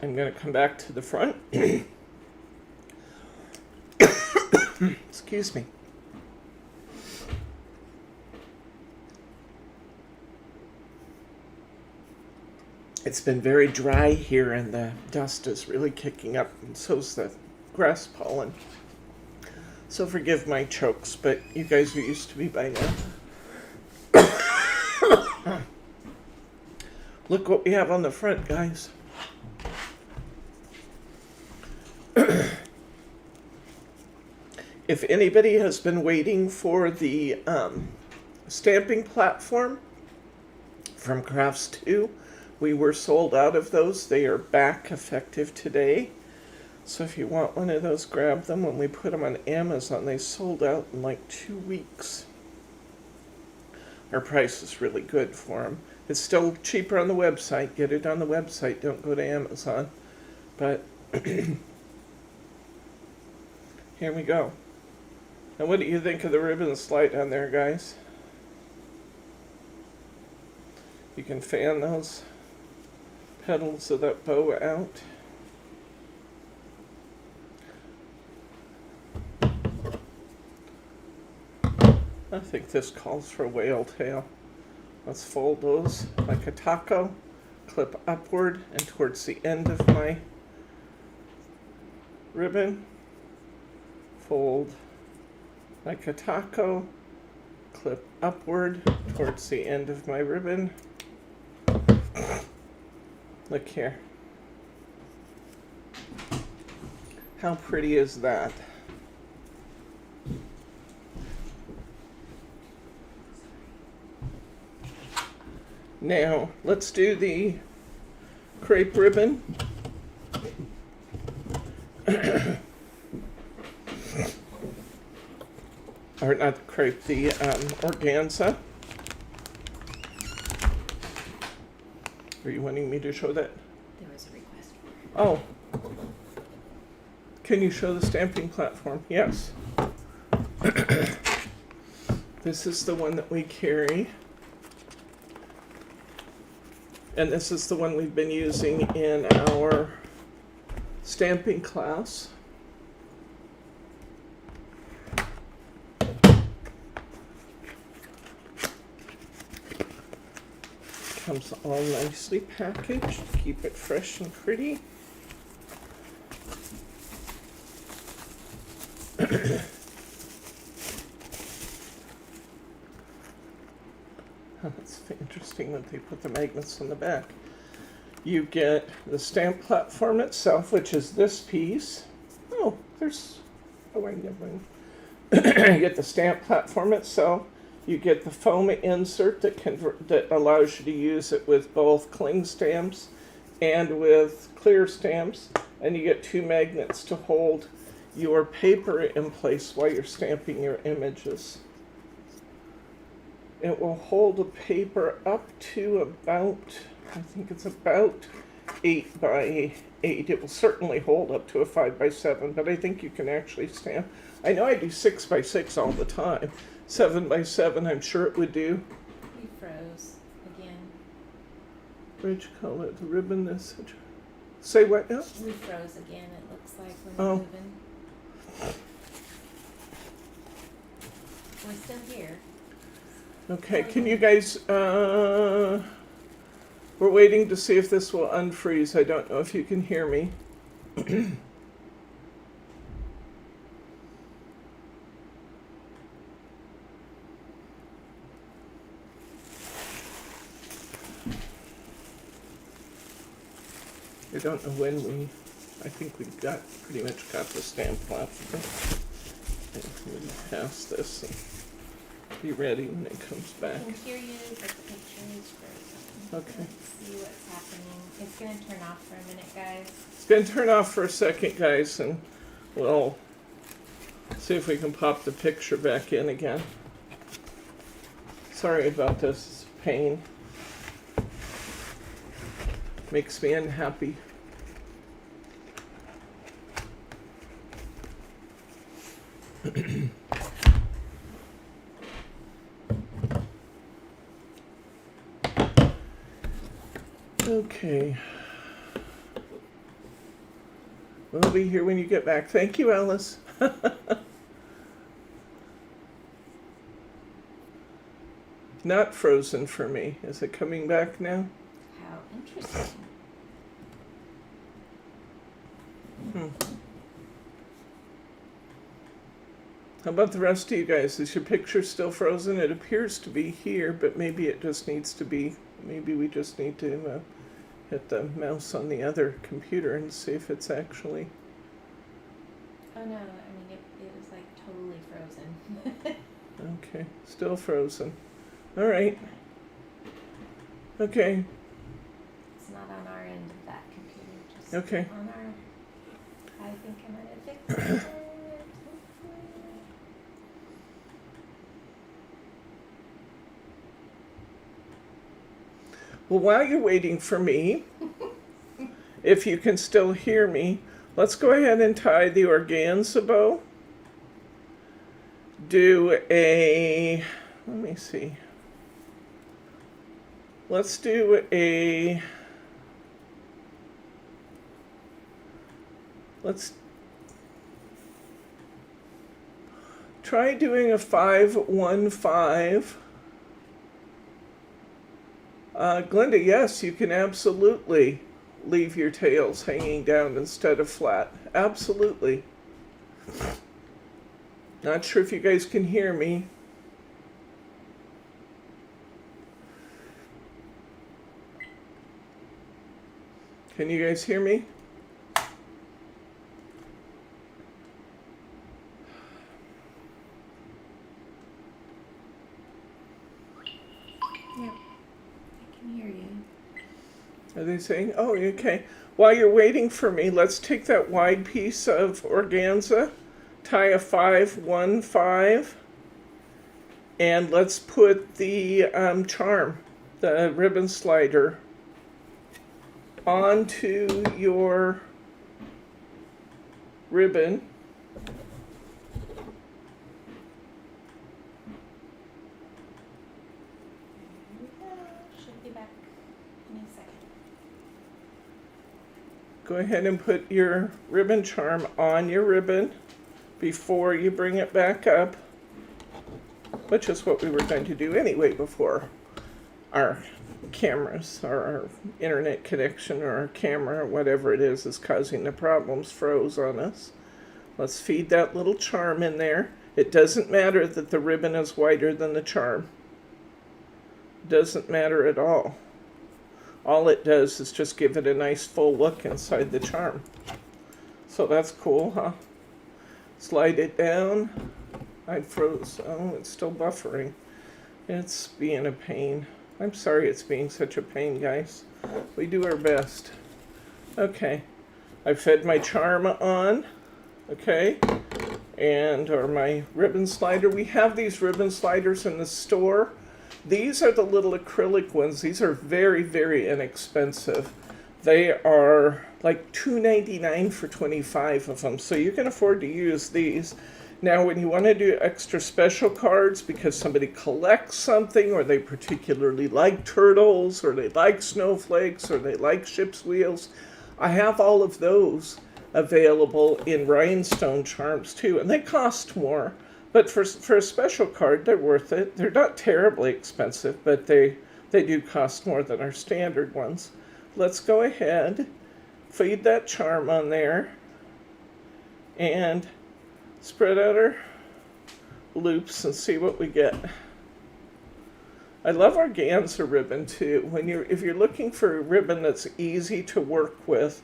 I'm going to come back to the front. Excuse Excuse me. It's been very dry here and the dust is really kicking up, and so's the grass pollen. So forgive my chokes, but you guys are used to me by now. Look what we have on the front, guys. If anybody has been waiting for the stamping platform from Crafts 2, we were sold out of those. They are back effective today. So if you want one of those, grab them. When we put them on Amazon, they sold out in like 2 weeks. Our price is really good for them. It's still cheaper on the website. Get it on the website. Don't go to Amazon. But here we go. And what do you think of the ribbon slide on there, guys? You can fan those petals of that bow out. I think this calls for a whale tail. Let's fold those like a taco, clip upward and towards the end of my ribbon. Fold like a taco, clip upward towards the end of my ribbon. Look here. How pretty is that? Now, let's do the crepe ribbon. Or not the crepe, the organza. Are you wanting me to show that? There was a request for it. Oh. Can you show the stamping platform? Yes. This is the one that we carry. And this is the one we've been using in our stamping class. Comes all nicely packaged. Keep it fresh and pretty. That's interesting that they put the magnets on the back. You get the stamp platform itself, which is this piece. Oh, there's, oh, I never mind. You get the stamp platform itself. You get the foam insert that allows you to use it with both cling stamps and with clear stamps. And you get 2 magnets to hold your paper in place while you're stamping your images. It will hold a paper up to about, I think it's about 8 by 8. It will certainly hold up to a 5 by 7, but I think you can actually stamp. I know I do 6 by 6 all the time. 7 by 7, I'm sure it would do. We froze again. Which color? The ribbon is. Say what now? We froze again, it looks like, when Oh. we're moving. We're still here. Okay, can you guys, we're waiting to see if this will unfreeze. I don't know if you can hear me. I don't know when I think we pretty much got the stamp platform. And we pass this and be ready when it comes I back. can hear you, but the picture is frozen. Okay. Let's see what's happening. It's gonna turn off for a minute, guys. It's going to turn off for a second, guys, and we'll see if we can pop the picture back in again. Sorry about this. It's a pain. Makes me unhappy. Okay. We'll be here when you get back. Thank you, Alice. Not frozen for me. Is it coming back now? How interesting. How about the rest of you guys? Is your picture still frozen? It appears to be here, but maybe it just needs to be, maybe we just need to hit the mouse on the other computer and see if it's actually. Oh no, I mean it was like totally frozen. Okay, still frozen. All right. Okay. It's not on our end of that computer, just Okay. on our. I think I might have fixed it. Hopefully. Well, while you're waiting for me, if you can still hear me, let's go ahead and tie the organza bow. Do a, let me see. Let's do a, let's try doing a 5-1-5. Glenda, yes, you can absolutely leave your tails hanging down instead of flat. Absolutely. Not sure if you guys can hear me. Can you guys hear me? Yep, I can hear you. Are they saying? Oh, okay. While you're waiting for me, let's take that wide piece of organza, tie a 5-1-5, and let's put the charm, the ribbon slider, onto your ribbon. Here we go. Should be back any second. Go ahead and put your ribbon charm on your ribbon before you bring it back up, which is what we were going to do anyway before our cameras or our internet connection or our camera or whatever it is causing the problems froze on us. Let's feed that little charm in there. It doesn't matter that the ribbon is wider than the charm. Doesn't matter at all. All it does is just give it a nice full look inside the charm. So that's cool, huh? Slide it down. I froze. Oh, it's still buffering. It's being a pain. I'm sorry it's being such a pain, guys. We do our best. Okay. I fed my charm on. Okay. Or my ribbon slider. We have these ribbon sliders in the store. These are the little acrylic ones. These are very, very inexpensive. They are like $2.99 for 25 of them. So you can afford to use these. Now, when you want to do extra special cards because somebody collects something, or they particularly like turtles, or they like snowflakes, or they like ship's wheels, I have all of those available in rhinestone charms too. And they cost more. But for a special card, they're worth it. They're not terribly expensive, but they do cost more than our standard ones. Let's go ahead, feed that charm on there, and spread out our loops and see what we get. I love organza ribbon too. If you're looking for a ribbon that's easy to work with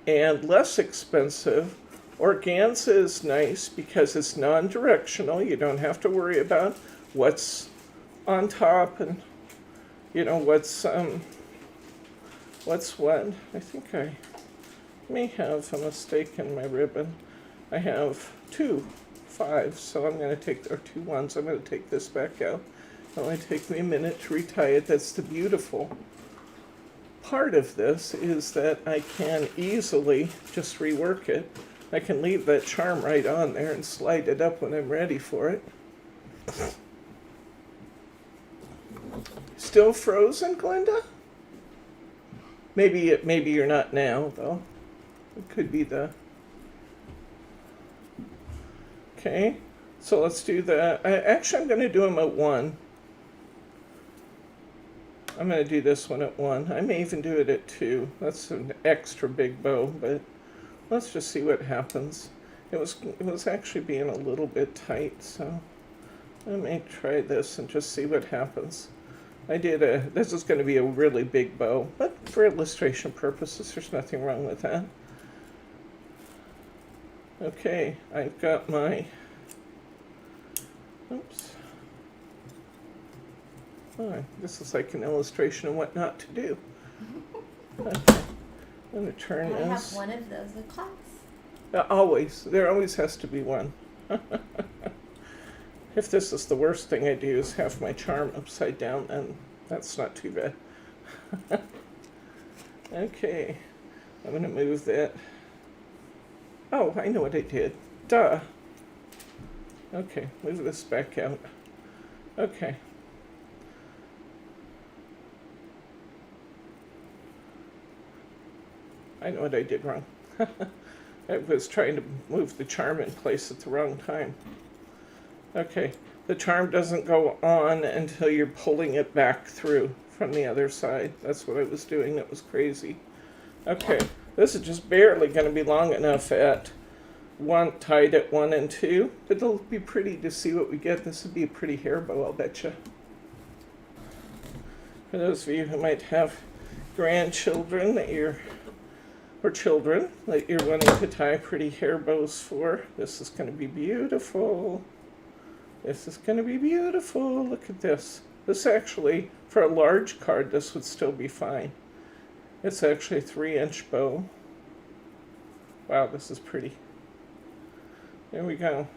and less expensive, organza is nice because it's non-directional. You don't have to worry about what's on top and what's what. I think I may have a mistake in my ribbon. I have 2 5s, so I'm going to take, or 2 1s. I'm going to take this back out. It'll only take me a minute to retie it. That's the beautiful part of this, is that I can easily just rework it. I can leave that charm right on there and slide it up when I'm ready for it. Still frozen, Glenda? Maybe you're not now, though. It could be the... Okay, so let's do that. Actually, I'm going to do them at 1. I'm going to do this one at 1. I may even do it at 2. That's an extra big bow, but let's just see what happens. It was actually being a little bit tight, so I may try this and just see what happens. This is going to be a really big bow, but for illustration purposes, there's nothing wrong with that. Okay, I've got my, oops. Oh, this is like an illustration of what not to do. Okay, I'm going to turn I this. have one of those with cloths. Always. There always has to be one. If this is the worst thing I do is have my charm upside down, then that's not too bad. Okay, I'm going to move that. Oh, I know what I did. Duh. Okay, move this back out. Okay. I know what I did wrong. I was trying to move the charm in place at the wrong time. Okay, the charm doesn't go on until you're pulling it back through from the other side. That's what I was doing. That was crazy. Okay, this is just barely going to be long enough at tied at 1 and 2, but it'll be pretty to see what we get. This would be a pretty hair bow, I'll betcha. For those of you who might have grandchildren or children that you're wanting to tie pretty hair bows for, this is going to be beautiful. This is going to be beautiful. Look at this. This actually, for a large card, this would still be fine. It's actually a 3-inch bow. Wow, this is pretty. There we go.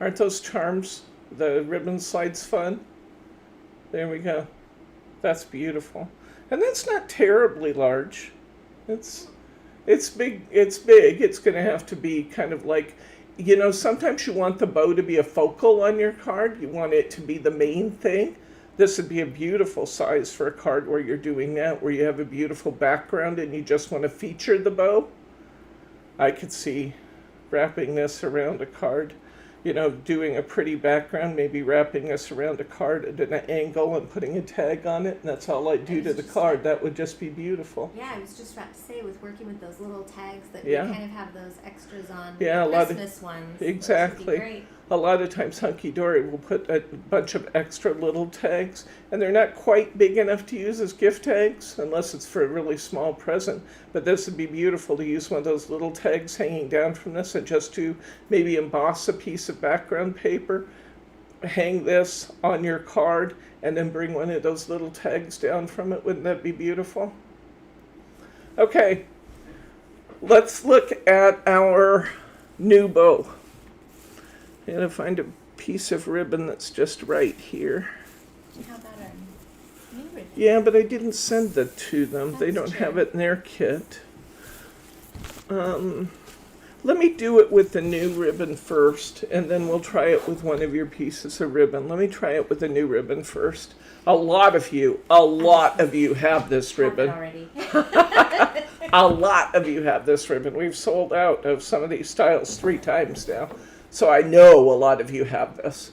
Aren't those charms, the ribbon slides, fun? There we go. That's beautiful. And that's not terribly large. It's big. It's big. It's going to have to be kind of like, you know, sometimes you want the bow to be a focal on your card. You want it to be the main thing. This would be a beautiful size for a card where you're doing that, where you have a beautiful background and you just want to feature the bow. I could see wrapping this around a card, you know, doing a pretty background, maybe wrapping this around a card at an angle and putting a tag on it, and that's all I'd do to the card. That would just be beautiful. Yeah, I was just about to say, with working with those little tags that Yeah. we kind of have those extras on, Yeah, the a lot Christmas ones. Exactly. Those would be great. A lot of times Hunky Dory will put a bunch of extra little tags, and they're not quite big enough to use as gift tags unless it's for a really small present. But this would be beautiful to use one of those little tags hanging down from this and just to maybe emboss a piece of background paper, hang this on your card, and then bring one of those little tags down from it. Wouldn't that be beautiful? Okay, let's look at our new bow. I gotta find a piece of ribbon that's just right here. How about our new ribbon? Yeah, but I didn't send that to them. They That's don't true. have it in their kit. Let me do it with the new ribbon first, and then we'll try it with one of your pieces of ribbon. Let me try it with the new ribbon first. A lot of you have this ribbon. Already. A lot of you have this ribbon. We've sold out of some of these styles 3 times now. So I know a lot of you have this.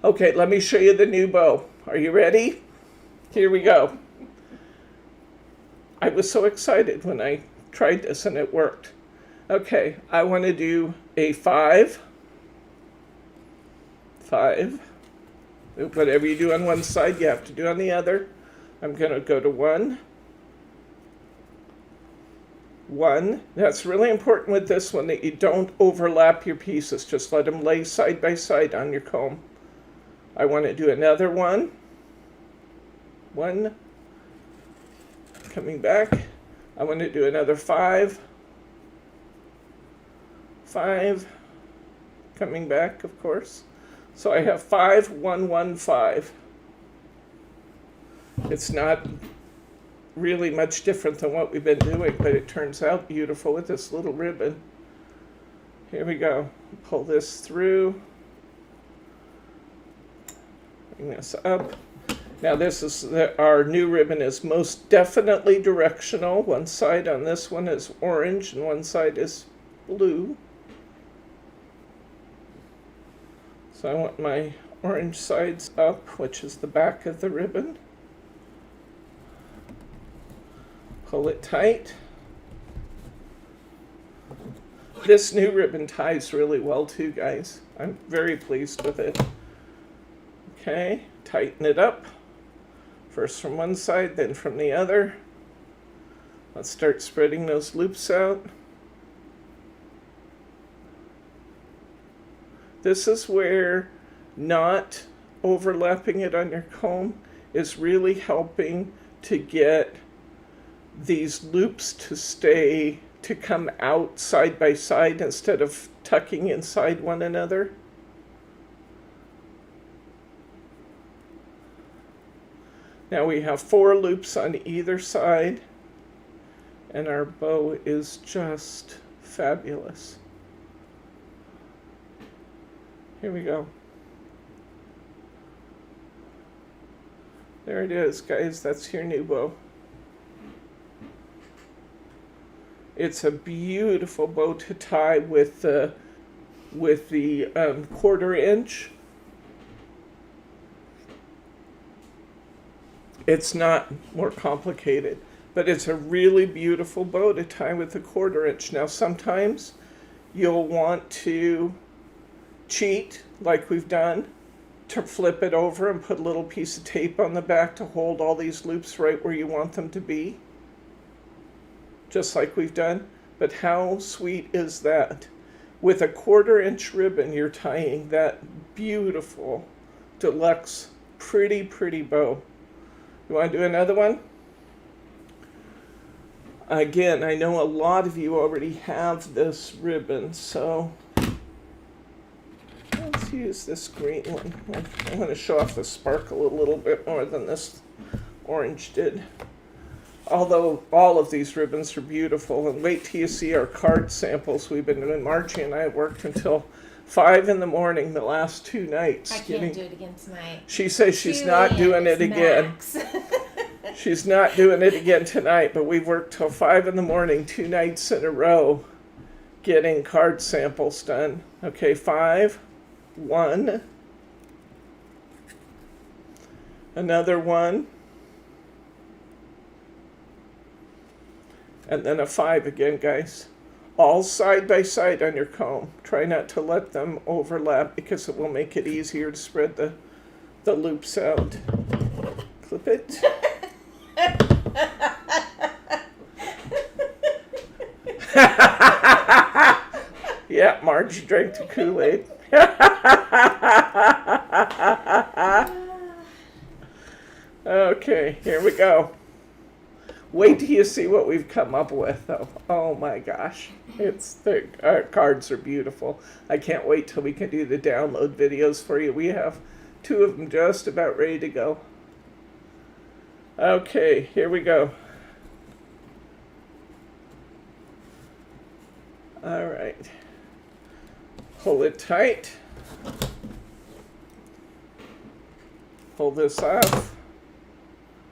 Okay, let me show you the new bow. Are you ready? Here we go. I was so excited when I tried this and it worked. Okay, I want to do a 5. Whatever you do on one side, you have to do on the other. I'm going to go to 1. That's really important with this one, that you don't overlap your pieces. Just let them lay side by side on your comb. I want to do another 1. Coming back. I want to do another 5. Coming back, of course. So I have 5, 1, 1, 5. It's not really much different than what we've been doing, but it turns out beautiful with this little ribbon. Here we go. Pull this through. Bring this up. Now this is our new ribbon is most definitely directional. One side on this one is orange and one side is blue. So I want my orange sides up, which is the back of the ribbon. Pull it tight. This new ribbon ties really well too, guys. I'm very pleased with it. Okay, tighten it up. First from one side, then from the other. Let's start spreading those loops out. This is where not overlapping it on your comb is really helping to get these loops to come out side by side instead of tucking inside one another. Now we have 4 loops on either side, and our bow is just fabulous. Here we go. There it is, guys. That's your new bow. It's a beautiful bow to tie with the 1/4 inch. It's not more complicated, but it's a really beautiful bow to tie with a 1/4 inch. Now sometimes you'll want to cheat, like we've done, to flip it over and put a little piece of tape on the back to hold all these loops right where you want them to be, just like we've done. But how sweet is that? With a 1/4 inch ribbon, you're tying that beautiful, deluxe, pretty bow. You want to do another one? Again, I know a lot of you already have this ribbon, so let's use this green one. I'm going to show off the sparkle a little bit more than this orange did. Although all of these ribbons are beautiful, and wait till you see our card samples we've been doing. Margie and I worked until 5 in the morning the last 2 nights. I can't do it again tonight. She says she's not doing it again. She's not doing it again tonight, but we've worked till 5 in the morning 2 nights in a row getting card samples done. Okay, 5, 1, another 1, and then a 5 again, guys. All side by side on your comb. Try not to let them overlap because it will make it easier to spread the loops out. Clip it. Yeah, Margie drank the Kool-Aid. Okay, here we go. Wait till you see what we've come up with, though. Oh my gosh. Our cards are beautiful. I can't wait till we can do the download videos for you. We have 2 of them just about ready to go. Okay, here we go. All right. Pull it tight. Pull this off.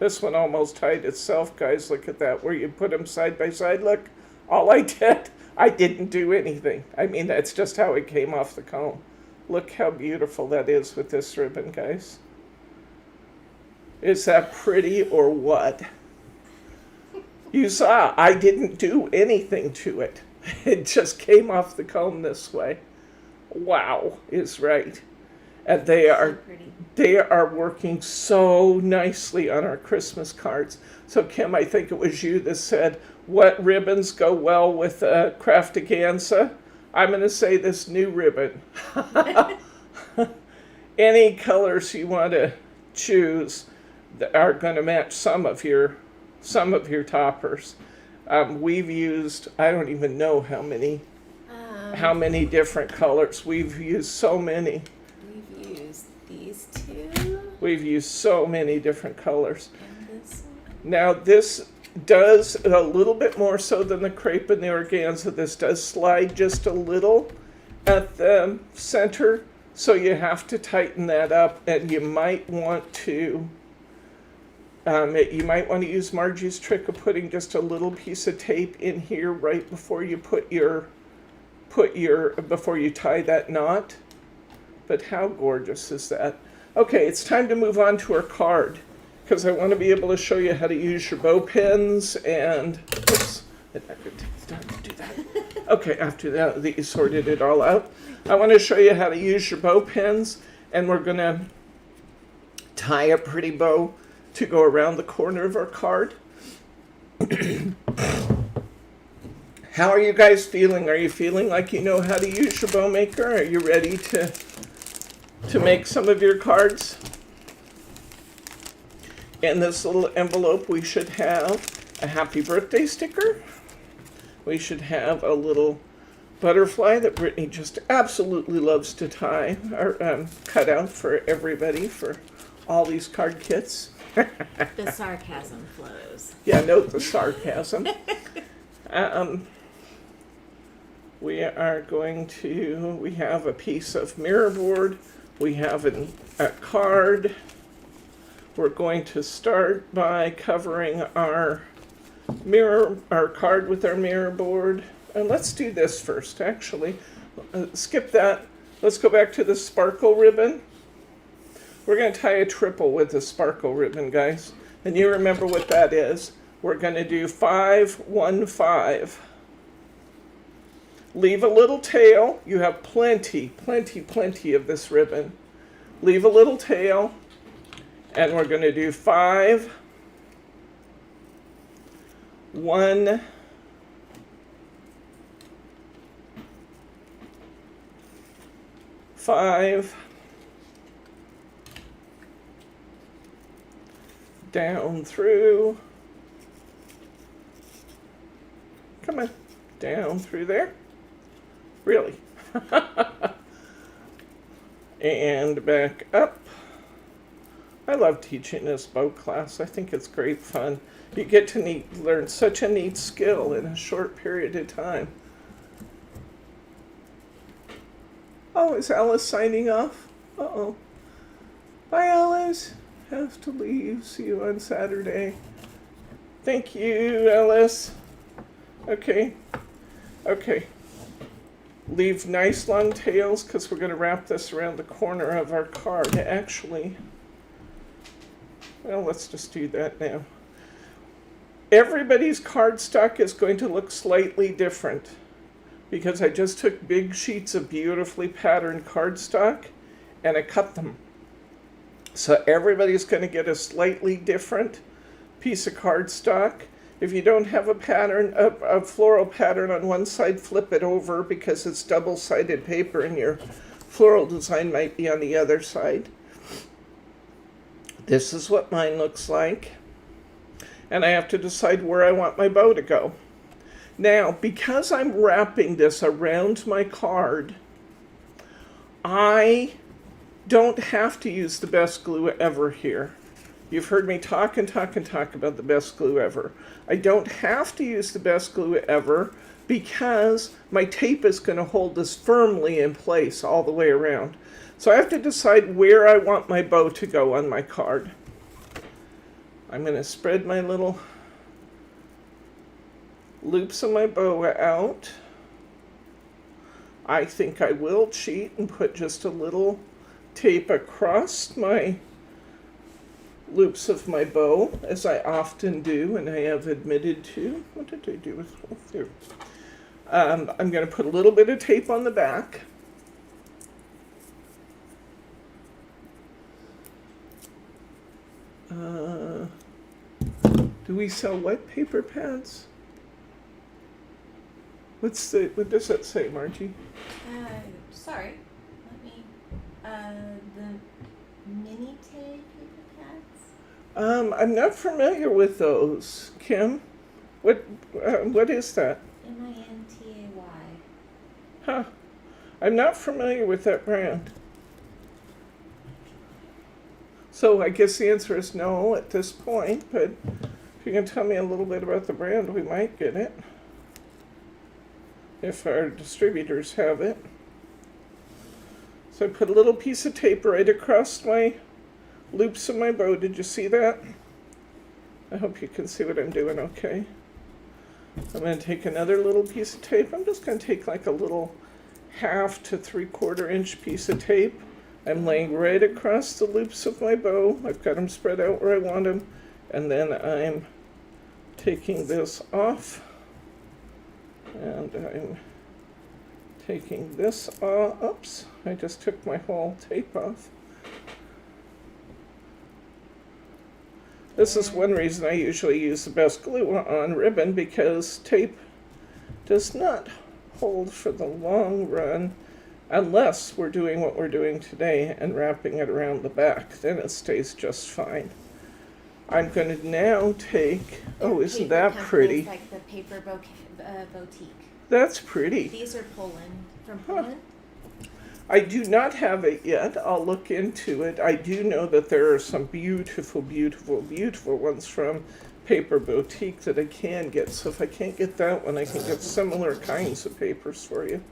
This one almost tied itself, guys. Look at that, where you put them side by side. Look, all I didn't do anything. I mean, that's just how it came off the comb. Look how beautiful that is with this ribbon, guys. Is that pretty or what? You saw, I didn't do anything to it. It just came off the comb this way. Wow is right. And they are working so nicely on our Christmas cards. So Kim, I think it was you that said, what ribbons go well with Craftiganza? I'm going to say this new ribbon. Any colors you want to choose that are going to match some of your toppers. We've used, I don't even know how many different colors. We've used so many. We've used these 2. We've used so many different colors. And this one. Now this does a little bit more so than the crepe and the organza. This does slide just a little at the center, so you have to tighten that up, and you might want to use Margie's trick of putting just a little piece of tape in here right before you before you tie that knot, But how gorgeous is that? Okay, it's time to move on to our card, because I want to be able to show you how to use your bow pins and, oops, I'm not going to take the time to do that. Okay, after that, you sorted it all out. I want to show you how to use your bow pins, and we're going to tie a pretty bow to go around the corner of our card. How are you guys feeling? Are you feeling like you know how to use your bow maker? Are you ready to make some of your cards? In this little envelope, we should have a happy birthday sticker. We should have a little butterfly that Brittany just absolutely loves to tie or cut out for everybody for all these card kits. The sarcasm flows. Yeah, note the sarcasm. We have a piece of mirror board. We have a card. We're going to start by covering our card with our mirror board. And let's do this first, actually. Skip that. Let's go back to the sparkle ribbon. We're going to tie a triple with the sparkle ribbon, guys. And you remember what that is. We're going to do 5, 1, 5. Leave a little tail. You have plenty of this ribbon. Leave a little tail. And we're going to do 5, 1, 5, down through, come on, down through there, really, and back up. I love teaching this bow class. I think it's great fun. You get to learn such a neat skill in a short period of time. Oh, is Alice signing off? Uh-oh. Bye, Alice. Have to leave. See you on Saturday. Thank you, Alice. Okay. Okay. Leave nice long tails because we're going to wrap this around the corner of our card. Actually, well, let's just do that now. Everybody's cardstock is going to look slightly different because I just took big sheets of beautifully patterned cardstock and I cut them. So everybody's going to get a slightly different piece of cardstock. If you don't have a pattern, a floral pattern on one side, flip it over because it's double-sided paper and your floral design might be on the other side. This is what mine looks like. And I have to decide where I want my bow to go. Now, because I'm wrapping this around my card, I don't have to use the best glue ever here. You've heard me talk about the best glue ever. I don't have to use the best glue ever because my tape is going to hold this firmly in place all the way around. So I have to decide where I want my bow to go on my card. I'm going to spread my little loops of my bow out. I think I will cheat and put just a little tape across my loops of my bow, as I often do, and I have admitted to. What did I do with here? I'm going to put a little bit of tape on the back. Do we sell what paper pads? What does that say, Margie? Sorry. Let me. The mini tay paper pads. I'm not familiar with those, Kim. What is that? MINTAY. Huh. I'm not familiar with that brand. So I guess the answer is no at this point, but if you can tell me a little bit about the brand, we might get it. If our distributors have it. So I put a little piece of tape right across my loops of my bow. Did you see that? I hope you can see what I'm doing okay. I'm going to take another little piece of tape. I'm just going to take like a little 1/2 to 3/4 inch piece of tape. I'm laying right across the loops of my bow. I've got them spread out where I want them. And then I'm taking this off. And I'm taking this off. Oops, I just took my whole tape off. This is one reason I usually use the best glue on ribbon, because tape does not hold for the long run unless we're doing what we're doing today and wrapping it around the back. Then it stays just fine. I'm going to now take, oh, isn't that pretty? Like the paper boutique. That's pretty. These are Poland, from Poland. I do not have it yet. I'll look into it. I do know that there are some beautiful, beautiful, beautiful ones from Paper Boutique that I can get. So if I can't get that one, I can get similar kinds of papers for you.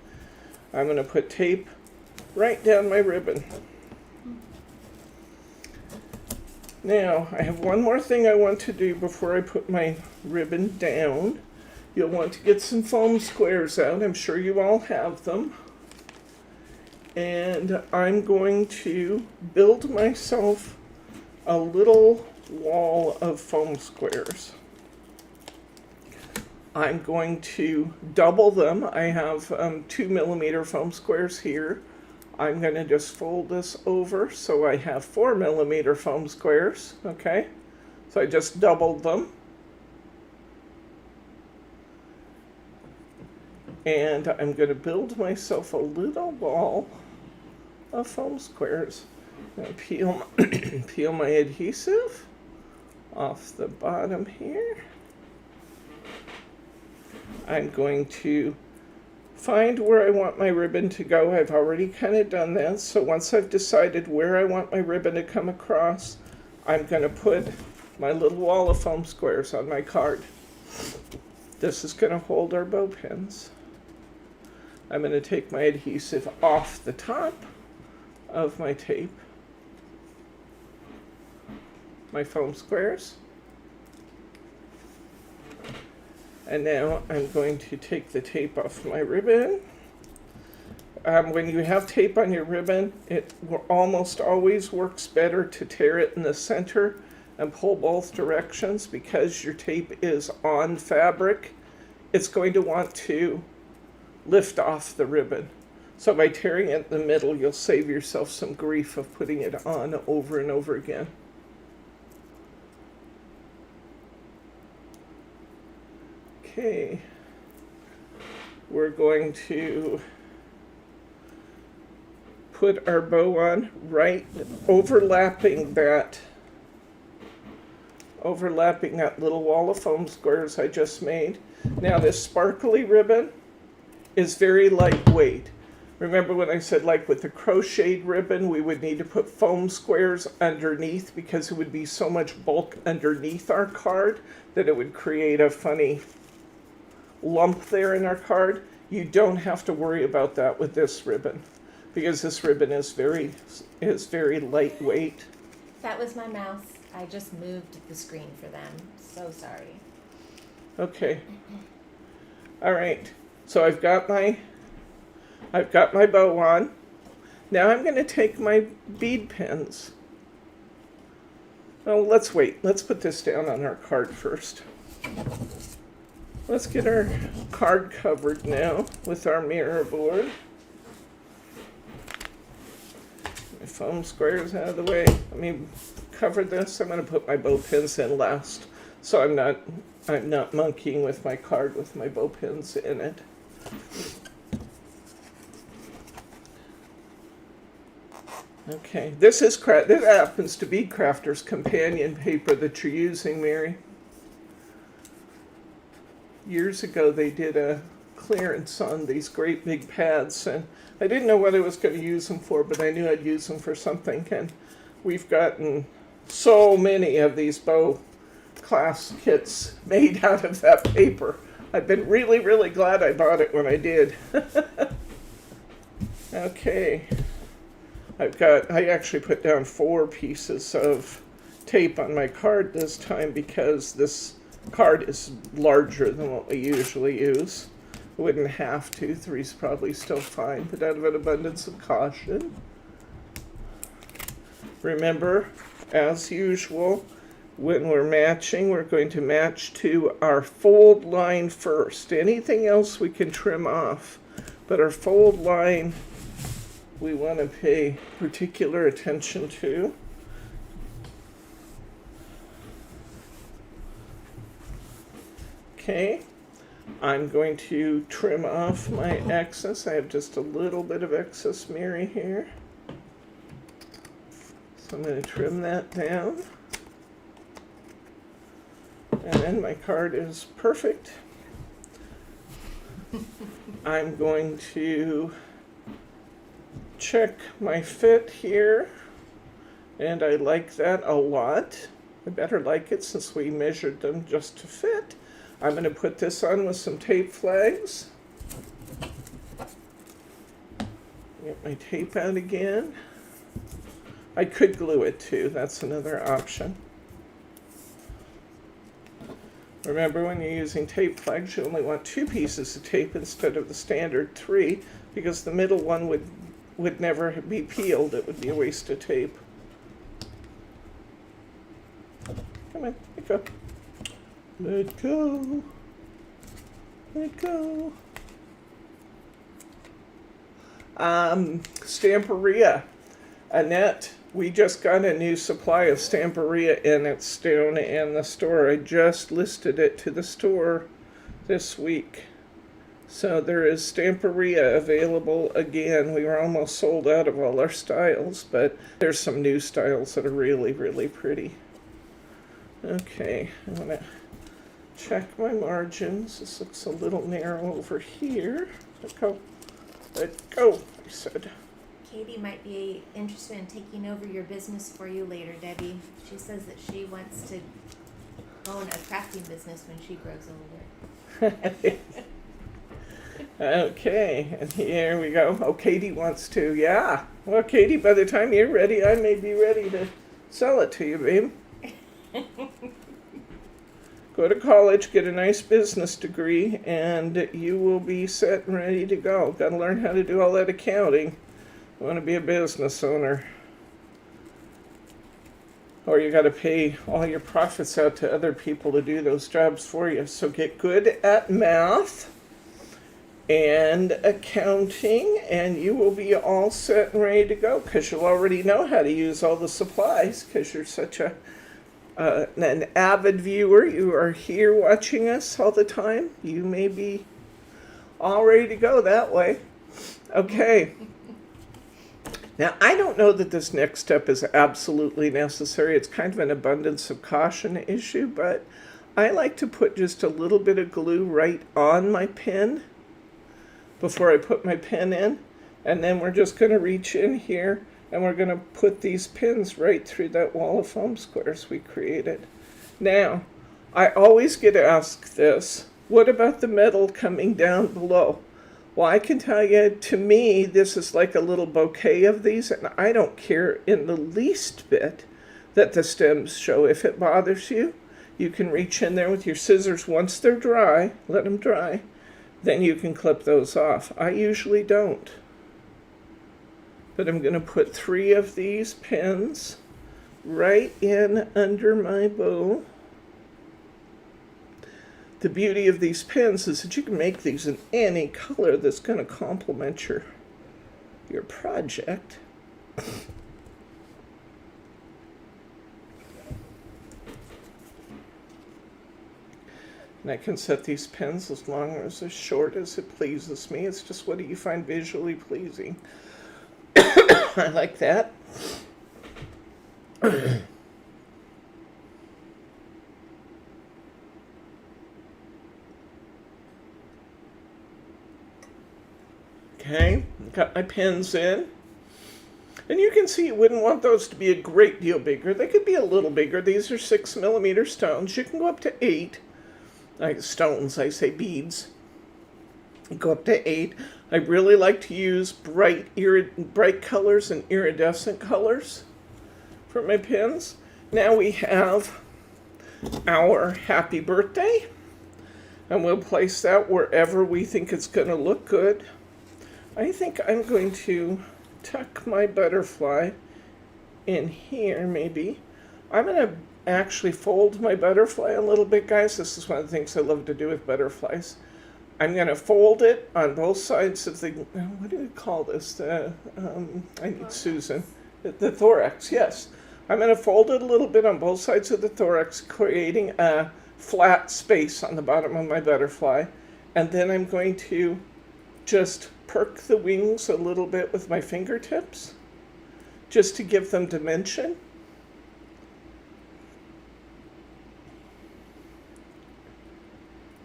I'm going to put tape right down my ribbon. Now, I have one more thing I want to do before I put my ribbon down. You'll want to get some foam squares out. I'm sure you all have them. And I'm going to build myself a little wall of foam squares. I'm going to double them. I have 2mm foam squares here. I'm going to just fold this over so I have 4mm foam squares. Okay, so I just doubled them. And I'm going to build myself a little wall of foam squares. I'm going to peel my adhesive off the bottom here. I'm going to find where I want my ribbon to go. I've already kind of done that. So once I've decided where I want my ribbon to come across, I'm going to put my little wall of foam squares on my card. This is going to hold our bow pins. I'm going to take my adhesive off the top of my tape, my foam squares. And now I'm going to take the tape off my ribbon. When you have tape on your ribbon, it almost always works better to tear it in the center and pull both directions, because your tape is on fabric. It's going to want to lift off the ribbon. So by tearing it in the middle, you'll save yourself some grief of putting it on over and over again. Okay, we're going to put our bow on right overlapping that little wall of foam squares I just made. Now this sparkly ribbon is very lightweight. Remember when I said, like with the crocheted ribbon, we would need to put foam squares underneath because it would be so much bulk underneath our card that it would create a funny lump there in our card. You don't have to worry about that with this ribbon, because this ribbon is very lightweight. That was my mouse. I just moved the screen for them. So sorry. Okay. All right. So I've got my bow on. Now I'm going to take my bead pins. Oh, let's wait. Let's put this down on our card first. Let's get our card covered now with our mirror board. My foam squares out of the way. Let me cover this. I'm going to put my bow pins in last, so I'm not monkeying with my card with my bow pins in it. Okay, this happens to be Crafter's Companion paper that you're using, Mary. Years ago, they did a clearance on these great big pads, and I didn't know what I was going to use them for, but I knew I'd use them for something, and we've gotten so many of these bow class kits made out of that paper. I've been really, really glad I bought it when I did. Okay. I actually put down 4 pieces of tape on my card this time because this card is larger than what we usually use. I wouldn't have to. 3's probably still fine, but out of an abundance of caution. Remember, as usual, when we're matching, we're going to match to our fold line first. Anything else we can trim off, but our fold line we want to pay particular attention to. Okay, I'm going to trim off my excess. I have just a little bit of excess Mary here. So I'm going to trim that down. And then my card is perfect. I'm going to check my fit here. And I like that a lot. I better like it since we measured them just to fit. I'm going to put this on with some tape flags. Get my tape out again. I could glue it too. That's another option. Remember, when you're using tape flags, you only want 2 pieces of tape instead of the standard 3, because the middle one would never be peeled. It would be a waste of tape. Come on, let go. Let go. Let go. Stamperia. Annette, we just got a new supply of Stamperia and it's down in the store. I just listed it to the store this week. So there is Stamperia available again. We were almost sold out of all our styles, but there's some new styles that are really, really pretty. Okay, I'm going to check my margins. This looks a little narrow over here. Let go. Let go, I said. Katie might be interested in taking over your business for you later, Debbie. She says that she wants to own a crafting business when she grows older. Okay, and here we go. Oh, Katie wants to, yeah. Well, Katie, by the time you're ready, I may be ready to sell it to you, babe. Go to college, get a nice business degree, and you will be set and ready to go. Got to learn how to do all that accounting. You want to be a business owner. Or you got to pay all your profits out to other people to do those jobs for you. So get good at math and accounting, and you will be all set and ready to go, because you'll already know how to use all the supplies, because you're such an avid viewer. You are here watching us all the time. You may be all ready to go that way. Okay. Now, I don't know that this next step is absolutely necessary. It's kind of an abundance of caution issue, but I like to put just a little bit of glue right on my pin before I put my pin in. And then we're just going to reach in here and we're going to put these pins right through that wall of foam squares we created. Now, I always get asked this, what about the metal coming down below? Well, I can tell you, to me, this is like a little bouquet of these, and I don't care in the least bit that the stems show. If it bothers you, you can reach in there with your scissors once they're dry, let them dry, then you can clip those off. I usually don't. But I'm going to put 3 of these pins right in under my bow. The beauty of these pins is that you can make these in any color that's going to complement your project. And I can set these pins as long or as short as it pleases me. It's just, what do you find visually pleasing? I like that. Okay, got my pins in. And you can see you wouldn't want those to be a great deal bigger. They could be a little bigger. These are 6mm stones. You can go up to 8. Like stones, I say beads. You go up to 8. I really like to use bright colors and iridescent colors for my pins. Now we have our happy birthday. And we'll place that wherever we think it's going to look good. I think I'm going to tuck my butterfly in here maybe. I'm going to actually fold my butterfly a little bit, guys. This is one of the things I love to do with butterflies. I'm going to fold it on both sides of the, what do we call this? I need Susan. The thorax, yes. I'm going to fold it a little bit on both sides of the thorax, creating a flat space on the bottom of my butterfly. And then I'm going to just perk the wings a little bit with my fingertips, just to give them dimension.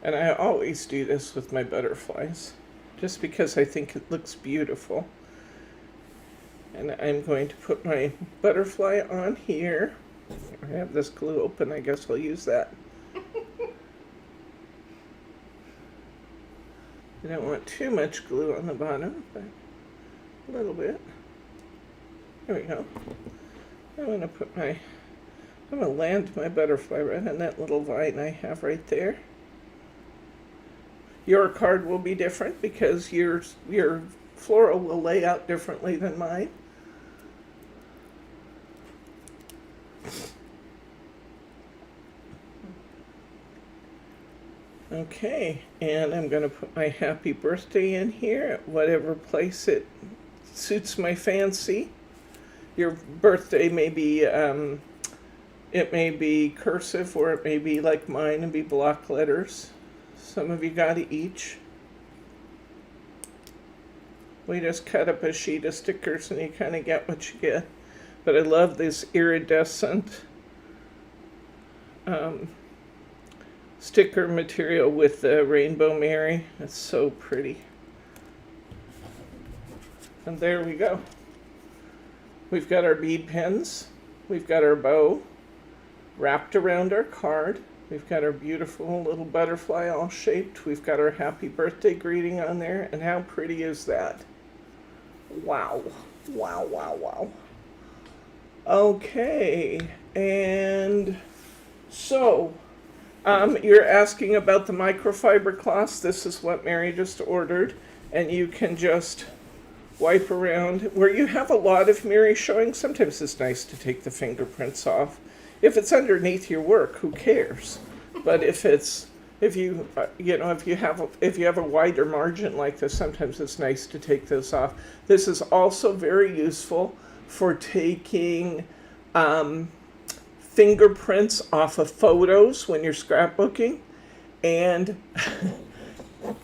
And I always do this with my butterflies, just because I think it looks beautiful. And I'm going to put my butterfly on here. I have this glue open, I guess I'll use that. I don't want too much glue on the bottom, but a little bit. There we go. I'm going to land my butterfly right on that little vine I have right there. Your card will be different because your floral will lay out differently than mine. Okay, and I'm going to put my happy birthday in here at whatever place it suits my fancy. Your birthday may be, it may be cursive, or it may be like mine and be block letters. Some of you got each. We just cut up a sheet of stickers and you kind of get what you get. But I love this iridescent sticker material with the Rainbow Mary. It's so pretty. And there we go. We've got our bead pins. We've got our bow wrapped around our card. We've got our beautiful little butterfly all shaped. We've got our happy birthday greeting on there. And how pretty is that? Wow. Wow, wow, wow. Okay. And so, you're asking about the microfiber cloths. This is what Mary just ordered. And you can just wipe around. Where you have a lot of Mary showing, sometimes it's nice to take the fingerprints off. If it's underneath your work, who cares? But if you have a wider margin like this, sometimes it's nice to take this off. This is also very useful for taking fingerprints off of photos when you're scrapbooking, and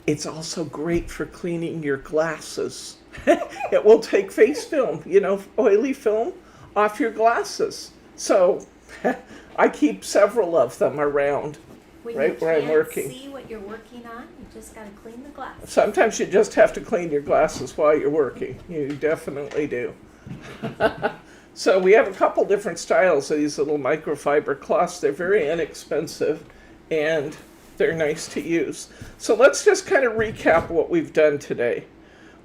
it's also great for cleaning your glasses. It will take face film, oily film, off your glasses. So I keep several of them around where I'm working. See what you're working on, you just got to clean the glasses. Sometimes you just have to clean your glasses while you're working. You definitely do. So we have a couple different styles of these little microfiber cloths. They're very inexpensive and they're nice to use. So let's just kind of recap what we've done today.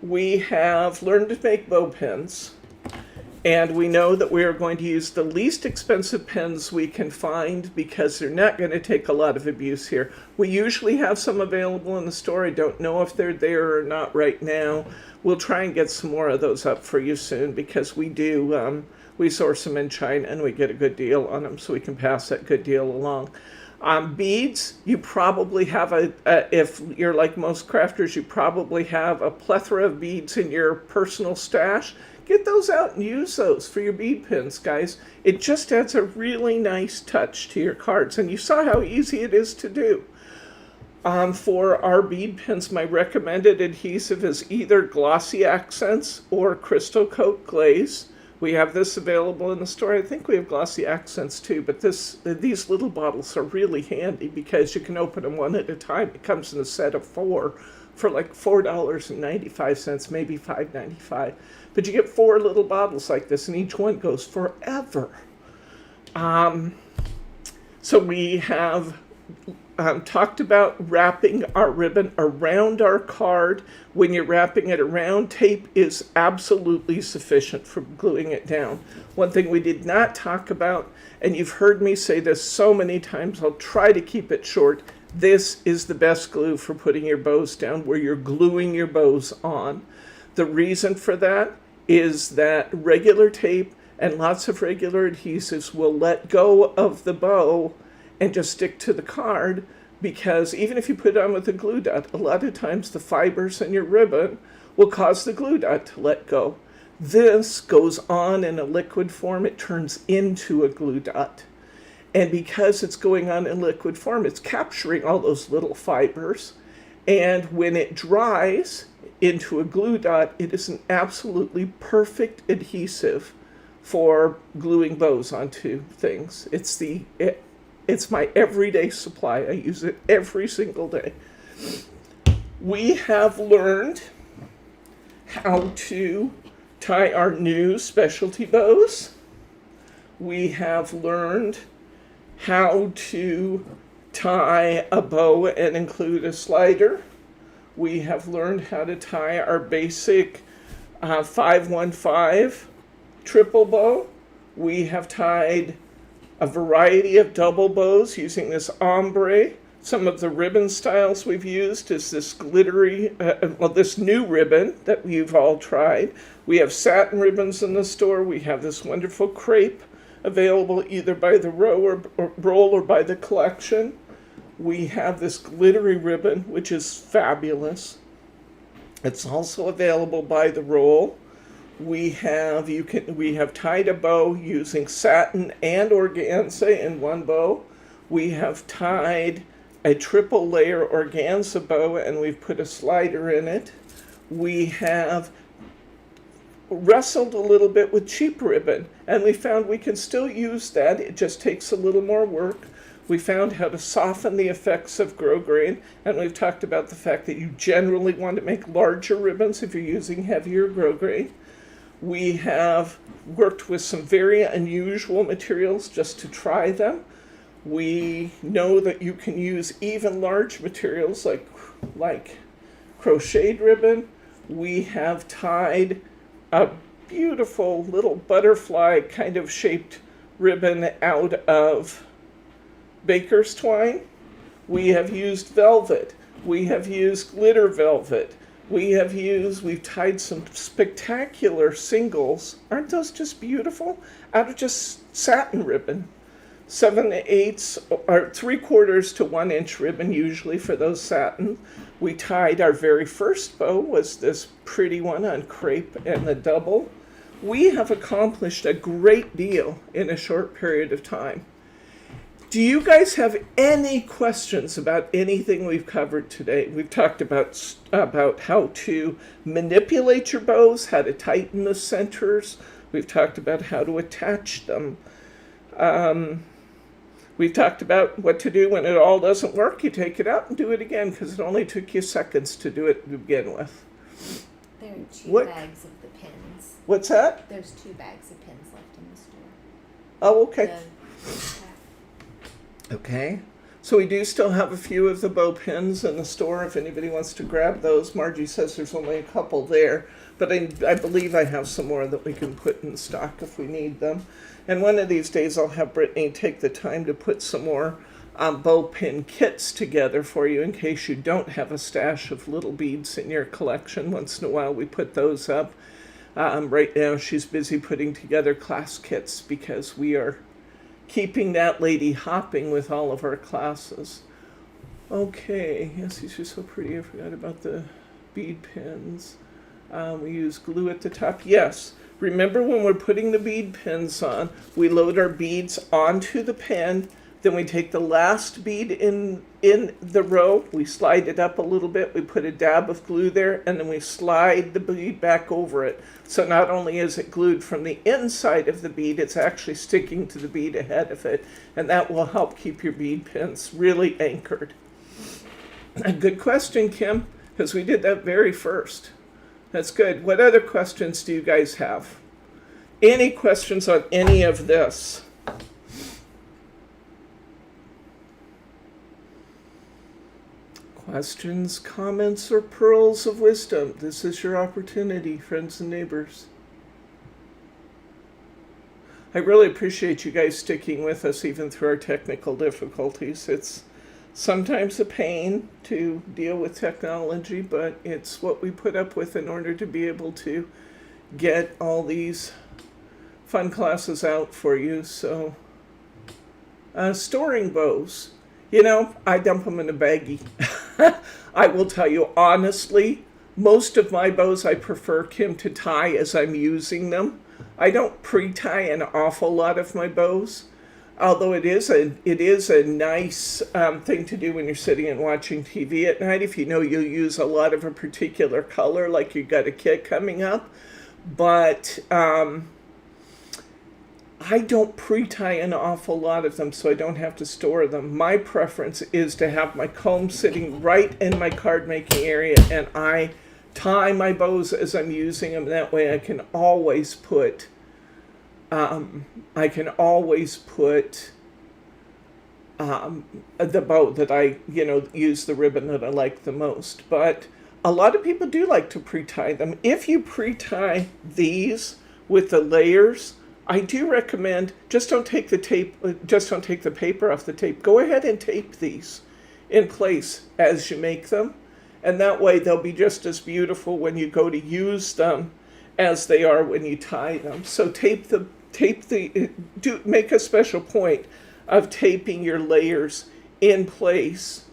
We have learned to make bow pins. And we know that we are going to use the least expensive pens we can find because they're not going to take a lot of abuse here. We usually have some available in the store. I don't know if they're there or not right now. We'll try and get some more of those up for you soon because we do, we source them in China and we get a good deal on them, so we can pass that good deal along. Beads, you probably have if you're like most crafters, you probably have a plethora of beads in your personal stash. Get those out and use those for your bead pins, guys. It just adds a really nice touch to your cards. And you saw how easy it is to do. For our bead pins, my recommended adhesive is either Glossy Accents or Crystal Coat Glaze. We have this available in the store. I think we have Glossy Accents too, but these little bottles are really handy because you can open them one at a time. It comes in a set of 4 for like $4.95, maybe $5.95. But you get 4 little bottles like this, and each one goes forever. So we have talked about wrapping our ribbon around our card. When you're wrapping it around, tape is absolutely sufficient for gluing it down. One thing we did not talk about, and you've heard me say this so many times, I'll try to keep it short. This is the best glue for putting your bows down where you're gluing your bows on. The reason for that is that regular tape and lots of regular adhesives will let go of the bow and just stick to the card, because even if you put it on with a glue dot, a lot of times the fibers in your ribbon will cause the glue dot to let go. This goes on in a liquid form, it turns into a glue dot. And because it's going on in liquid form, it's capturing all those little fibers. And when it dries into a glue dot, it is an absolutely perfect adhesive for gluing bows onto things. It's my everyday supply. I use it every single day. We have learned how to tie our new specialty bows. We have learned how to tie a bow and include a slider. We have learned how to tie our basic 515 triple bow. We have tied a variety of double bows using this ombre. Some of the ribbon styles we've used is this glittery, this new ribbon that we've all tried. We have satin ribbons in the store. We have this wonderful crepe available either by the roll or by the collection. We have this glittery ribbon, which is fabulous. It's also available by the roll. We have tied a bow using satin and organza in one bow. We have tied a triple layer organza bow and we've put a slider in it. We have wrestled a little bit with cheap ribbon and we found we can still use that. It just takes a little more work. We found how to soften the effects of grosgrain, and we've talked about the fact that you generally want to make larger ribbons if you're using heavier grosgrain. We have worked with some very unusual materials just to try them. We know that you can use even large materials like crocheted ribbon. We have tied a beautiful little butterfly kind of shaped ribbon out of baker's twine. We have used velvet. We have used glitter velvet. We've tied some spectacular singles. Aren't those just beautiful? Out of just satin ribbon. 7/8 or 3/4 to 1 inch ribbon usually for those satin. We tied our very first bow was this pretty one on crepe and the double. We have accomplished a great deal in a short period of time. Do you guys have any questions about anything we've covered today? We've talked about how to manipulate your bows, how to tighten the centers. We've talked about how to attach them. We've talked about what to do when it all doesn't work. You take it out and do it again because it only took you seconds to do it to begin with. There are two bags of the pins. What's that? There's 2 bags of pins left in the store. Oh, okay. Okay, so we do still have a few of the bow pins in the store if anybody wants to grab those. Margie says there's only a couple there, but I believe I have some more that we can put in stock if we need them. And one of these days I'll have Brittany take the time to put some more bow pin kits together for you in case you don't have a stash of little beads in your collection. Once in a while we put those up. Right now she's busy putting together class kits because we are keeping that lady hopping with all of our classes. Okay, yes, these are so pretty. I forgot about the bead pins. We use glue at the top. Yes, remember when we're putting the bead pins on, we load our beads onto the pen, then we take the last bead in the row, we slide it up a little bit, we put a dab of glue there, and then we slide the bead back over it. So not only is it glued from the inside of the bead, it's actually sticking to the bead ahead of it, and that will help keep your bead pins really anchored. A good question, Kim, because we did that very first. That's good. What other questions do you guys have? Any questions on any of this? Questions, comments, or pearls of wisdom? This is your opportunity, friends and neighbors. I really appreciate you guys sticking with us even through our technical difficulties. It's sometimes a pain to deal with technology, but it's what we put up with in order to be able to get all these fun classes out for you. So, storing bows. You know, I dump them in a baggie. I will tell you honestly, most of my bows I prefer, Kim, to tie as I'm using them. I don't pre-tie an awful lot of my bows, although it is a nice thing to do when you're sitting and watching TV at night if you know you'll use a lot of a particular color, like you got a kit coming up. But I don't pre-tie an awful lot of them, so I don't have to store them. My preference is to have my comb sitting right in my card making area, and I tie my bows as I'm using them. That way I can always put the bow that I, use the ribbon that I like the most. But a lot of people do like to pre-tie them. If you pre-tie these with the layers, I do recommend just don't take the paper off the tape. Go ahead and tape these in place as you make them. And that way they'll be just as beautiful when you go to use them as they are when you tie them. So make a special point of taping your layers in place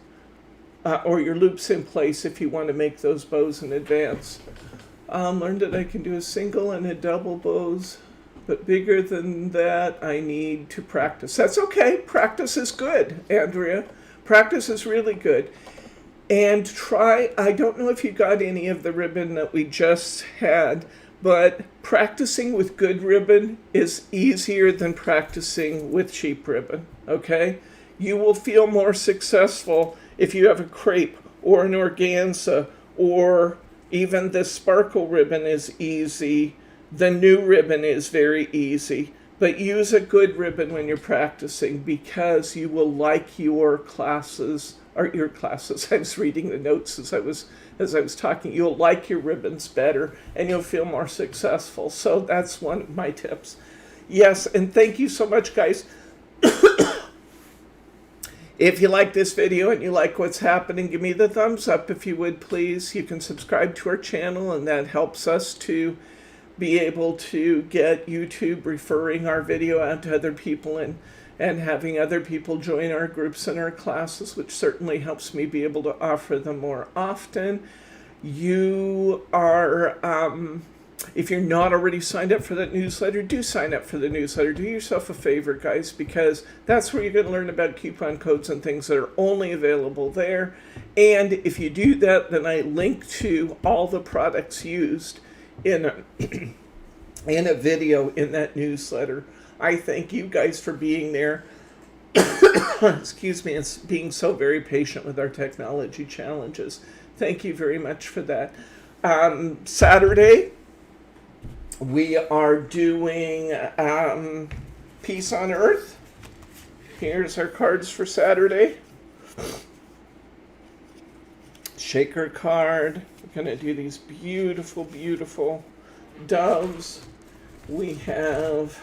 or your loops in place if you want to make those bows in advance. Learned that I can do a single and a double bows, but bigger than that I need to practice. That's okay. Practice is good, Andrea. Practice is really good. And I don't know if you got any of the ribbon that we just had, but practicing with good ribbon is easier than practicing with cheap ribbon, okay? You will feel more successful if you have a crepe or an organza, or even this sparkle ribbon is easy. The new ribbon is very easy, but use a good ribbon when you're practicing because you will like your classes. I was reading the notes as I was talking. You'll like your ribbons better and you'll feel more successful. So that's one of my tips. Yes, and thank you so much, guys. If you like this video and you like what's happening, give me the thumbs up if you would, please. You can subscribe to our channel, and that helps us to be able to get YouTube referring our video out to other people and having other people join our groups and our classes, which certainly helps me be able to offer them more often. You are, if you're not already signed up for that newsletter, do sign up for the newsletter. Do yourself a favor, guys, because that's where you're going to learn about coupon codes and things that are only available there. And if you do that, then I link to all the products used in a video in that newsletter. I thank you guys for being there. Excuse me, and being so very patient with our technology challenges. Thank you very much for that. Saturday, we are doing Peace on Earth. Here's our cards for Saturday. Shaker card. We're going to do these beautiful, beautiful doves. We have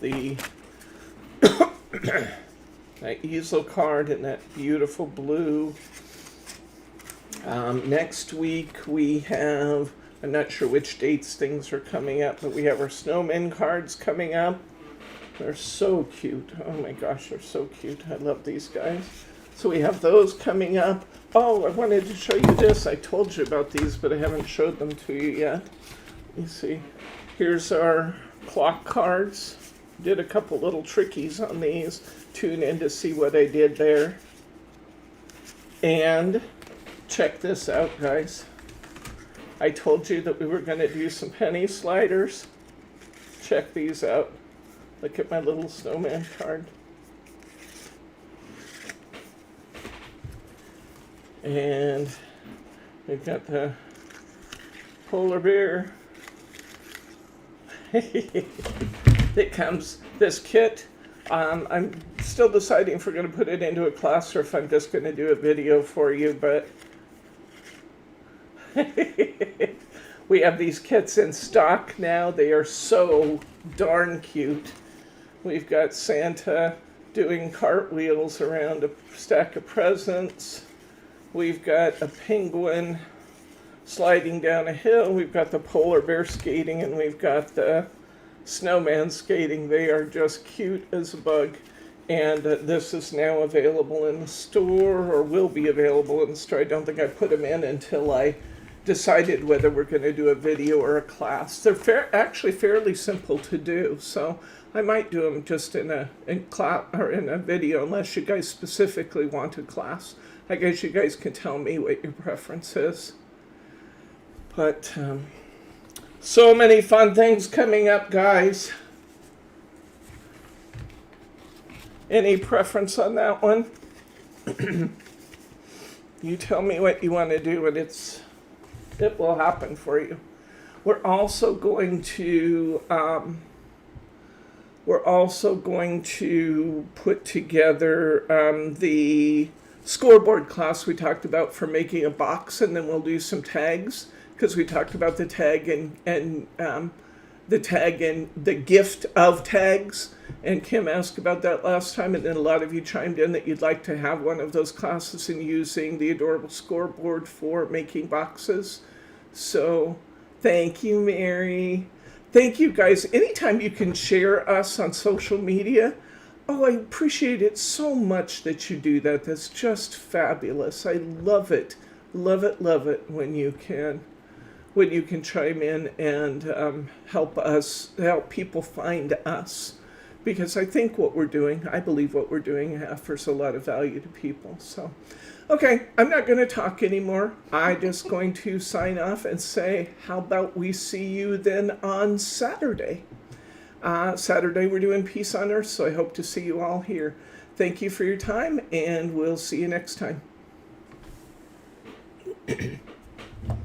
the that easel card in that beautiful blue. Next week we have, I'm not sure which dates things are coming up, but we have our Snowmen cards coming up. They're so cute. Oh my gosh, they're so cute. I love these guys. So we have those coming up. Oh, I wanted to show you this. I told you about these, but I haven't showed them to you yet. You see, here's our clock cards. Did a couple little trickies on these. Tune in to see what I did there. And check this out, guys. I told you that we were going to do some penny sliders. Check these out. Look at my little snowman card. And we've got the polar bear. It comes, this kit. I'm still deciding if we're going to put it into a class or if I'm just going to do a video for you, but we have these kits in stock now. They are so darn cute. We've got Santa doing cartwheels around a stack of presents. We've got a penguin sliding down a hill. We've got the polar bear skating, and we've got the snowman skating. They are just cute as a bug. And this is now available in the store, or will be available in the store. I don't think I put them in until I decided whether we're going to do a video or a class. They're actually fairly simple to do, so I might do them just in a video, unless you guys specifically want a class. I guess you guys can tell me what your preference is. But so many fun things coming up, guys. Any preference on that one? You tell me what you want to do, and it will happen for you. We're also going to put together the scoreboard class we talked about for making a box, and then we'll do some tags, because we talked about the tag and the gift of tags. And Kim asked about that last time, and then a lot of you chimed in that you'd like to have one of those classes in using the adorable scoreboard for making boxes. So thank you, Mary. Thank you, guys. Anytime you can share us on social media, oh, I appreciate it so much that you do that. That's just fabulous. I love it. Love it, love it when you can chime in and help people find us. Because I think I believe what we're doing offers a lot of value to people. So, okay, I'm not going to talk anymore. I'm just going to sign off and say, how about we see you then on Saturday? Saturday we're doing Peace on Earth, so I hope to see you all here. Thank you for your time, and we'll see you next time.